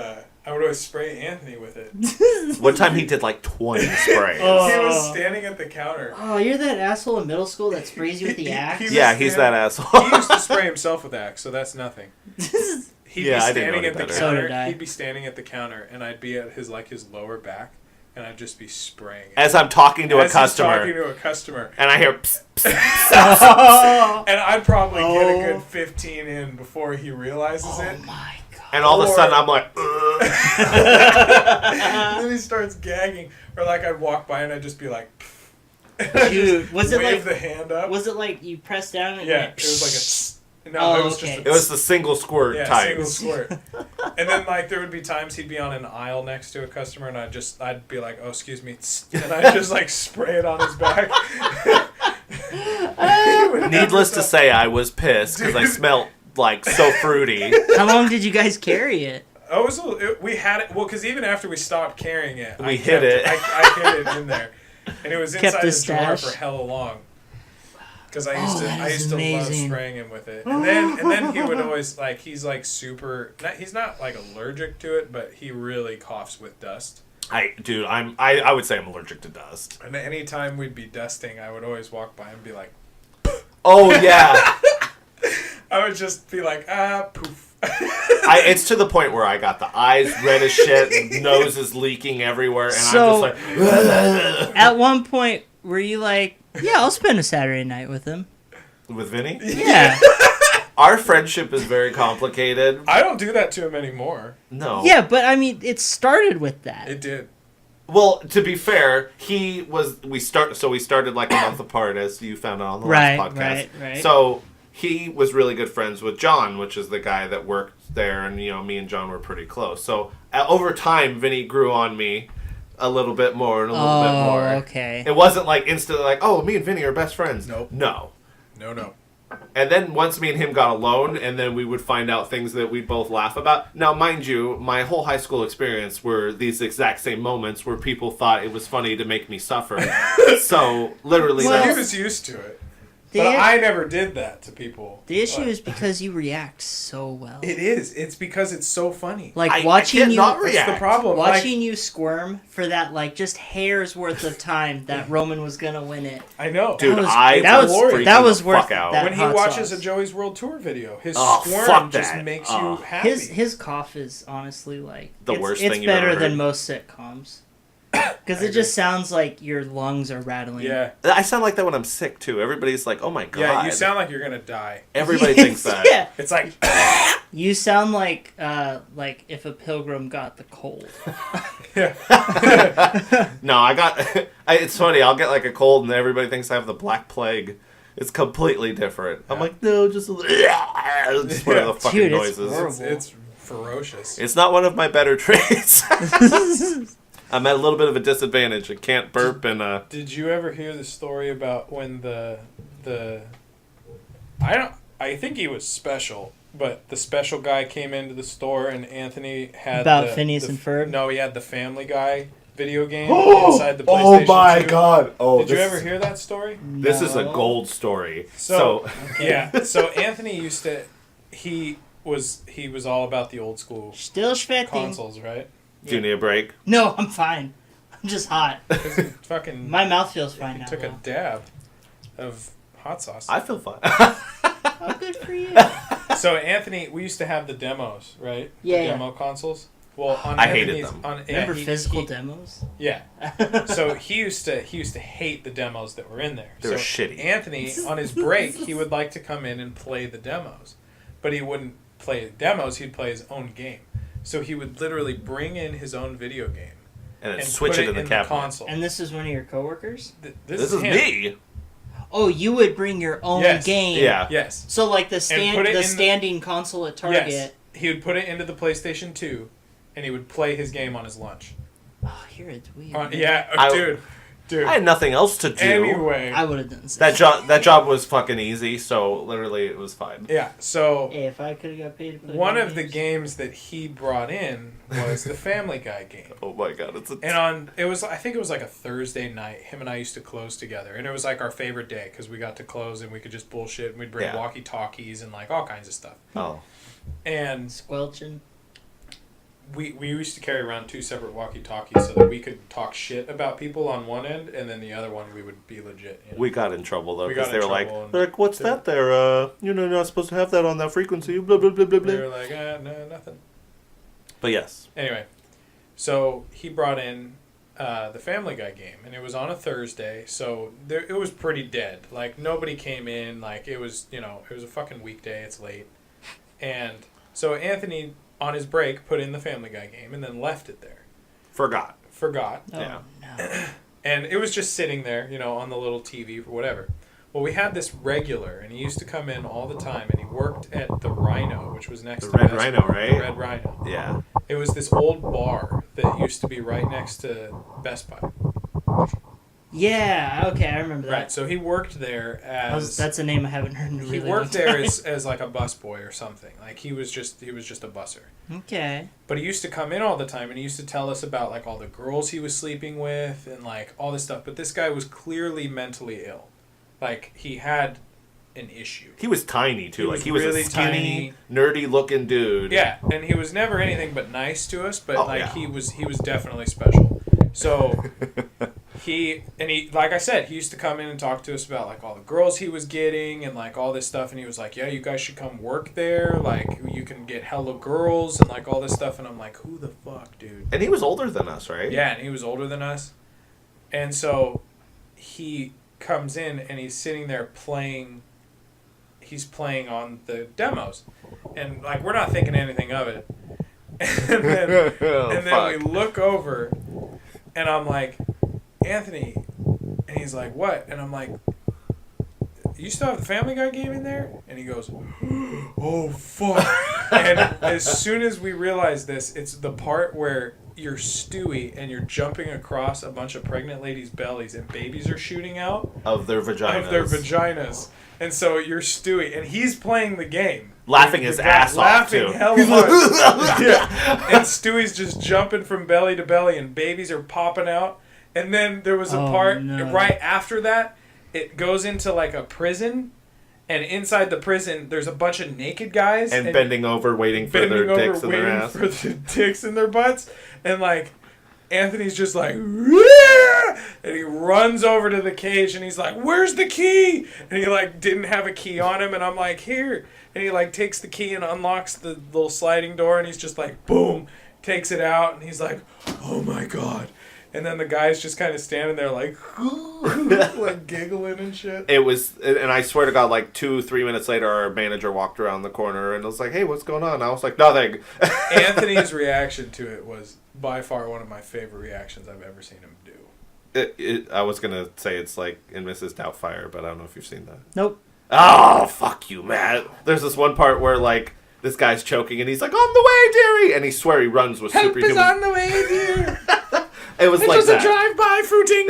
always spray Anthony with it. One time he did like 20 sprays. Oh. He was standing at the counter. Oh, you're that asshole in middle school that sprays you with the axe. He- Yeah, he's that asshole. He used to spray himself with Axe, so that's nothing. He'd Yeah, I be didn't know standing any at the better. So did counter. I. He'd be standing at the counter, and I'd be at his lower back, and I'd just be spraying. As I'm talking to a As he's talking customer, to a customer, and I hear, psst, psst. and I'd probably get a Oh. good 15 in before he realizes it. My God. And all of a Or- sudden I'm like, ugh. And then he starts gagging, or like I'd walk by and I'd just be like, Dude, was it wave like? the hand up. Was it like you pressed down and Yeah, went, it was like a. No, Oh, it was okay. just a. It was the single squirt Yeah, type. single squirt. And then like there would be times he'd be on an aisle next to a customer, and I'd be like, "Oh, excuse me," and I'd just like spray it on his back. He would never Needless to stop. say, I was pissed because I smelled like so fruity. How long did you guys carry it? I was we had it because even after we stopped carrying it, We hid it. I hid it in there, and it was Kept inside the his drawer stash? for hella long. Because Oh, that I is used to love amazing. spraying him with it, and then he would always like he's like super. He's not like allergic to it, but he really coughs with dust. I would say I'm allergic to dust. And anytime we'd be dusting, I would always walk by and be like, Oh yeah, I would just be like, poof. it's to the point where I got the eyes red as shit, nose is leaking everywhere, and So- I'm just like, At one point, were you like, "Yeah, I'll spend a Saturday night with him"? with Vinny. Yeah. Our friendship is very complicated. I don't do that to him anymore. No. Yeah, but I mean, it started with that. It did. Well, to be fair, we started like a month apart, as you found out on the last podcast. Right. So he was really good friends with John, which is the guy that worked there, and me and John were pretty close. So over time, Vinny grew on me a little bit more and a little bit more. Okay. It wasn't like instantly like, oh, me and Vinny are best friends. Nope. No. No. And then once me and him got alone, and then we would find out things that we'd both laugh about. Now, mind you, my whole high school experience were these exact same moments where people thought it was funny to make me suffer. So, literally, So Well- he that's- was used to it. The, But I never did that to people. the issue But is because you react so well. It is. It's because it's so funny. Like I watching can't you. not That's react. the problem. Watching you squirm for that, like, just hair's worth of time that Roman was gonna win it. I know. Dude, That was- I that was was- freaking that was the worth fuck out. that. when he hot watches sauce. a Joey's World Tour video, his Oh, squirm fuck just that. makes Oh. you happy. His cough is honestly like The it's, worst it's thing you've better ever than heard. most sitcoms because it just sounds like your lungs are rattling. Yeah. I sound like that when I'm sick, too. Everybody's like, oh my God. Yeah, you sound like you're going to die. Everybody thinks that. Yeah, It's like, you sound like if a pilgrim got the cold. No, it's funny. I'll get like a cold, and everybody thinks I have the Black Plague. It's completely different. I'm like, no, just one of the fucking Dude, it's noises. horrible. it's ferocious. It's not one of my better traits. I'm at a little bit of a disadvantage. I can't burp and Did you ever hear the story about when the I think he was special, but the special guy came into the store and Anthony had About Phineas and Ferb? No, he had the Family Guy video game inside the PlayStation 2. Oh my god! Oh, Did you ever hear that story? This is a No. gold story. So yeah, so Anthony used to. He was all about the old school Still schvetting. consoles, right? Do you need a break? No, I'm fine. I'm just hot. 'Cause he fucking My mouth feels fine he now. took a though. dab of hot sauce. I feel fine. Oh, good for you. So Anthony, we used to have the demos, right? Yeah, The yeah. demo consoles. Well, on I hated Anthony's, them. On, yeah, Remember he- physical he- demos? Yeah. So he used to hate the demos that were in there. They so were shitty. Anthony, on his break, he would like to come in and play the demos, but he wouldn't play the demos. He'd play his own game. So he would literally bring in his own video game And then and switch put it in the the cabinet. console. And this is one of your coworkers? This This is him. me. Oh, you would bring your own Yes. game. Yeah. Yes. So like the put it in the- standing console at Target. Yes. He would put it into the PlayStation 2, and he would play his game on his lunch. Oh, you're a dweeb. Yeah, I- dude. I had nothing else to do. Anyway. I would have done the same. That job was fucking easy, so literally it was fine. Yeah, so Hey, if I could have got paid to play one video of the games that he brought in was the Family Guy game. Oh my god, it's a And I think it was like a Thursday night. Him and I used to close together, and it was like our favorite day because we got to close and we could just bullshit and we'd bring Yeah. walkie talkies and like all kinds of stuff. oh. And Squelching. we used to carry around 2 separate walkie talkies so that we could talk shit about people on one end, and then the other one we would be legit. You know? We got in trouble though We because got they in were like, trouble and they're like, what's they- that there? You're not supposed to have that on that frequency. Blah blah blah blah They blah. were like, no, nothing. But yes, Anyway, so he brought in the Family Guy game, and it was on a Thursday, so it was pretty dead. Like, nobody came in. Like, it was a fucking weekday. It's late. And so Anthony, on his break, put in the Family Guy game and then left it there. forgot. Forgot. Oh, Yeah. no. And it was just sitting there, on the little TV or whatever. Well, we had this regular, and he used to come in all the time, and he worked at the Rhino, which was next The to Red Best Rhino, Buy. right? The Red Rhino. Yeah. It was this old bar that used to be right next to Best Buy. Yeah, okay, I remember that. Right, so he worked there as That's a name I haven't heard in a really he worked long there time. as like a busboy or something. Like he was just a busser. Okay. But he used to come in all the time and he used to tell us about like all the girls he was sleeping with and like all this stuff. But this guy was clearly mentally ill. Like he had an issue. He was tiny too. He Like was he was really a skinny, tiny. nerdy looking dude. Yeah, and he was never anything but nice to us, but Oh, like yeah. he was definitely special. So he like I said, he used to come in and talk to us about like all the girls he was getting and like all this stuff, and he was like, "Yeah, you guys should come work there. Like you can get hella girls and like all this stuff." And I'm like, "Who the fuck, dude?" And he was older than us, right? Yeah, and he was older than us. And so he comes in and he's sitting there playing. He's playing on the demos, and like we're not thinking anything of it. And then, Oh, and then we look over, and I'm like, "Anthony," and he's like, "What?" And I'm like, "You still have the Family Guy game in there?" And he goes, "Oh fuck!" And as soon as we realize this, it's the part where you're Stewie and you're jumping across a bunch of pregnant ladies' bellies and babies are shooting out Of their vaginas. of their vaginas. And so you're Stewie, and he's playing the game. Laughing The his guy ass off, laughing too. hella hard. Yeah. And Stewie's just jumping from belly to belly, and babies are popping out. And then there was a Oh, part no. right after that, it goes into like a prison, and inside the prison, there's a bunch of naked guys. And bending over, waiting for their bending over, dicks in their waiting ass. for the dicks in their butts, and like Anthony's just like, "Yeah!" And he runs over to the cage and he's like, "Where's the key?" And he like didn't have a key on him, and I'm like, "Here." And he like takes the key and unlocks the little sliding door, and he's just like, boom, takes it out, and he's like, "Oh my god." And then the guy's just kind of standing there like, like giggling and shit. It was, and I swear to God, like 2-3 minutes later, our manager walked around the corner and was like, "Hey, what's going on?" I was like, "Nothing." Anthony's reaction to it was by far one of my favorite reactions I've ever seen him do. I was gonna say it's like in Mrs. Doubtfire, but I don't know if you've seen that. Nope. Oh, fuck you, Matt. There's this one part where like this guy's choking and he's like, "On the way, dearie," and he swear he runs with Help is superhuman. on the way, dear. It was It like was that. a drive-by footing.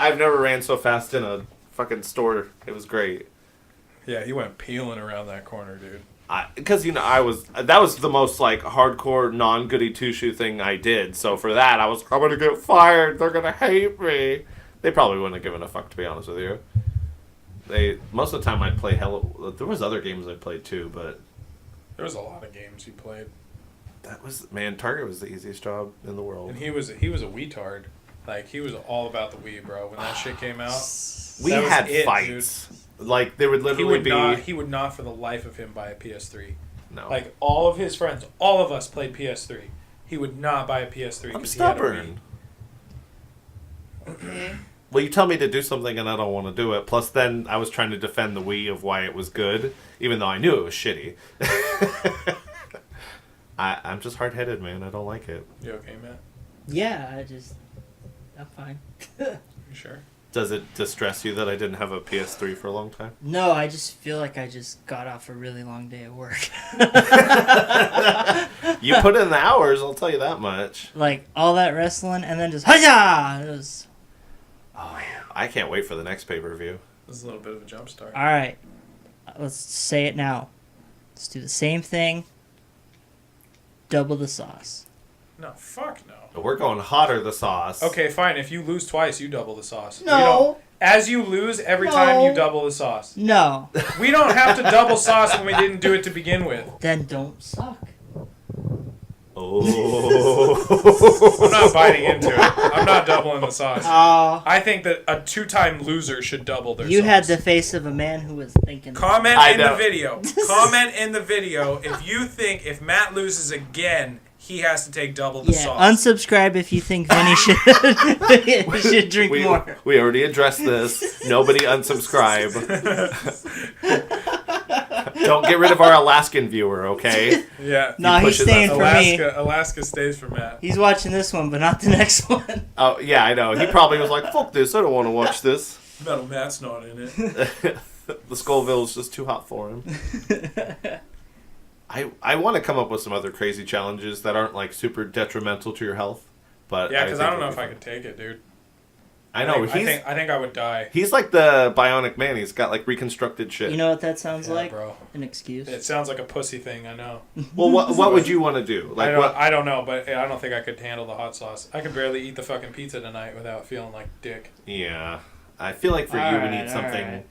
I've never ran so fast in a fucking store. It was great. Yeah, he went peeling around that corner, dude. Because that was the most like hardcore non-goody two-shoe thing I did. So for that, I'm gonna get fired. They're gonna hate me. They probably wouldn't have given a fuck, to be honest with you. Most of the time I'd play there was other games I played too, but There was a lot of games he played, Target was the easiest job in the world. and he was a weetard. Like, he was all about the Wii, bro. When that shit came out, We that was had it, fights. Like there would he literally would not for the life of him buy a PS3. no. Like, all of his friends, all of us played PS3. He would not buy a PS3 I'm because he had a stubborn. Wii. Okay. Well, you tell me to do something and I don't want to do it. Plus, then I was trying to defend the Wii of why it was good, even though I knew it was shitty. I'm just hard-headed, man. I don't like it. You okay, Matt? Yeah, I'm fine. You sure? Does it distress you that I didn't have a PS3 for a long time? No, I just feel like I just got off a really long day at work. You put in the hours, I'll tell you that much. Like, all that wrestling, and then just, hiya! It was, I can't wait for the next pay-per-view. This is a little bit of a jump start. alright. Let's say it now. Let's do the same thing. Double the sauce. No, fuck no. We're going hotter, the sauce. Okay, fine. If you lose twice, you double the sauce. No. As you lose, every time you double the sauce. No. We don't have to double sauce when we didn't do it to begin with. Then don't suck. Oh. I'm not biting into it. I'm not doubling the sauce. Aw. I think that a two-time loser should double their sauce. You had the face of a man who was thinking. Comment I in know. the video. Comment in the video if you think if Matt loses again, he has to take double the Yeah, sauce. unsubscribe if you think Vinny should drink more. We already addressed this. Nobody unsubscribe. Don't get rid of our Alaskan viewer, okay? Yeah. No, he's pushes staying us. for me. Alaska stays for Matt. He's watching this one, but not the next one. Oh, yeah, I know. He probably was like, fuck this, I don't want to watch this. Metal Matt's not in it. The Scoville's just too hot for him. I want to come up with some other crazy challenges that aren't like super detrimental to your health. But Yeah, because I think don't know it'd if be I could take it, dude. I know. I think I would die. He's like the Bionic Man. He's got like reconstructed shit. You know what that sounds Yeah, like? bro. An excuse. It sounds like a pussy thing, I know. Well, what would you want to do? Like what? I don't know, but I don't think I could handle the hot sauce. I could barely eat the fucking pizza tonight without feeling like dick. Yeah, I feel like for you we Alright, need something. alright.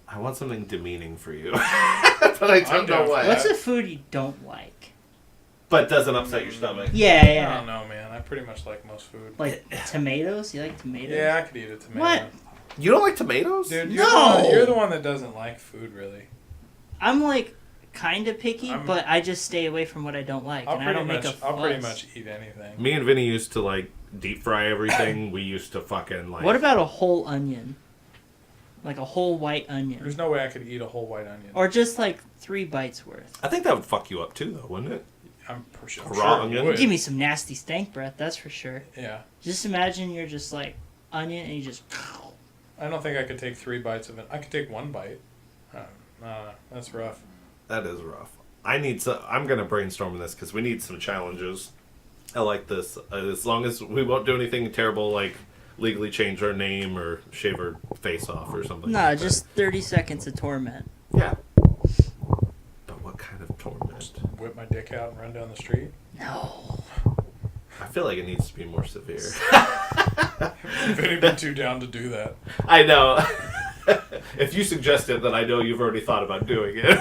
I want something demeaning for you, but I I'm don't down know for what. that. What's a food you don't like? But doesn't upset your stomach. Yeah, I yeah. don't know, man. I pretty much like most food. Like tomatoes? You like tomatoes? Yeah, I could eat a tomato. What? You don't like tomatoes? Dude, No! you're the one that doesn't like food, really. I'm like kind of picky, I'm- but I just stay away from what I don't like, and I don't make a fuss. I'll pretty much eat anything. Me and Vinny used to like deep fry everything. We used to fucking like. What about a whole onion? Like a whole white onion. There's no way I could eat a whole white onion. Or just like 3 bites worth. I think that would fuck you up too, though, wouldn't it? I'm for sure. Raw it onion? would. Give me some nasty stank breath, that's for sure. Yeah. Just imagine you're just like onion and you just. I don't think I could take 3 bites of it. I could take 1 bite. That's rough. That is rough. I'm gonna brainstorm on this because we need some challenges. I like this. As long as we won't do anything terrible, like legally change our name or shave our face off or something. No, like that. just 30 seconds of torment. Yeah. But what kind of torment? Whip my dick out and run down the street. No. I feel like it needs to be more severe. Vinny be too down to do that. I know. If you suggest it, then I know you've already thought about doing it.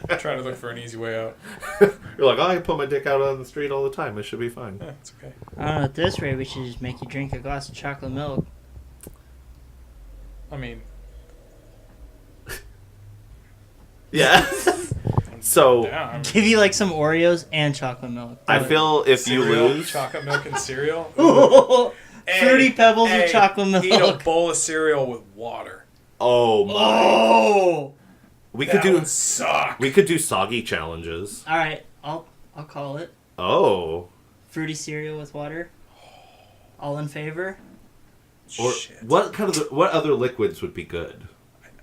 I'm trying to look for an easy way out. You're like, oh, I can put my dick out on the street all the time. It should be fine. Yeah, it's okay. I don't know, at this rate, we should just make you drink a glass of chocolate milk. I mean, Yeah. So down. Give you like some Oreos and chocolate milk. I feel if you Cereal, lose, chocolate milk and cereal. Ooh. Hey, Fruity Pebbles hey, with chocolate milk. Eat a bowl of cereal with water. oh my, Oh. we could That do would suck. we could do soggy challenges. All right, I'll call it. Oh, Fruity cereal with water. All in favor? or Shit. what other liquids would be good?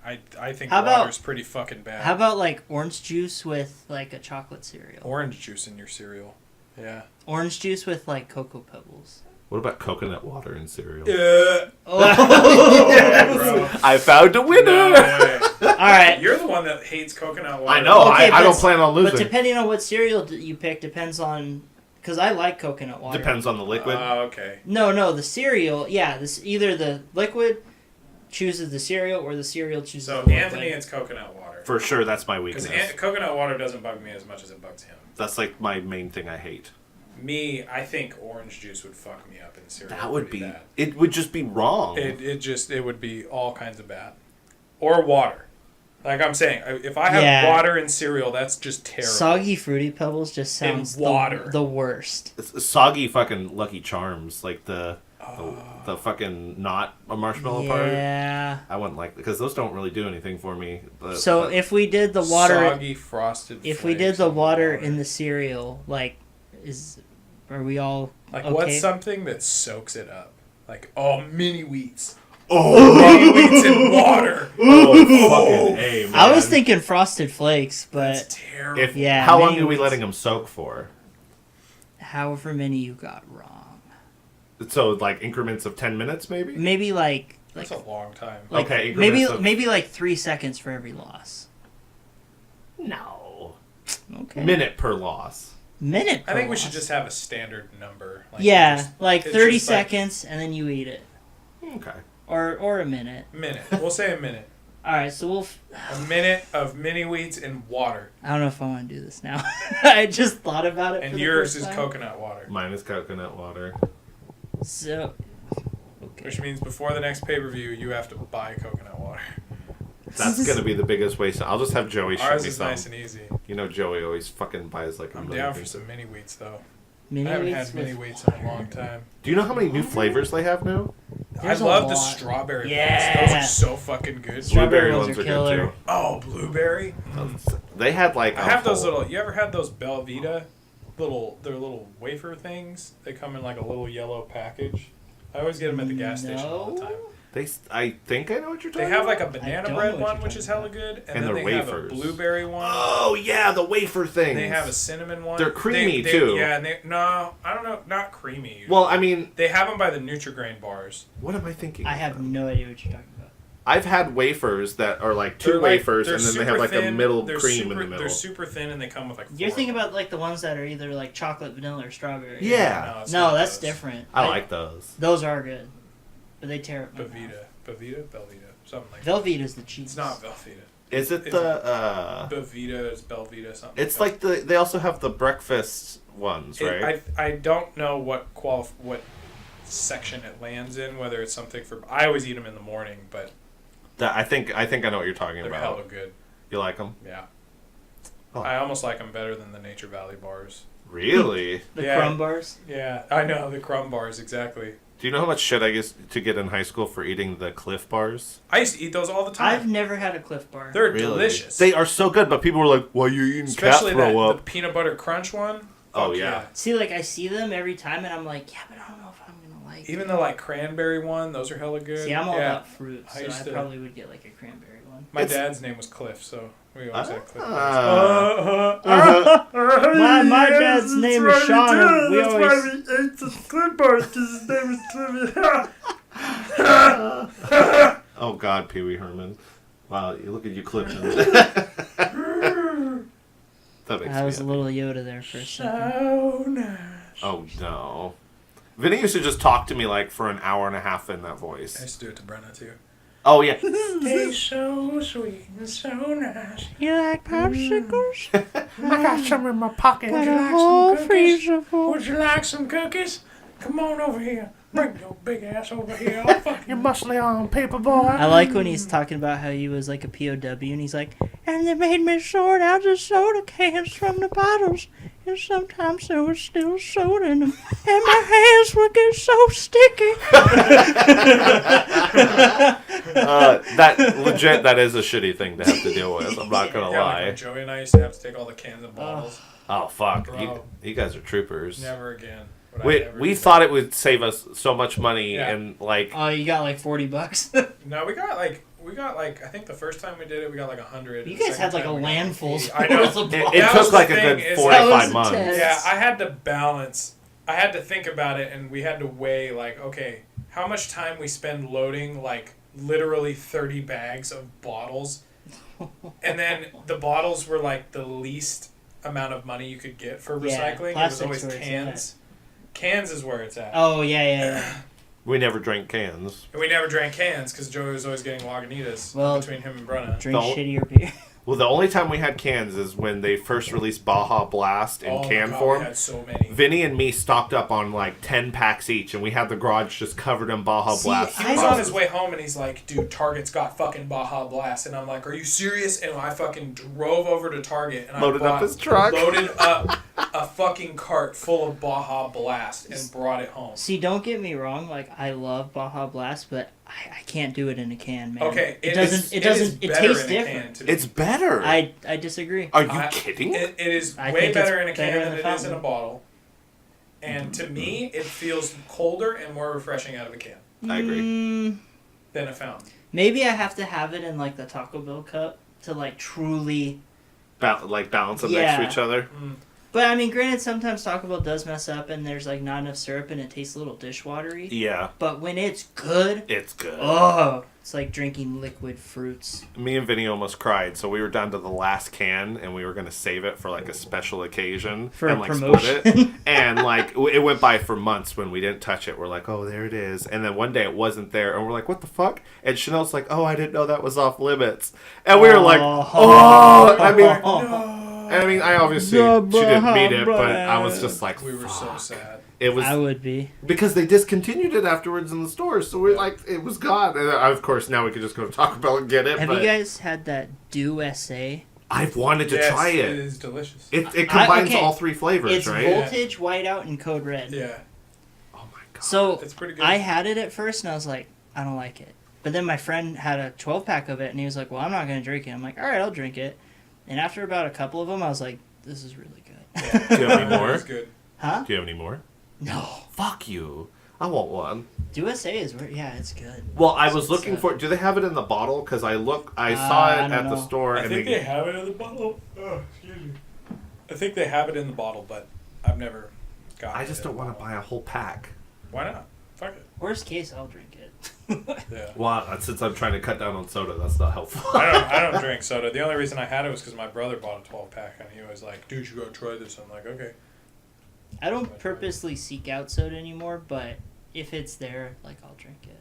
I think How about- water's pretty fucking bad. How about like orange juice with like a chocolate cereal? orange juice in your cereal? Yeah. Orange juice with like Cocoa Pebbles. What about coconut water in cereal? Yeah. Oh. Bro. I found a winner. No way. All right. You're the one that hates coconut water. I know. Okay, I don't but- plan on But losing. depending on what cereal you pick depends on... Because I like coconut water. Depends on the liquid. Okay. No, the cereal... Yeah, either the liquid chooses the cereal or the cereal chooses So the liquid. Anthony, it's coconut water. For sure, that's my Because weakness. coconut water doesn't bug me as much as it bugs him. That's like my main thing I hate. Me, I think orange juice would fuck me up in cereal. That would pretty be. bad. It would just be wrong. It would be all kinds of bad. Or water. Like I'm saying, if I have Yeah. water in cereal, that's just terrible. Soggy Fruity Pebbles just sounds water. the worst. It's soggy fucking Lucky Charms, like the fucking not a marshmallow part. Yeah. I wouldn't like because those don't really do anything for me. So if we did the water... Soggy frosted If we flakes did the of water in the cereal, like, are we all like okay? what's something that soaks it up? Like mini wheats. oh, Mini wheats in water. fucking A, man. I was thinking Frosted Flakes, That's but terrible. If Yeah, how long mini are we wheats. letting them soak for? however many you got wrong. So like increments of 10 minutes, maybe. Maybe like That's a long time. like Okay, maybe increments of- maybe like 3 seconds for every loss. No. Okay. Minute per loss. Minute. I per think we should loss. just have a standard number. Like Yeah, just- like it's 30 just like seconds and then you eat it, Okay. or a minute. minute. We'll say a minute. All right, so we'll. A minute of mini wheats in water, I don't know if I want to do this now. I just thought about it. and for the yours first is time. coconut water. Mine is coconut water. So. Okay. Which means before the next pay per view, you have to buy coconut water. That's gonna be the biggest waste. I'll just have Joey show Ours me is some. nice and easy. You know, Joey always fucking buys like a I'm million down for things. some mini wheats though. Mini I haven't wheats had mini with wheats in a long time. Do you know how many new flavors they have now? There's I a love the lot. strawberry Yeah. ones. Those are so fucking good. Strawberry Blueberry ones are good killer. too. Oh, blueberry. They had like. I a have those whole- little. You ever had those Belvita? They're little wafer things. They come in like a little yellow package. I always get them at the gas station all the time. I think I know what you're They talking have about. like a banana don't bread know what one, you're which is talking hella good, and And then they're they have wafers. a blueberry one. Oh yeah, the wafer things. They have a cinnamon one. They're creamy, too. Yeah, and no, I don't know, not creamy. Usually. Well, I mean, they have them by the Nutri-Grain bars. what am I thinking? I have no idea what you're talking about. I've had wafers that are like two They're like- wafers, they're and then they have super like a thin, middle they're cream super, in the middle. They're super thin, and they come with like. You're 4. thinking about like the ones that are either like chocolate, vanilla, or strawberry. Yeah. it's No, not that's those. different. I like those. Those are good, but they tear up. my mouth. Belvita, something like that. Velveeta's the cheese. It's not Velveeta. Is it Is the? Belvita, it's Belvita, something. It's like like the. They also have the breakfast ones, that. right? I don't know what section it lands in. Whether it's something for. I always eat them in the morning, but I think I know what you're talking they're about. hella good. You like them? Yeah. Oh. I almost like them better than the Nature Valley bars. Really? The Yeah. crumb bars. Yeah, I know the crumb bars exactly. Do you know how much shit I used to get in high school for eating the Cliff bars? I used to eat those all the I've time. never had a Cliff Bar. They're Really? delicious. They are so good, but people were like, "Why are you eating Especially cat that throw the up?" peanut butter crunch one. Oh, Fuck yeah. See, like I see them every time, and I'm like, yeah, but I don't know if I'm gonna like. Even it. the like cranberry one, those are hella good. See, I'm all yeah. about fruit, I so used I to- probably would get like a cranberry one. My It's- dad's name was Cliff, so we always had Cliff. My dad's name is Sean, and we always. ate the Cliff bars because his name was Cliff. Oh God, Pee Wee Herman! Wow, you look at you clipping. That makes I me was a happy. little Yoda there for a second. So nice. Oh no. Vinny used to just talk to me like for an hour and a half in that I voice. used to do it to Brenna too. Oh yeah. Tastes so sweet and so nice. You like popsicles? I got some in my pocket. Would you Got a like whole some cookies? freezer full. Would you like some cookies? Come on over here. Bring your big ass over here. I'll fuck you muscly on paper boy. I like when he's talking about how he was like a POW, and he's like, and they made me sort out the soda cans from the bottles, and sometimes there was still soda in them, and my hands would get so sticky. That is a shitty thing to have to deal with. I'm not gonna Yeah, like lie. when Joey and I used to have to take all the cans and bottles. Oh fuck, Bro. you guys are troopers. Never again. would I We ever we do thought it would save us so much money Yeah. and like Oh, you got like $40. that. No, we got like I think the first time we did it we got like 100. You The guys second had like a time we got land full. 80. I know. So it That was took the like a thing, good is- 45 That was months. intense. Yeah, I had to balance. I had to think about it, and we had to weigh like, okay, how much time we spend loading like literally 30 bags of bottles And then the bottles were like the least amount of money you could get for Yeah, recycling. It was plastic's always where it's cans. Cans is where it's at. Oh, yeah. We never drank cans. And we never drank cans because Joey was always getting Lagunitas Well, between him and Brenna. Drink Don't- shittier beer. Well, the only time we had cans is when they first released Baja Blast in Oh my can God, form. We had so many. Vinny and me stocked up on like 10 packs each, and we had the garage just covered in Baja See, Blast. He was on his way home and he's like, dude, Target's got fucking Baja Blast. And I'm like, are you serious? And I fucking drove over to Target and Loaded I up his truck. loaded up a fucking cart full of Baja Blast and brought it home. See, don't get me wrong. Like, I love Baja Blast, but I can't do it in a can, man. Okay, It is tastes better tastes in a different. can to me. It's better. I disagree. Are you kidding? It is I way think better it's in a can better than in it the is in a fountain. bottle. And to me, it feels colder and more refreshing out of a can I agree. than a fountain. Maybe I have to have it in like the Taco Bell cup to like truly. Like balance them next to Yeah. each other. But I mean, granted, sometimes Taco Bell does mess up, and there's like not enough syrup, and it tastes a little dishwatery. Yeah, But when it's good, it's good. oh, it's like drinking liquid fruits. Me and Vinny almost cried, so we were down to the last can, and we were gonna save it for like a special occasion For and a like promotion. split it. And like it went by for months when we didn't touch it. We're like, oh, there it is. And then one day it wasn't there, and we're like, what the fuck? And Chanel's like, oh, I didn't know that was off limits. And we were like, oh, I mean, I obviously she didn't meet it, but I was just like, We were so fuck. sad. It was I would be. because they discontinued it afterwards in the stores, so we're like, it was gone. And of course, now we could just go to Taco Bell and get it. Have but you guys had that Dew SA? I've wanted to Yes, try It it. is delicious. It combines okay. all three flavors, It's right? voltage, whiteout, and code red. Yeah, Oh my god! So it's pretty good. I had it at first, and I was like, I don't like it. But then my friend had a 12-pack of it, and he was like, well, I'm not going to drink it. I'm like, all right, I'll drink it. And after about a couple of them, I was like, this is really good. Yeah. Do you have any more? It's good. Huh? Do you have any more? No. Fuck you! I want one. Dew SA is weird. Yeah, it's good. Well, I was It's, looking for. Do they have it in the bottle? Because I saw I it don't at the know. store, I and think they have it in the bottle. Oh, excuse me. I think they have it in the bottle, but I've never got it. I just in don't the want to bottle. buy a whole pack. Why not? Fuck it. Worst case, I'll drink it. Yeah. Well, since I'm trying to cut down on soda, that's not helpful. I don't drink soda. The only reason I had it was because my brother bought a 12-pack, and he was like, dude, you gotta try this. I'm like, okay. I don't purposely seek out soda anymore, but if it's there, like, I'll drink it.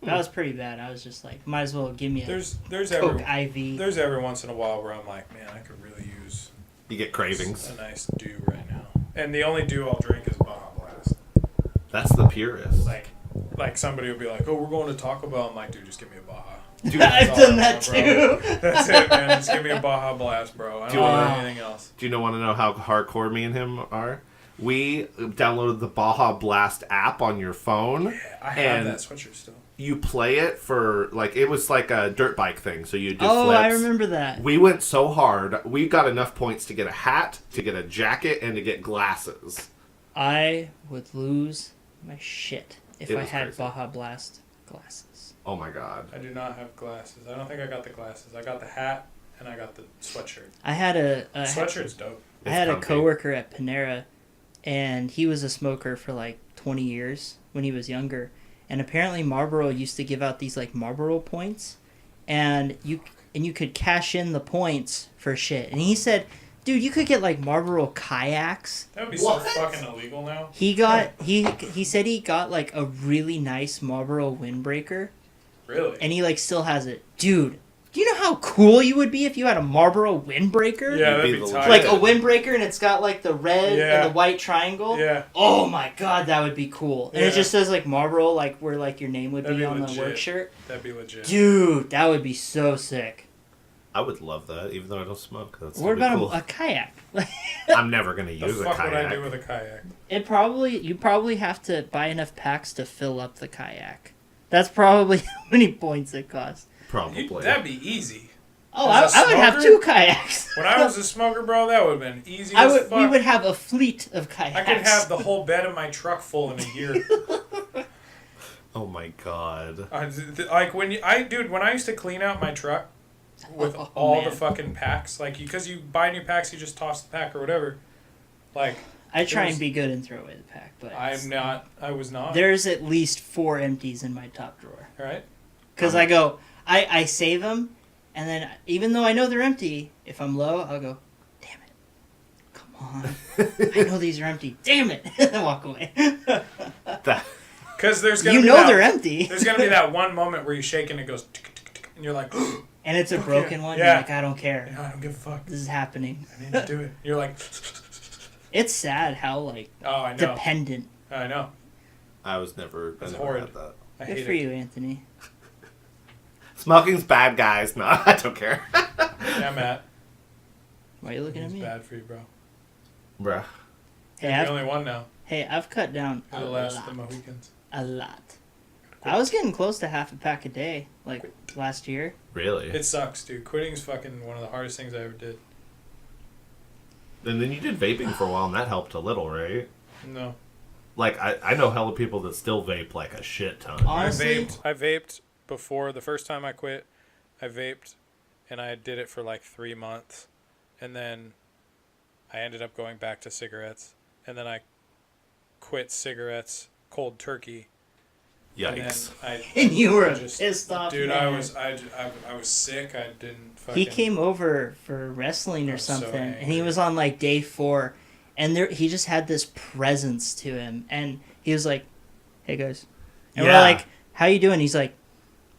That was pretty bad. I was just like, might as well give me a There's Coke every IV. there's every once in a while where I'm like, man, I could really use You get cravings. a nice Dew right now. And the only Dew I'll drink is Baja Blast. That's the purest. Like somebody will be like, oh, we're going to Taco Bell. I'm like, dude, just give me a Baja. Dude, I've That's all done I that want, too. That's it, man. Just give me a Baja Blast, bro. I don't want anything else. Do you want to know how hardcore me and him are? We downloaded the Baja Blast app on your phone. Yeah, I have and that sweatshirt still. You play it for, like, it was like a dirt bike thing, so you do Oh, flips. I remember that. We went so hard, we got enough points to get a hat, to get a jacket, and to get glasses. I would lose my shit if It I was had crazy. Baja Blast glasses. Oh my god. I do not have glasses. I don't think I got the glasses. I got the hat and I got the sweatshirt. I had a Sweatshirt's dope. I had a comfy. coworker at Panera, and he was a smoker for like 20 years when he was younger. And apparently Marlboro used to give out these like Marlboro points, and you could cash in the points for shit. And he said, dude, you could get like Marlboro kayaks. That would be What? so fucking illegal now. He said he got like a really nice Marlboro windbreaker, Really? and he like still has it. Dude, do you know how cool you would be if you had a Marlboro windbreaker? Yeah, You'd that'd be be the tight. Like a windbreaker, and it's got like the red Yeah. and the white triangle. Yeah. Oh my god, that would be cool. And Yeah. it just says like Marlboro, like where like your name would That'd be be on legit. the work shirt. That'd be legit. Dude, that would be so sick. I would love that, even though I don't smoke. That's What pretty about cool. a kayak? I'm never going to The use a fuck would I kayak. do with a kayak? You probably have to buy enough packs to fill up the kayak. That's probably how many points it costs. Probably. That'd be easy. Oh, I As a would have smoker? 2 kayaks. When I was a smoker, bro, that would have been easy as fuck. We would have a fleet of kayaks. I could have the whole bed of my truck full in a year. Oh my god. Like when I used to clean out my truck with Oh, all man. the fucking packs, like because you buy new packs, you just toss the pack or whatever. Like I try There's- and be good and throw away the pack, but I was not. there's at least 4 empties in my top drawer. Right? Because I save them, And then, even though I know they're empty, if I'm low, I'll go, damn it. Come on. I know these are empty. Damn it. And walk away. Because there's gonna You be know that, they're empty. There's gonna be that one moment where you shake and it goes, tick, tick, tick, and you're like, And it's a broken one. Yeah. You're like, I don't care. I don't give a fuck. This is happening. I need to do it. You're like, It's sad how, like, oh, I know. dependent. I know. I was never. I never horrid. had that. I Good hate for it. you, Anthony. Smoking's bad, guys. No, I don't care. Yeah, Matt. Why are you looking at It's me? bad for you, bro. Bruh. Hey, You're I've, the only one now. I've cut down For a the last of the lot. Mohicans. A lot. I was getting close to half a pack a day, like, last year. Really? It sucks, dude. Quitting's fucking one of the hardest things I ever did. And then you did vaping for a while, and that helped a little, right? No. Like, I know hella people that still vape like a shit ton. Honestly, I vaped before the first time I quit. I vaped, and I did it for like 3 months, and then I ended up going back to cigarettes, and then I quit cigarettes cold turkey. Yikes. And then and you were I just, pissed off, dude. man. I was sick. I didn't fucking. He came over for wrestling I or was so something, and he angry. was on like day 4, and he just had this presence to him, and he was like, "Hey guys," and we're Yeah. like, "How you doing?" He's like,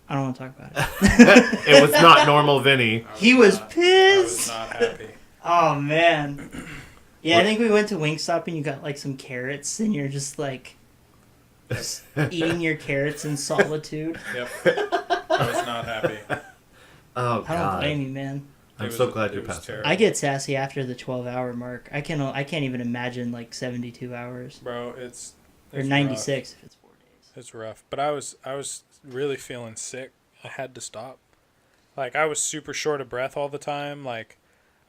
"I don't want to talk about it." It was not normal, Vinny. He was I was pissed. not happy. Oh man. Yeah, What- I think we went to Wingstop and you got like some carrots, and you're just like just eating your carrots in solitude. Yep. I was not happy. Oh, I don't blame God. you, man. I'm It so was- glad it you was passed it. terrible. I get sassy after the 12-hour mark. I can't even imagine like 72 hours Bro, it's or rough. 96 if it's 4 days. It's rough, but I was really feeling sick. I had to stop. Like I was super short of breath all the time. Like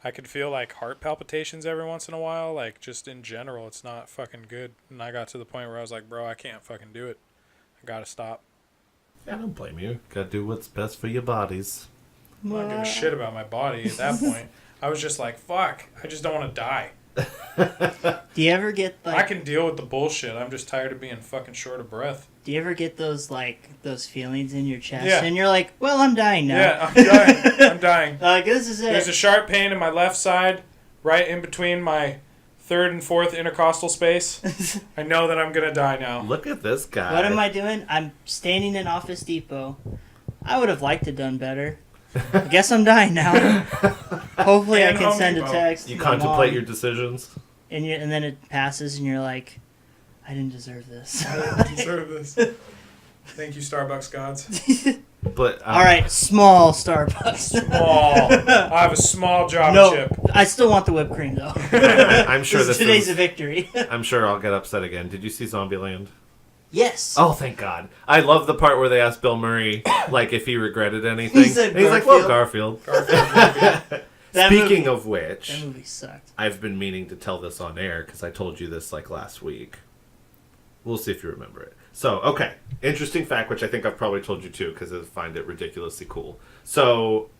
I could feel like heart palpitations every once in a while. Like just in general, it's not fucking good. And I got to the point where I was like, bro, I can't fucking do it. I gotta stop. I don't blame you. Gotta do what's best for your bodies. I'm not giving a shit about my body at that point. I was just like, fuck. I just don't want to die. Do you ever get I like? can deal with the bullshit. I'm just tired of being fucking short of breath. Do you ever get those feelings in your chest, Yeah. and you're like, "Well, I'm dying now." Yeah, I'm dying. I'm dying. Like this is it. There's a sharp pain in my left side, right in between my third and fourth intercostal space. I know that I'm gonna die now. Look at this guy. What am I doing? I'm standing in Office Depot. I would have liked to done better. I guess I'm dying now. Hopefully, I And can Home send a Depot. text. You to my contemplate mom, your decisions? and then it passes, and you're like, I didn't deserve this. I don't deserve this. Thank you, Starbucks gods. But All right, small Starbucks. Small. I have a small Java No, chip. I still want the whipped cream though. I'm sure this today's is. a victory. I'm sure I'll get upset again. Did you see Zombieland? Yes. Oh, thank God! I love the part where they asked Bill Murray, like, if he regretted anything. He said And he's like, "Well, Garfield." Garfield That Speaking movie- of which, that movie sucked. I've been meaning to tell this on air because I told you this like last week. We'll see if you remember it. So, okay, interesting fact, which I think I've probably told you too because I find it ridiculously cool. So,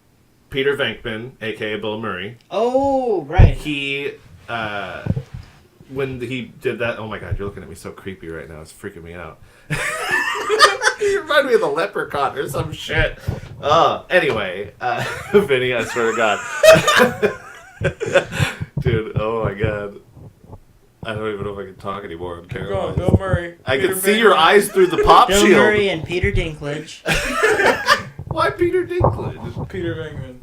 Peter Venkman, aka Bill Murray, Oh, right. he when he did that, oh my God, you're looking at me so creepy right now. It's freaking me out. You remind me of the leprechaun or some shit. Anyway, Vinny, I swear to God. Dude, oh my God. I don't even know if I can talk anymore. I'm Keep terrible. going, Bill Murray. I Peter can see your Venkman. eyes through the pop Bill shield. Murray and Peter Dinklage. Why Peter Dinklage? Peter Venkman.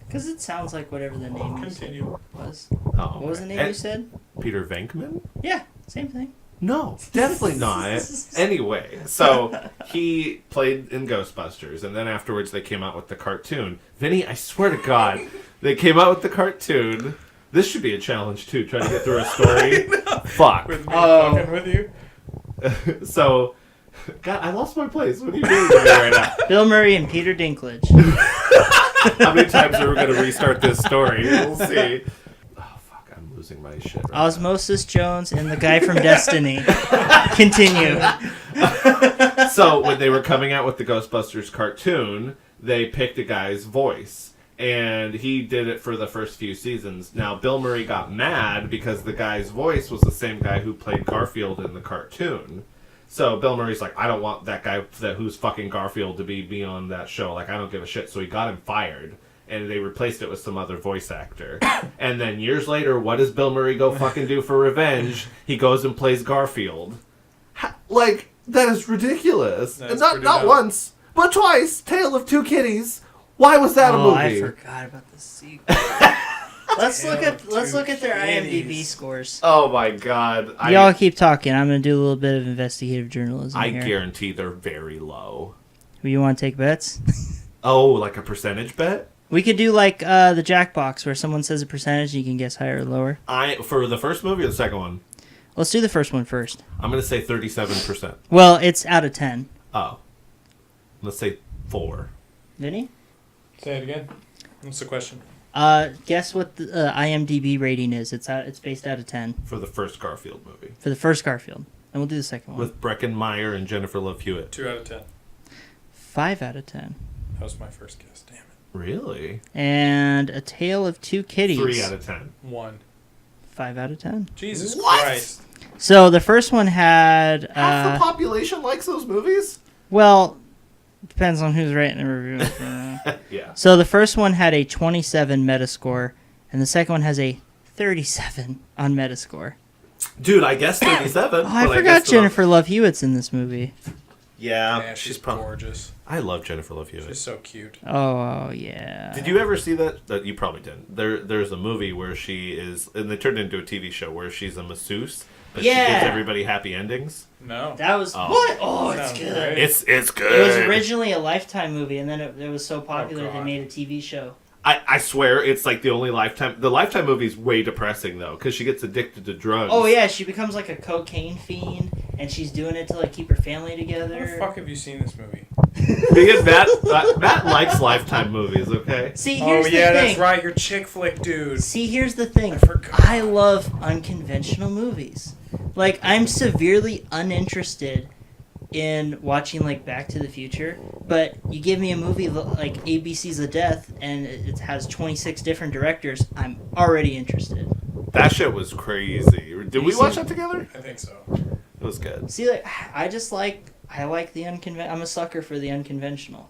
Because it sounds like whatever the name Continue. was. Oh, What was the name okay. you said? Peter Venkman? Yeah, same thing. No, definitely not. Anyway, so he played in Ghostbusters, and then afterwards they came out with the cartoon. Vinny, I swear to God, they came out with the cartoon. This should be a challenge too, trying to get through a story. Fuck. With me Oh. fucking with you. So, God, I lost my place. What are you doing to me right now? Bill Murray and Peter Dinklage. How many times are we going to restart this story? We'll see. Oh, fuck, I'm losing my shit right Osmosis Jones and the guy from Destiny. Continue. now. So, when they were coming out with the Ghostbusters cartoon, they picked a guy's voice. And he did it for the first few seasons. Now, Bill Murray got mad because the guy's voice was the same guy who played Garfield in the cartoon. So Bill Murray's like, I don't want that guy who's fucking Garfield to be on that show. Like, I don't give a shit. So he got him fired. And they replaced it with some other voice actor. And then years later, what does Bill Murray go fucking do for revenge? He goes and plays Garfield. Like, that is ridiculous. That's And pretty not dumb. once, but twice. Tale of Two Kitties. Why was that a movie? I forgot about the sequel. let's look at their IMDb Kitties. scores. Oh my god. Y'all keep talking. I'm gonna do a little bit of investigative journalism I here. guarantee they're very low. You want to take bets? Oh, like a percentage bet? We could do like the Jackbox, where someone says a percentage and you can guess higher or lower. For the first movie or the second one? Let's do the first one first. I'm gonna say 37%. Well, it's out of 10. Oh. Let's say 4. Vinny? Say it again. What's the question? Guess what the IMDb rating is. It's based out of 10 For the first Garfield movie. for the first Garfield. And we'll do the second one. With Breckin Meyer and Jennifer Love Hewitt. 2 out of 10. 5 out of 10. That was my first guess. Damn it. Really? And A Tale of Two Kitties. 3 out of 10. 1. 5 out of 10. Jesus What? Christ. So the first one had Half the population likes those movies? well, depends on who's writing the review. Yeah. So the first one had a 27 Metascore, and the second one has a 37 on Metascore. Dude, I guess 37. Oh, I but forgot guess Jennifer Love Hewitt's in this movie. Yeah, Yeah, she's gorgeous. I love Jennifer Love Hewitt. She's so cute. Oh yeah. Did you ever see that? You probably didn't. There's a movie where she is, and they turned it into a TV show where she's a masseuse, but she Yeah. gives everybody happy endings. No. That was Oh. what? Oh, it's Sounds good. great. It's good. It was originally a Lifetime movie, and then it was so popular they God. made a TV show. I swear it's like the only Lifetime. The Lifetime movie is way depressing though, because she gets addicted to drugs. Oh yeah, she becomes like a cocaine fiend, and she's doing it to like keep her family How together. the fuck have you seen this movie? Because Matt likes Lifetime movies. Okay. See, Oh here's yeah, the thing. that's right. You're chick flick dude. See, here's the thing. I forgot. I love unconventional movies. Like, I'm severely uninterested in watching, like, Back to the Future, but you give me a movie like ABC's of Death, and it has 26 different directors, I'm already interested. That shit was crazy. Did we you watch seen- that together? I think so. It was good. See, like, I like the unconventional. I'm a sucker for the unconventional.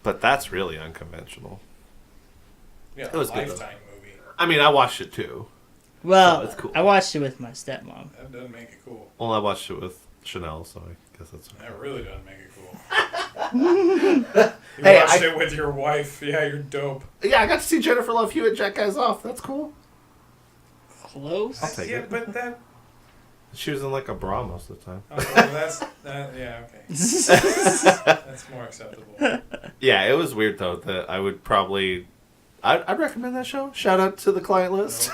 But that's really unconventional. Yeah, It was good, Lifetime movie. I mean, I watched it too. Well, Oh, it's cool. I watched it with my stepmom. That doesn't make it cool. Well, I watched it with Chanel, so I guess that's. That really doesn't make it cool. You Hey, watched it with your wife. Yeah, you're dope. Yeah, I got to see Jennifer Love Hewitt jack guys off. That's cool. Close. I'll take yeah, it. but that. She was in like a bra most of the time. Oh, well, that's that. Yeah, okay. That's more acceptable. Yeah, it was weird though that I would probably. I'd recommend that show. Shout out to the client list.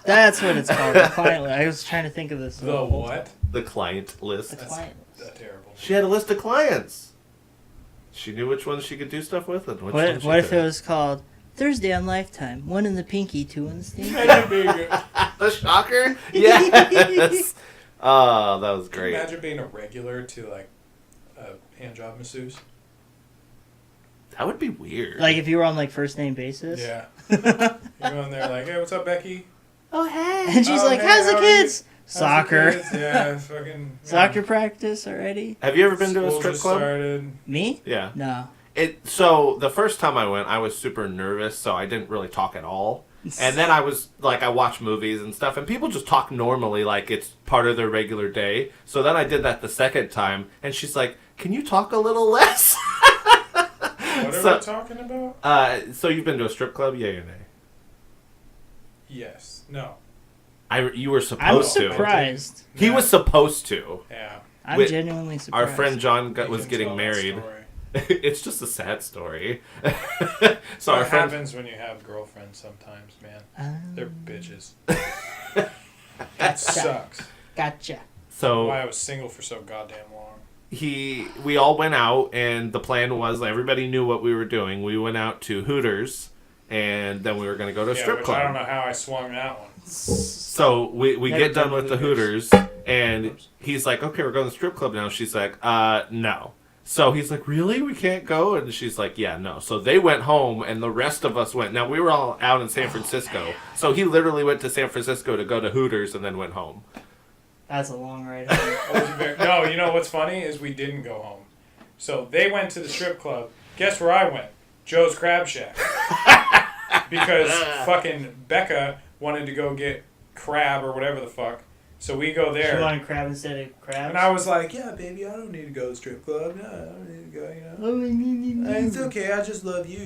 That's what it's called. The client. I was trying to think of this. The what? The client list. The client. That's terrible. She had a list of clients. She knew which ones she could do stuff with and which ones she What if it couldn't. was called Thursday on Lifetime? 1 in the pinky, 2 in the stinky. Imagine being a, The shocker? Yes. Oh, that was great. imagine being a regular to like a hand job masseuse. That would be weird. Like if you were on like first name basis. Yeah. You're going there like, hey, what's up, Becky? Oh hey. And she's Oh, like, hey, how's the how are kids? How's the Soccer. kids? Yeah, fucking. Soccer practice already? Have you ever been to a School strip just club? started. Me? Yeah. No. So the first time I went, I was super nervous, so I didn't really talk at all. And then I was like, I watch movies and stuff, and people just talk normally, like it's part of their regular day. So then I did that the second time, and she's like, "Can you talk a little less?" What are So- we talking about? So you've been to a strip club, yay or nay? Yes. No. You were I'm supposed to. surprised. He No. was supposed to. Yeah. I'm Wait, genuinely Our surprised. friend John You was can getting tell that married. story. It's just a sad story. So What our friend. happens when you have girlfriends sometimes, man? They're Um, bitches. That sucks. Gotcha. So Why I was single for so goddamn long. we all went out, and the plan was everybody knew what we were doing. We went out to Hooters, and then we were going to go to a Yeah, strip which club. I don't know how I swung that one. So we Never get done been with to the Hooters, and Oops. he's like, "Okay, we're going to the strip club now." She's like, no." So he's like, "Really? We can't go?" And she's like, "Yeah, no." So they went home, and the rest of us went. Now we were all out in San Francisco, so he literally went to San Francisco to go to Hooters, and then went home. That's a long ride home. No, you know what's funny is we didn't go home. So they went to the strip club. Guess where I went? Joe's Crab Shack. Because fucking Becca wanted to go get crab or whatever the fuck. So we go there. You wanted crab instead of crab? And I was like, yeah, baby, I don't need to go to the strip club. No, I don't need to go, It's okay, I just love you,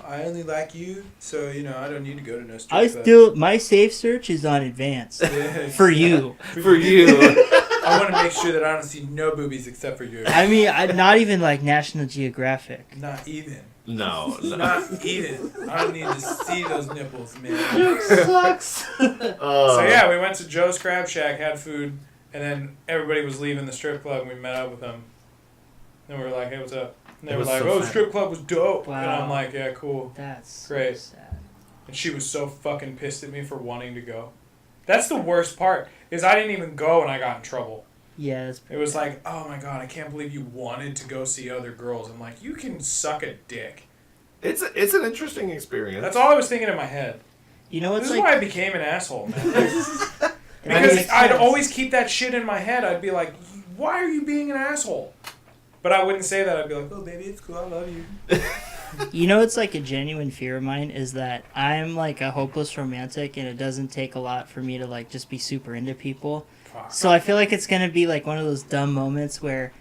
I only like you, so, I don't need to go to no strip club. My safe search is on advanced. Yeah, For you. For you. I want to make sure that I don't see no boobies except for yours. I mean, not even like National Geographic. Not even. No. Not even. I don't need to see those nipples, man. Sucks. So yeah, we went to Joe's Crab Shack, had food, and then everybody was leaving the strip club, and we met up with them. And we were like, hey, what's up? And they were like, the strip club was dope. Wow. And I'm like, yeah, cool. That's great. So sad. And she was so fucking pissed at me for wanting to go. That's the worst part, is I didn't even go and I got in trouble. Yeah, that's It was like, oh my god, I can't believe you wanted to go see other girls. I'm like, you can suck a dick. It's an interesting experience. That's all I was thinking in my head. You know what's This is like? why I became an asshole, man. Because I'd always keep that shit in my head. I'd be like, why are you being an asshole? But I wouldn't say that. I'd be like, oh, baby, it's cool. I love you. You know, it's like a genuine fear of mine is that I'm like a hopeless romantic, and it doesn't take a lot for me to like just be super into people. Fuck. So I feel like it's gonna be like one of those dumb moments where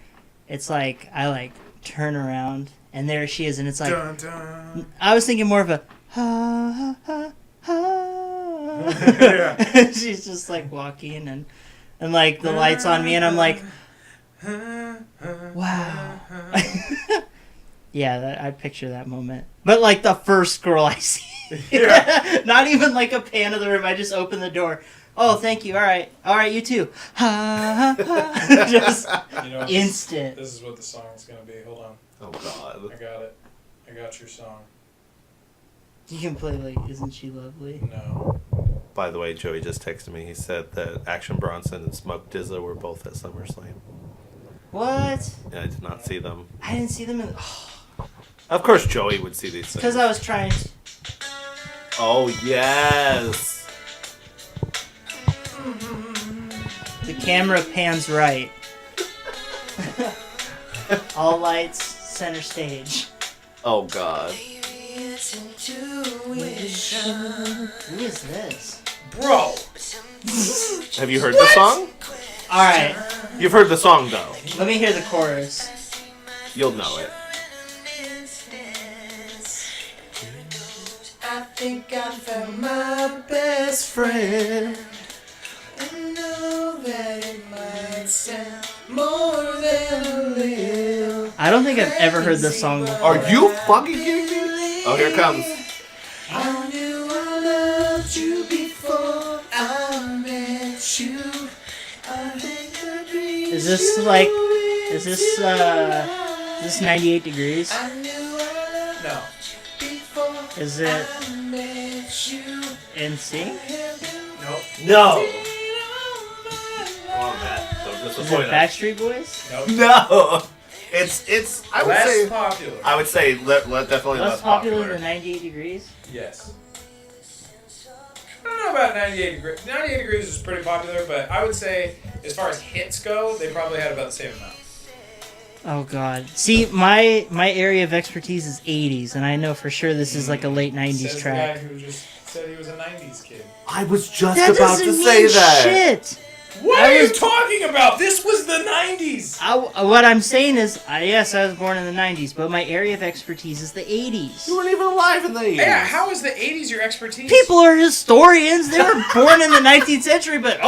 it's like I like turn around and there she is, and it's like Dun, dun. I was thinking more of a ha ha ha. Yeah. She's just like walking and like the lights on me, and I'm like, wow. Yeah, I picture that moment. But like the first girl I see. Yeah. Not even like a pan of the room. I just open the door. Oh, thank you. All right, you too. Ha, ha, ha. Just instant. This is what the song's going to be. Hold on. Oh, God. I got it. I got your song. You can play like, isn't she lovely? No. By the way, Joey just texted me. He said that Action Bronson and Smug Dizza were both at SummerSlam. What? Yeah, I did not see them. I didn't see them in. Of course, Joey would see these things. Because I was trying to. Oh, yes. The camera pans right. All lights, center stage. Oh, God. Who is this? Bro! Have you heard the song? Alright, You've heard the song, though. let me hear the chorus. You'll know it. I think I found my best friend. I know that it might sound more than a little. I don't think I've ever heard this song before. Are you fucking kidding me? Oh, here it comes. I knew I loved you before I met you. I think the dreams Is this like, is this 98 Degrees? I knew I loved No. before Is it I met you. NSYNC? Nope. No. Come on, Matt. Don't Is it disappoint us. Backstreet Boys? Nope. No. It's. I would Less say. popular. I would say definitely Less less popular than 98 Degrees? Yes. I don't know about 98 Degrees. 98 Degrees is pretty popular, but I would say, as far as hits go, they probably had about the same amount. Oh god. See, my area of expertise is 80s, and I know for sure this is like a late 90s Says track. the guy who just said he was a 90s kid. I was just That about doesn't to mean say that. shit! What I are you was- talking about? This was the 90s! What I'm saying is, yes, I was born in the 90s, but my area of expertise is the 80s. You weren't even alive in the 80s. Yeah, how is the 80s your expertise? People are historians. They were born in the 19th century, but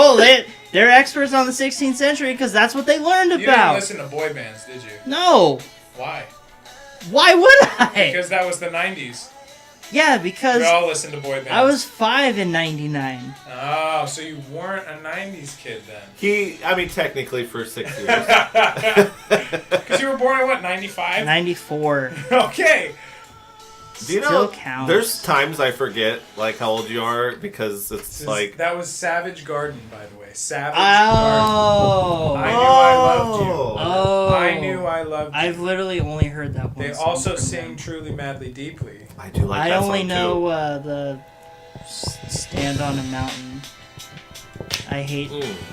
they're experts on the 16th century because that's what they learned You didn't about. listen to boy bands, did you? No. Why? Why would I? Because that was the 90s. Yeah, because We all listened to boy bands. I was 5 in 99. Oh, so you weren't a 90s kid then? I mean, technically for 6 years. Because you were born in what, 95? 94. Okay. Do you Still know, counts. there's times I forget, like, how old you are, because it's like... That was Savage Garden, by the way. Savage Garden. Oh. I knew I loved you. Oh. I knew I loved you. I've literally only heard that one They song also from sing them. Truly Madly Deeply. I do like I that only song, know too. the Stand on a Mountain. I hate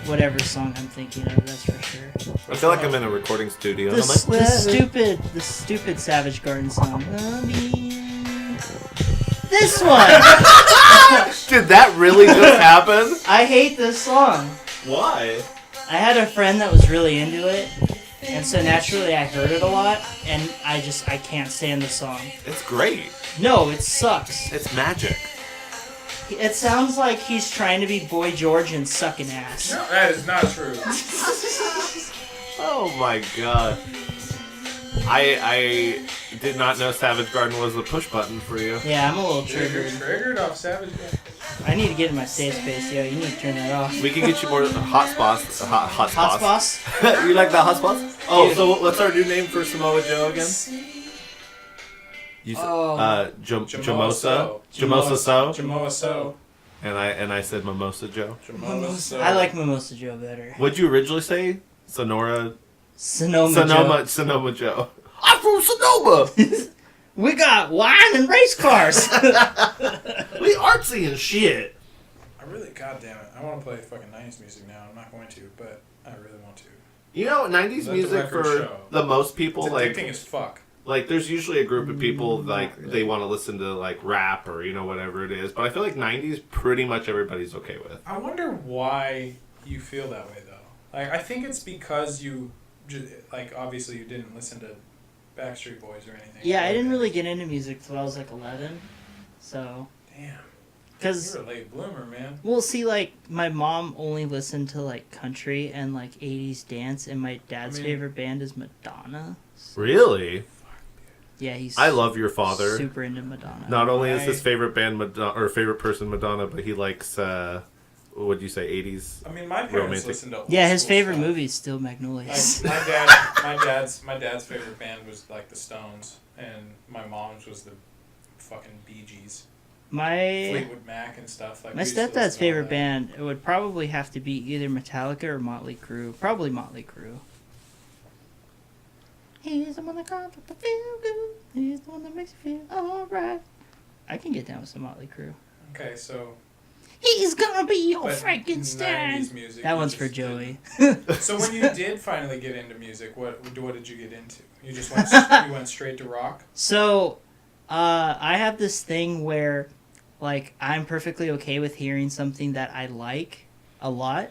whatever song I'm thinking of. That's for sure. I feel like I'm in a recording studio. And I'm like, The stupid Savage Garden song. This one. did that really just happen? I hate this song. Why? I had a friend that was really into it, and so naturally I heard it a lot, and I can't stand the song. It's great. No, it sucks. It's magic. It sounds like he's trying to be Boy George and sucking ass. No, that is not true. Oh my god. I did not know Savage Garden was a push button for you. Yeah, I'm a little You're triggered. triggered off Savage Garden. I need to get in my safe space, yo. You need to turn that off. We can get you more hot spots. Hot Hot spots. spots? You like that hot spots? Oh, so what's our new name for Samoa Joe again? You said, Jamosa. Jamosa So. Jamosa. And I said Mimosa Joe. Jamosa. I like Mimosa Joe better. What'd you originally say? Sonoma Joe. I'm from Sonoma. We got wine and race cars. We artsy and shit. I really, goddamn it, I want to play fucking 90s music now. I'm not going to, but I really want to. You know, 90s Let the music record for show. the most people, It's like, addicting as fuck. like there's usually a group of people like they want to listen to like rap or whatever it is, but I feel like 90s pretty much everybody's okay with. I wonder why you feel that way though. Like I think it's because you, like obviously you didn't listen to Backstreet Boys or anything. Yeah, I didn't really get into music till I was like 11. So. Damn. Because. You're a late bloomer, man. Well, see, like, my mom only listened to, like, country and, like, 80s dance, and my dad's favorite band is Madonna. So, Really? yeah, he's I love your father. super into Madonna. Not only is his favorite band Madonna, or favorite person Madonna, but he likes what would you say, 80s? I mean, my parents romantic. listened to old Yeah, his school favorite stuff. movie is still Magnolias. Like, my dad's favorite band was like the Stones, and my mom's was the fucking Bee Gees, my Fleetwood Mac and stuff. Like my we used to stepdad's listen to all favorite that. band, it would probably have to be either Metallica or Motley Crue. Probably Motley Crue. He's the one that comes with the feel good. He's the one that makes you feel alright. I can get down with some Motley Crue. Okay, so He's gonna be your but Frankenstein. 90s music, That you one's for just Joey. didn't. So when you did finally get into music, what did you get into? You just went you went straight to rock? So, I have this thing where, like, I'm perfectly okay with hearing something that I like a lot.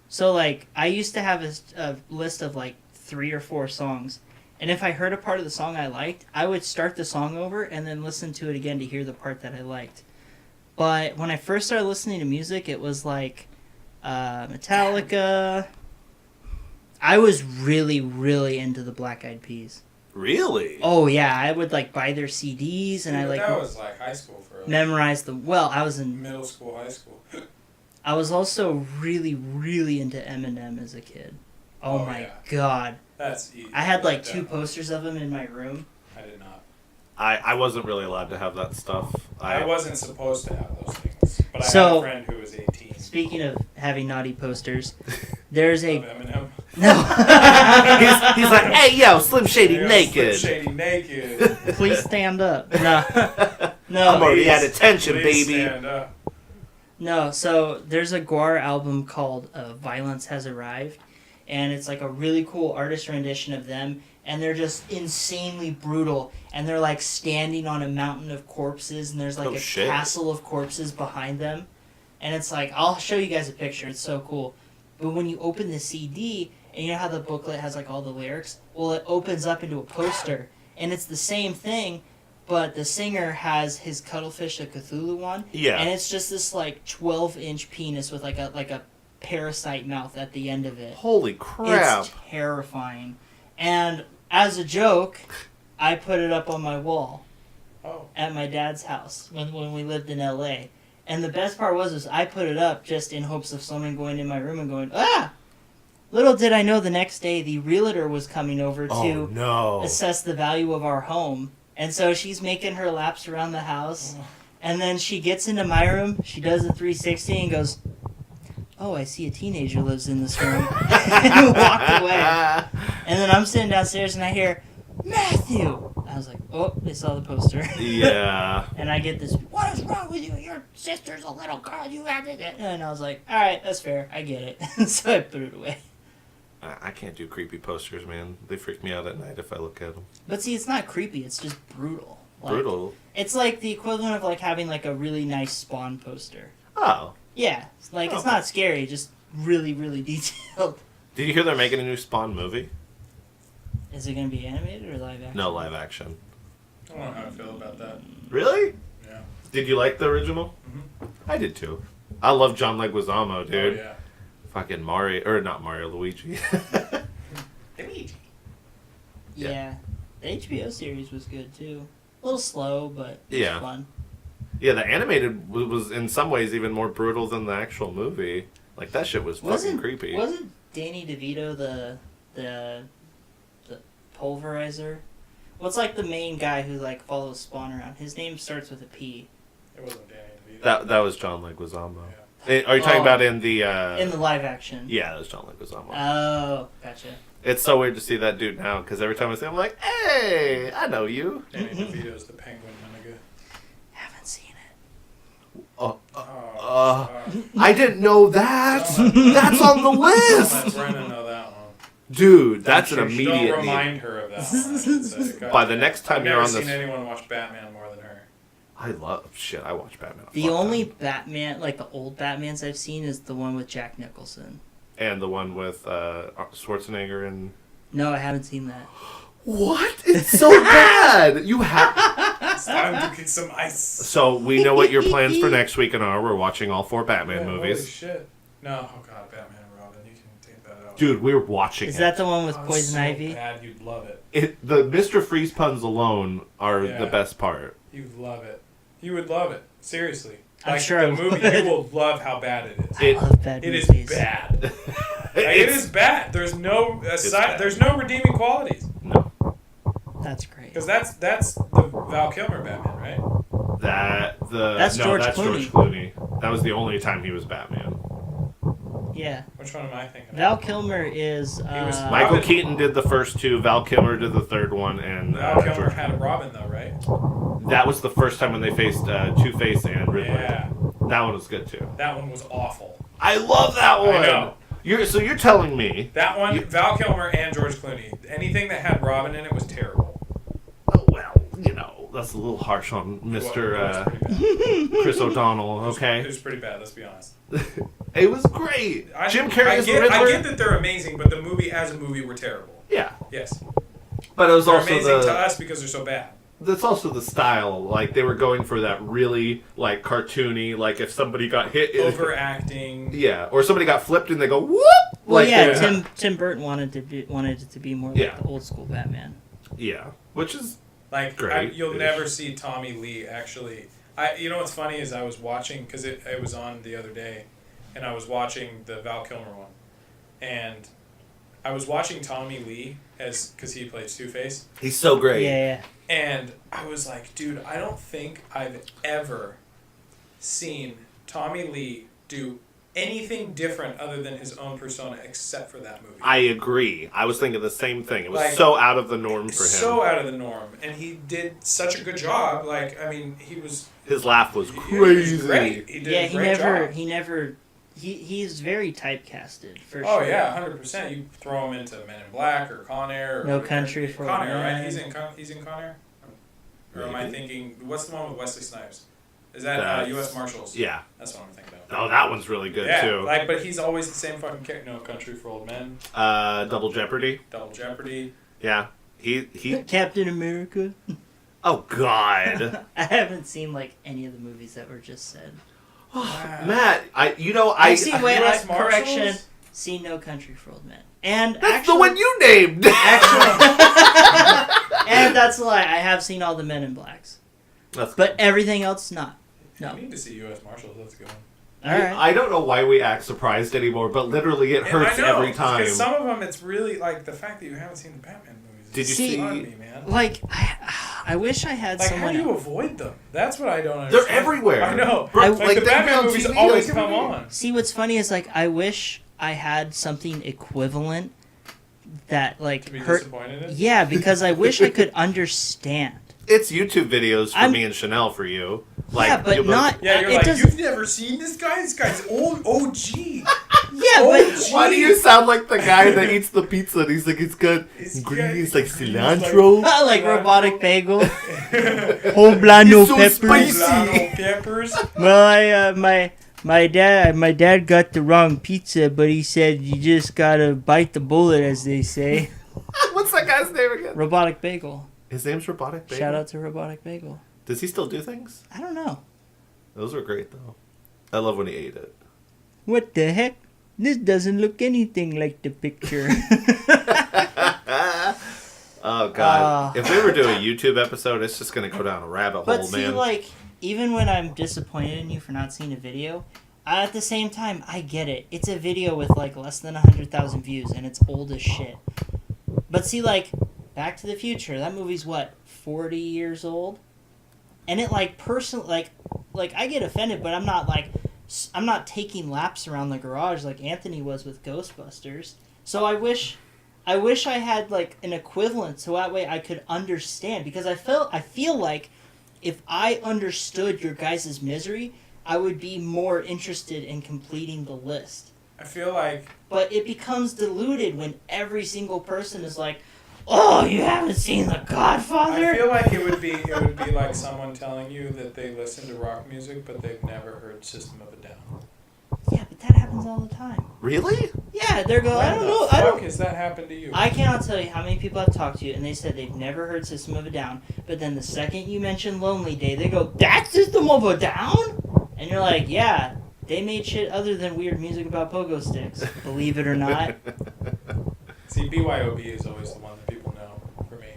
So, like, I used to have a list of, like, 3 or 4 songs. And if I heard a part of the song I liked, I would start the song over and then listen to it again to hear the part that I liked. But when I first started listening to music, it was, like, Metallica. I was really, really into the Black Eyed Peas. Really? Oh yeah, I would like buy their CDs and I But like that was like high school for us. memorize them. Well, I was in. Middle school, high school. I was also really, really into Eminem as a kid. Oh, Oh, my yeah. god! That's easy. I had like that 2 one. posters of him in my room. I did not. I wasn't really allowed to have that stuff. I wasn't supposed to have those things, but I had So- a friend who was 18. Speaking of having naughty posters, there's Of a Eminem. no. he's like, hey yo, Slim Shady Yeah, naked. Slim Shady naked. Please stand up. No, no. I'm already at Please- attention, please baby. stand up. No, so there's a Guar album called Violence Has Arrived, and it's like a really cool artist rendition of them, and they're just insanely brutal, and they're like standing on a mountain of corpses, and there's like Oh, a shit. castle of corpses behind them, and it's like, I'll show you guys a picture, it's so cool. But when you open the CD, and you know how the booklet has like all the lyrics? Well, it opens up into a poster, and it's the same thing, but the singer has his Cuttlefish of Cthulhu on, Yeah. and it's just this like 12-inch penis with like a parasite mouth at the end of it. Holy crap. It's terrifying. And as a joke, I put it up on my wall Oh. at my dad's house when we lived in LA. And the best part was I put it up just in hopes of someone going in my room and going, ah! Little did I know the next day the realtor was coming over Oh to no. assess the value of our home. And so she's making her laps around the house. And then she gets into my room, she does a 360 and goes, oh, I see a teenager lives in this room. And walked away. And then I'm sitting downstairs and I hear, Matthew! I was like, oh, they saw the poster. Yeah. And I get this, what is wrong with you? Your sister's a little girl. You have to get. And I was like, all right, that's fair. I get it. So I put it away. I can't do creepy posters, man. They freak me out at night if I look at them. But see, it's not creepy. It's just brutal. Like, Brutal. It's like the equivalent of like having like a really nice Spawn poster. Oh. Yeah, like it's not scary, just really, really detailed. Did you hear they're making a new Spawn movie? Is it gonna be animated or live action? No, live action. I don't know how I feel about that. Really? Yeah. Did you like the original? Mm-hmm. I did too. I love John Leguizamo, dude. Oh, yeah. Fucking Mario, or not Mario, Luigi. Luigi. Yeah, the HBO series was good too. A little slow, but it was Yeah. fun. Yeah, the animated was in some ways even more brutal than the actual movie. Like that shit was fucking creepy. Wasn't Danny DeVito the pulverizer? What's like the main guy who like follows Spawn around? His name starts with a P. It wasn't Danny DeVito. That was John Leguizamo. Are you talking about in the? In the live action. Yeah, that was John Leguizamo. Oh, gotcha. It's so weird to see that dude now because every time I see him, I'm like, hey, I know you. Danny DeVito's the penguin nigga. Haven't seen it. I didn't know that. That's on the Don't list, let Brenna know that one. dude. That's an sure she- immediate. Don't need. remind her of that one. I should say. God By the damn. next time I've you're never on seen this- anyone watch Batman more than her. I love shit. I watch Batman. a The fuck only ton. Batman, like the old Batmans I've seen, is the one with Jack Nicholson. And the one with Schwarzenegger and. No, I haven't seen that. What? It's so bad. You have. It's time to get some ice. So we know what your plans for next week are. We're watching all 4 Batman Yeah, movies. Holy shit. No, oh god, Batman and Robin. You can take that out. Dude, we're watching Is it. that the one with Oh, it's Poison so Ivy? bad, you'd love it. The Mr. Freeze puns alone are Yeah. the best part. You'd love it. You would love it. Seriously. I'm Like, sure I the movie, would. you will love how bad it is. I love bad It is movies. bad. Like, it is bad. There's no bad. there's no redeeming qualities. No. That's great. Because that's the Val Kilmer Batman, right? That's George Clooney. That was the only time he was Batman. Yeah. Which one am I thinking of? Val Kilmer is. was Michael Robin. Keaton did the first 2. Val Kilmer did the third one, and Val Kilmer George had a Robin though, right? That was the first time when they faced Two-Face and Riddler. Yeah. That one was good too. That one was awful. I love that one. I know. You're telling me? That one, Val Kilmer and George Clooney. Anything that had Robin in it was terrible. Oh, well, that's a little harsh on Mr. It was pretty bad. Chris O'Donnell. It Okay, was pretty bad. Let's be honest. it was great. Jim Carrey I as the get, Riddler. I get that they're amazing, but the movie as a movie were terrible. Yeah, Yes, but it was they're also amazing to us because they're so bad. That's also the style. Like they were going for that really like cartoony. Like if somebody got hit, Overacting. yeah, or somebody got flipped and they go whoop. Well, like yeah, they- Tim Burton wanted it to be more like Yeah. the old school Batman. Yeah, which is Like Great. you'll never see Tommy Lee actually. You know what's funny is I was watching because it was on the other day, and I was watching the Val Kilmer one, and I was watching Tommy Lee because he plays Two-Face, he's so great. Yeah. and I was like, dude, I don't think I've ever seen Tommy Lee do anything different other than his own persona except for that movie. I agree. I was thinking the same thing. It was Like, so out of the norm for him. So out of the norm, and he did such a good job. Like, I mean, he was His laugh was he crazy. was great. He did Yeah, a great he job. he's very typecasted for Oh sure. yeah, 100%. You throw him into Men in Black or Con Air. Or No Country for Con Old Air, right? Men. He's in Con Air. Or am I Maybe. thinking? What's the one with Wesley Snipes? Is that That's- U.S. Marshals? Yeah. That's what I'm thinking of. Oh, that one's really good yeah, too. like, but he's always the same fucking character. No Country for Old Men, Double Jeopardy. Double Jeopardy. Yeah. He. Captain America. Oh God. I haven't seen like any of the movies that were just said. Matt, I've seen US correction. Marshals? Seen No Country for Old Men. And That's actually, the one you named. and that's a lie. I have seen all the Men in Blacks, That's but everything else not. No. You need to see U.S. Marshals. Let's go. All right. I don't know why we act surprised anymore, but literally it hurts I know, every time. Because some of them, it's really like the fact that you haven't seen the Batman movies. Did you See- see? on me, man. Like I wish I had Like, how someone. do you avoid them? That's what I don't understand. They're everywhere. I know. Bro, Like, like, the they've been Batman on movies TV, always like, come every day. on. See, what's funny is like I wish I had something equivalent that like To be hurt. disappointed in? Yeah, because I wish I could understand. It's YouTube videos for I'm- me and Chanel for you. Like, Yeah, but you'll be not. Yeah, you're it like, doesn't- you've never seen this guy? This guy's old OG. Yeah, Oh, but Why do you sound like the guy that eats the pizza and he's like, it's got ingredients like cilantro? like robotic bagel. Poblano It's so peppers. spicy. Poblano peppers. Well, my dad got the wrong pizza, but he said you just gotta bite the bullet, as they say. What's that guy's name again? Robotic bagel. His name's Robotic Bagel. Shout out to Robotic Bagel. Does he still do things? I don't know. Those were great though. I love when he ate it. What the heck? This doesn't look anything like the picture. Oh god! If we were doing a YouTube episode, it's just gonna go down a rabbit hole, But see, man. like, even when I'm disappointed in you for not seeing a video, at the same time, I get it. It's a video with, like, less than 100,000 views, and it's old as shit. But see, like, Back to the Future, that movie's, what, 40 years old? And it, like, personally, like, I get offended, but I'm not, like, I'm not taking laps around the garage like Anthony was with Ghostbusters. So I wish I had, like, an equivalent so that way I could understand, because I feel like if I understood your guys' misery, I would be more interested in completing the list. I feel like But it becomes diluted when every single person is like, "Oh, you haven't seen The Godfather?" I feel like it would be like someone telling you that they listen to rock music but they've never heard System of a Down. Yeah, but that happens all the time. Really? Yeah, they're going, I When don't the know. fuck has that happened to you? I cannot tell you how many people I've talked to, and they said they've never heard System of a Down. But then the second you mention Lonely Day, they go, "That's System of a Down?" And you're like, "Yeah, they made shit other than weird music about pogo sticks, believe it or not." See, BYOB is always the one that people know for me.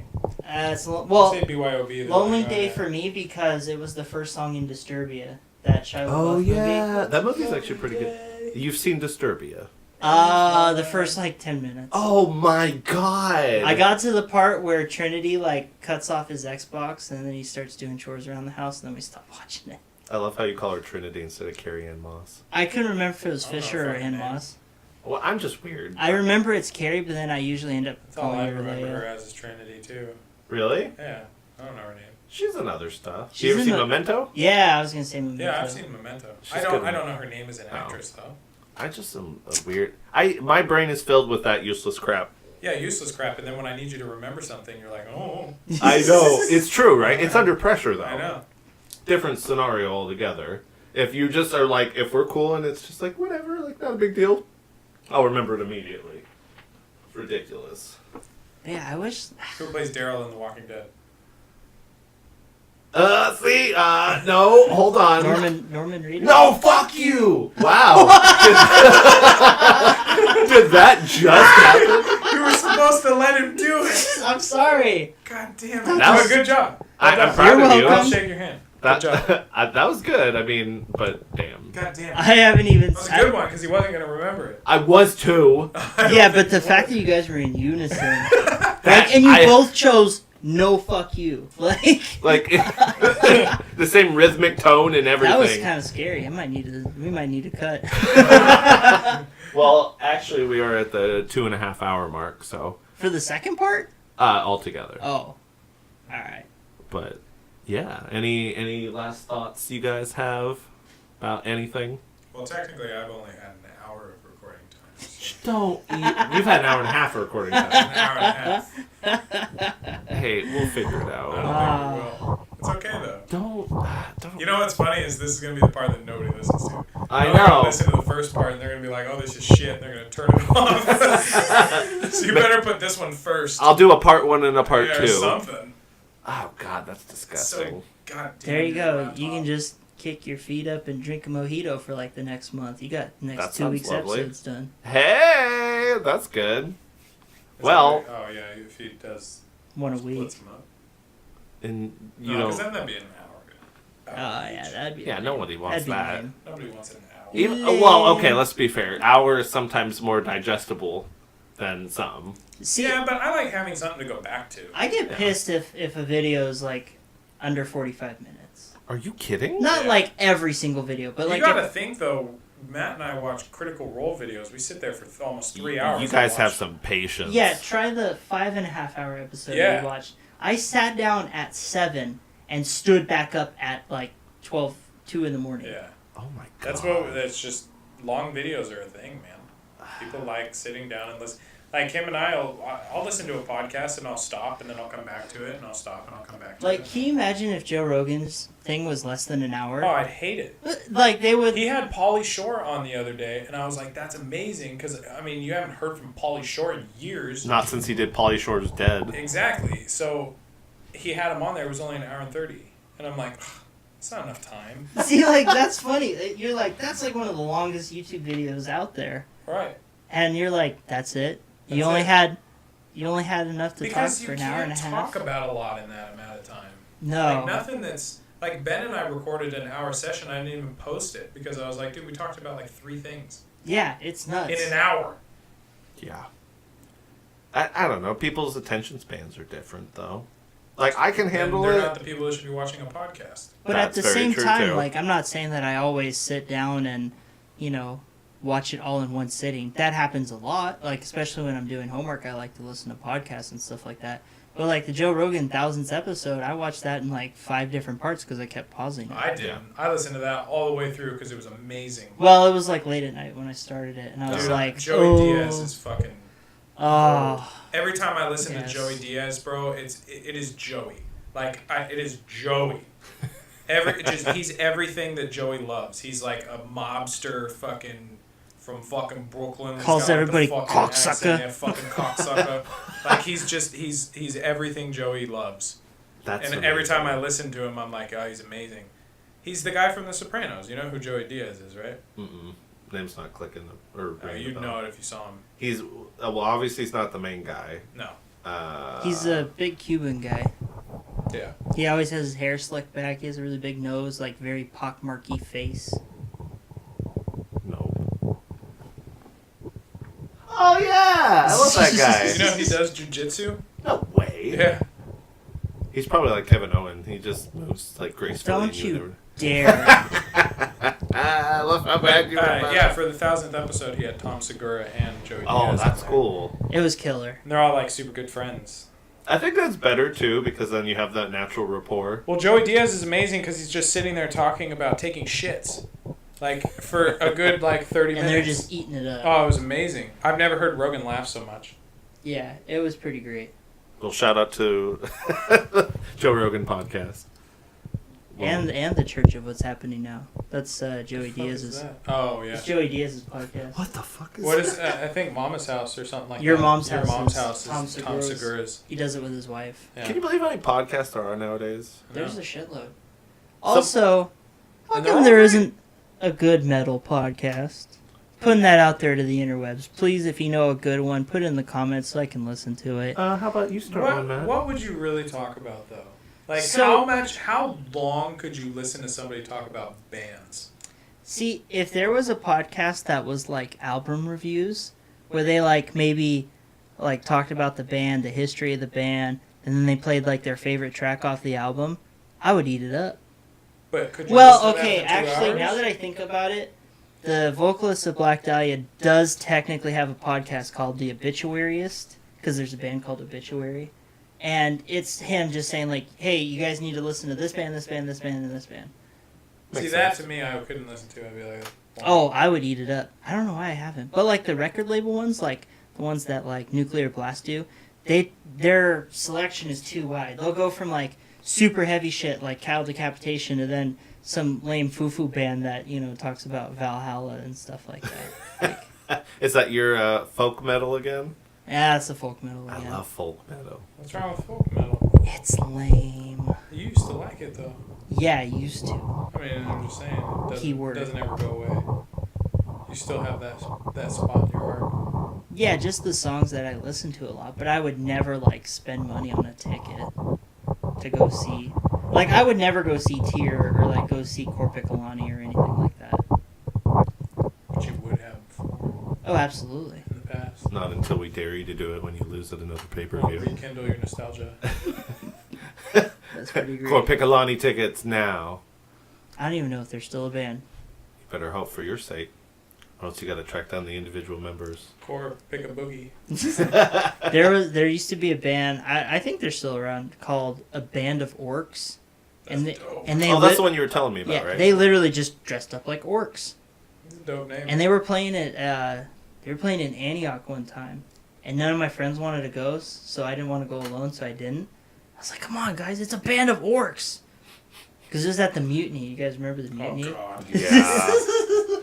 Well, Say BYOB. they're Lonely like, oh, Day yeah. for me because it was the first song in Disturbia, that Shia Oh LaBeouf yeah, movie. that movie's actually pretty good. You've seen Disturbia? The first like 10 minutes. Oh my god! I got to the part where Trinity like cuts off his Xbox and then he starts doing chores around the house and then we stop watching it. I love how you call her Trinity instead of Carrie Ann Moss. I couldn't remember if it was I don't know Fisher if or I Ann can. Moss. Well, I'm just weird. I remember it's Carrie, but then I usually end up That's all calling I her remember her Leia. as is Trinity too. Really? Yeah, I don't know her name. She's in other stuff. She's you ever in seen the- Memento? Yeah, I was gonna say Memento. Yeah, I've seen Memento. She's I good. don't know her name as an actress though. I just am a weird. My brain is filled with that useless crap. Yeah, useless crap. And then when I need you to remember something, you're like, oh. I know it's true, right? It's under pressure though. I know. Different scenario altogether. If you just are like, if we're cool and it's just like whatever, like not a big deal, I'll remember it immediately. It's ridiculous. Yeah, I wish. Who plays Daryl in The Walking Dead? No, hold on. Norman Reedus. No, fuck you! Wow. Did that just happen? You were supposed to let him do it. I'm sorry. God damn it. That was- Good job. I'm proud You're of you. welcome. I'll shake your hand. Good job. That was good. I mean, but damn. God damn it. I haven't even. That was a good one because he wasn't going to remember it. I was too. Yeah, but the fact that you guys were in unison, and you both chose no, fuck you, like the same rhythmic tone and everything. that was kind of scary. We might need to cut Well, actually, we are at the 2.5 hour mark, so for the second part. altogether. Oh, all right. But yeah, any last thoughts you guys have about anything? Well, technically, I've only had an hour of recording time. So Don't. You've had an hour and a half of recording time. an hour and a half. Hey, we'll figure it I out. don't think we will. It's okay, though. Don't. You know what's funny is this is going to be the part that nobody listens to. I They're gonna know. listen to the first part and they're going to be like, oh, this is shit, and they're going to turn it off. So you better put this one first. I'll do a part 1 and a part Yeah, 2. or something. Oh God, that's disgusting. So, God damn There you it, go. laptop. You can just kick your feet up and drink a mojito for like the next month. You got the That next 2 sounds weeks lovely. episodes done. Hey, that's good. Is Well- that right? Oh, yeah, if he does One a splits week. them up. And you No, know, because then that'd be an Oh hour. yeah, that'd be. yeah, lame. nobody wants That'd be that. lame. Nobody wants an hour. Even, well, okay, let's be fair. Hour is sometimes more digestible than some. See, Yeah, but I like having something to go back to. I get Yeah. pissed if a video is like under 45 minutes. Are you kidding? Not Yeah. like every single video, but You like gotta if- think, though, Matt and I watch Critical Role videos. We sit there for almost 3 hours. You guys and have watch- some patience. Yeah, try the 5.5-hour episode Yeah. we watched. I sat down at 7 and stood back up at like 2 in the morning. Yeah. Oh my god. That's just, long videos are a thing, man. People like sitting down and listen. Like him and I'll listen to a podcast and I'll stop and then I'll come back to it and I'll stop and I'll come back to Like, it. can you imagine if Joe Rogan's thing was less than an hour? Oh, I'd hate it. Like, they would... He had Pauly Shore on the other day, and I was like, that's amazing, because, I mean, you haven't heard from Pauly Shore in years. Not since he did Pauly Shore's Dead. Exactly. So, he had him on there. It was only an hour and 30. And I'm like, it's not enough time. See, like, that's funny. You're like, that's like one of the longest YouTube videos out there. Right. And you're like, that's it? You That's only it. had... You only had enough to Because talk you for an hour and a can't half? talk about a lot in that amount of time. No. Like, nothing that's... Like, Ben and I recorded an hour session. I didn't even post it, because I was like, dude, we talked about, like, 3 things. Yeah, it's nuts. In an hour. Yeah. I don't know. People's attention spans are different, though. Like, I can handle They're it. not the people that should be watching a podcast. But That's at the very same true, time, too. like, I'm not saying that I always sit down and, watch it all in one sitting. That happens a lot. Like, especially when I'm doing homework, I like to listen to podcasts and stuff like that. But, like, the Joe Rogan 1000th episode, I watched that in, like, 5 different parts because I kept pausing it. I did. Yeah. I listened to that all the way through because it was amazing. Well, it was, like, late at night when I started it, and I was Dude, like, Joey Diaz is fucking... oh. Every time I listen Yes. to Joey Diaz, bro, it is Joey. Like, it is Joey. He's everything that Joey loves. He's like a mobster fucking from fucking Brooklyn. He's Calls got, like, everybody the fucking cocksucker. accent, yeah, fucking cocksucker. Like, he's everything Joey loves. That's And every time I amazing. listen to him, I'm like, oh, he's amazing. He's the guy from The Sopranos. You know who Joey Diaz is, right? Mm-mm. Name's not clicking. Or You'd know it if you saw him. He's... well, obviously he's not the main guy. No. He's a big Cuban guy. Yeah. He always has his hair slicked back. He has a really big nose, like, very pockmarky face. No. Oh, yeah! I love that guy. You know he does jujitsu? No way. Yeah. He's probably like Kevin Owen. He just moves like gracefully. Don't and you dare. I love how bad you are. Yeah, for the 1000th episode, he had Tom Segura and Joey Diaz. Oh, that's on there. cool. It was killer. And they're all like super good friends. I think that's better too because then you have that natural rapport. Well, Joey Diaz is amazing because he's just sitting there talking about taking shits. Like, for a good, like, 30 And minutes. they're just eating it up. Oh, it was amazing. I've never heard Rogan laugh so much. Yeah, it was pretty great. Well, shout out to Joe Rogan podcast. Well, And the Church of What's Happening Now. That's Joey The fuck is Diaz's. that? Oh, yeah. It's Joey Diaz's podcast. what the fuck is What that? is I think Mama's House or something like Your that. Mom's Your House Mom's is House Tom is Tom Segura's. Segura's. He does it with his wife. Yeah. Can you believe how many podcasts there are nowadays? There's No. a shitload. Also, how And they're come all there great. isn't a good metal podcast? Putting that out there to the interwebs. Please, if you know a good one, put it in the comments so I can listen to it. How about you start one, Matt? What would you really talk about, though? Like, So- how long could you listen to somebody talk about bands? See, if there was a podcast that was like album reviews, where they like maybe like talked about the band, the history of the band, and then they played like their favorite track off the album, I would eat it up. But could you Well, listen to okay, that for 2 actually, hours? now that I think about it, the vocalist of Black Dahlia does technically have a podcast called The Obituaryist, because there's a band called Obituary. And it's him just saying, like, hey, you guys need to listen to this band, this band, this band, and this band. See, Makes that sense. to me, I couldn't listen to. I'd be like, Oh, I would eat it up. I don't know why I haven't. But, like, the record label ones, like, the ones that, like, Nuclear Blast do, their selection is too wide. They'll go from, like, super heavy shit, like Cow Decapitation, to then some lame foo-foo band that, talks about Valhalla and stuff like that. Like, Is that your folk metal again? yeah, it's a folk metal I again. love folk metal. What's wrong with folk metal? It's lame. You used to like it, though. Yeah, I used to. I mean, I'm just saying, it doesn't, Keyword. doesn't ever go away. You still have that spot in your heart. Yeah, just the songs that I listen to a lot, but I would never, like, spend money on a ticket to go see. Like, I would never go see Tyr or, like, go see Corpicalani or anything like that. But you would have Oh, absolutely. in the past. Not until we dare you to do it when you lose at another Well, pay-per-view. rekindle your nostalgia. That's pretty great. Corpicalani tickets now. I don't even know if they're still a band. You better hope for your sake. Or else you got to track down the individual members. Or pick a boogie. There used to be a band. I think they're still around called a Band of Orcs, and they dope. That's the one you were telling me about, right? They literally just dressed up like orcs, That's a dope name. and they were playing at in Antioch one time, and none of my friends wanted to go, so I didn't want to go alone, so I didn't. I was like, "Come on, guys, it's a Band of Orcs," because it was at the Mutiny. You guys remember the Mutiny? Oh, God. Yeah.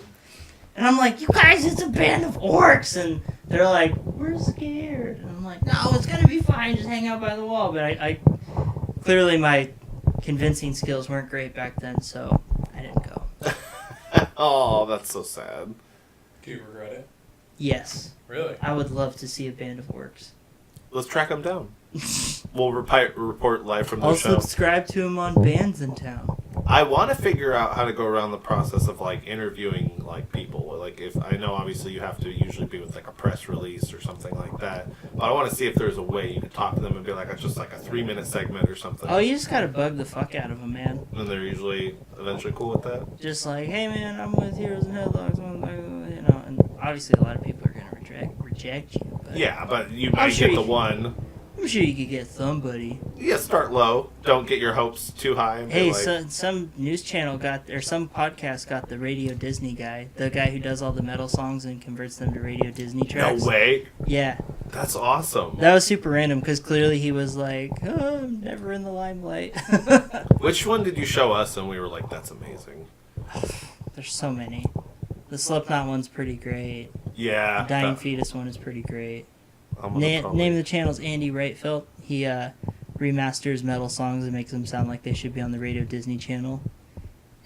And I'm like, "You guys, it's a Band of Orcs," and they're like, "We're scared." And I'm like, "No, it's gonna be fine. Just hang out by the wall." But I clearly my convincing skills weren't great back then, so I didn't go. Oh, that's so sad. Do you regret it? Yes, Really? I would love to see a Band of Orcs. Let's track them down. We'll report live from the I'll show. subscribe to him on Bands in Town. I want to figure out how to go around the process of like interviewing like people. Like if I know obviously you have to usually be with like a press release or something like that. But I want to see if there's a way you could talk to them and be like it's just like a 3-minute segment or something. Oh, you just gotta bug the fuck out of them, man. And they're usually eventually cool with that. Just like, hey man, I'm with Heroes and Headlocks, you know. And obviously a lot of people are gonna reject you. But Yeah, but you might sure get the you- one. I'm sure you could get somebody. Yeah, start low. Don't get your hopes too high. And be Hey, like, some news channel some podcast got the Radio Disney guy, the guy who does all the metal songs and converts them to Radio Disney no tracks. way. Yeah, That's awesome. that was super random because clearly he was like, oh, I'm never in the limelight. Which one did you show us? And we were like, that's amazing. There's so many. The Slipknot one's pretty great. Yeah. The Dying that- Fetus one is pretty great. I'm gonna probably- Name of the channel's Andy Reitfeld. He remasters metal songs and makes them sound like they should be on the Radio Disney Channel.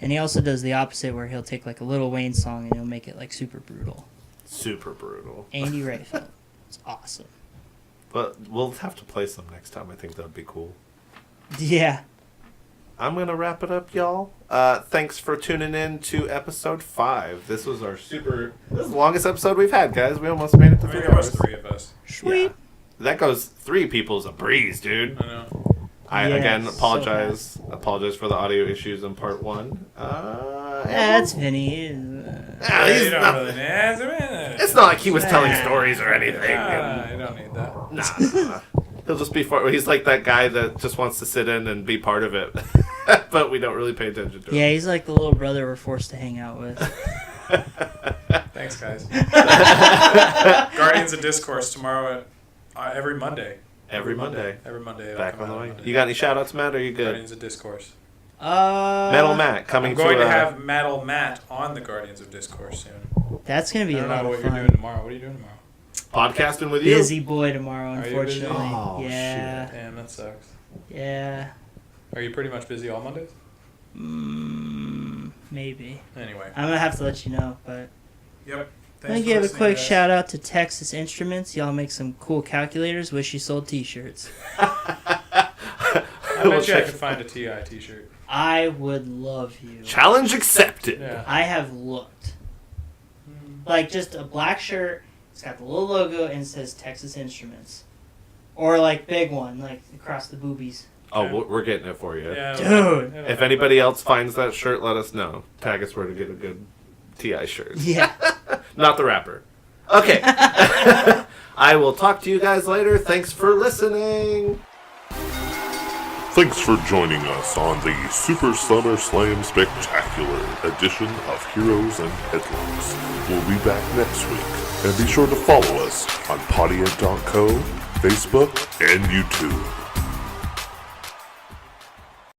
And he also does the opposite, where he'll take like a Lil Wayne song and he'll make it like super brutal. Super brutal. Andy Reitfeld. It's awesome. But we'll have to play some next time. I think that would be cool. Yeah. I'm going to wrap it up, y'all. Thanks for tuning in to episode 5. This was this is the longest episode we've had, guys. We almost made it to I mean, 3 there was hours. 3 of us. Sweet. Yeah. That goes 3 people's a breeze, dude. I know. I Yeah, again so apologize for the audio issues in part 1. That's Vinny. He's You don't not- really need it's not like he was telling stories or anything. I don't need that. Nah. He'll just be he's like that guy that just wants to sit in and be part of it. But we don't really pay attention to him. Yeah, he's like the little brother we're forced to hang out with. Thanks, guys. Guardians of Discourse tomorrow at every Monday. Every Monday. Every Monday. it'll Back come on the out way. Monday. You got any shout outs, Matt? Or are you good? Guardians of Discourse. Metal Matt coming I'm going to a- have Metal Matt on the Guardians of Discourse soon. That's going to I be a don't lot know of what you're fun. doing tomorrow. What are you doing tomorrow? podcasting with you. Busy boy tomorrow, Are you busy? unfortunately. Oh, yeah. Damn, that sucks. Yeah. Are you pretty much busy all Mondays? Maybe. Anyway. I'm going to have to let you know, but Yep. I'm going to give a quick shout out to Texas Instruments. Y'all make some cool calculators. Wish you sold t-shirts. I bet you I could find a TI t-shirt. I would love you. Challenge accepted. Yeah. I have looked. Like just a black shirt. It's got the little logo and it says Texas Instruments. Or like big one, like across the boobies. Oh, we're getting it for you. Yeah, Dude. If anybody else finds that shirt, let us know. Tag us where to get a good TI shirt. Yeah. Not the rapper. Okay. I will talk to you guys later. Thanks for listening. Thanks for joining us on the Super Summerslam Spectacular edition of Heroes and Headlocks. We'll be back next week, and be sure to follow us on Podiant.co, Facebook, and YouTube.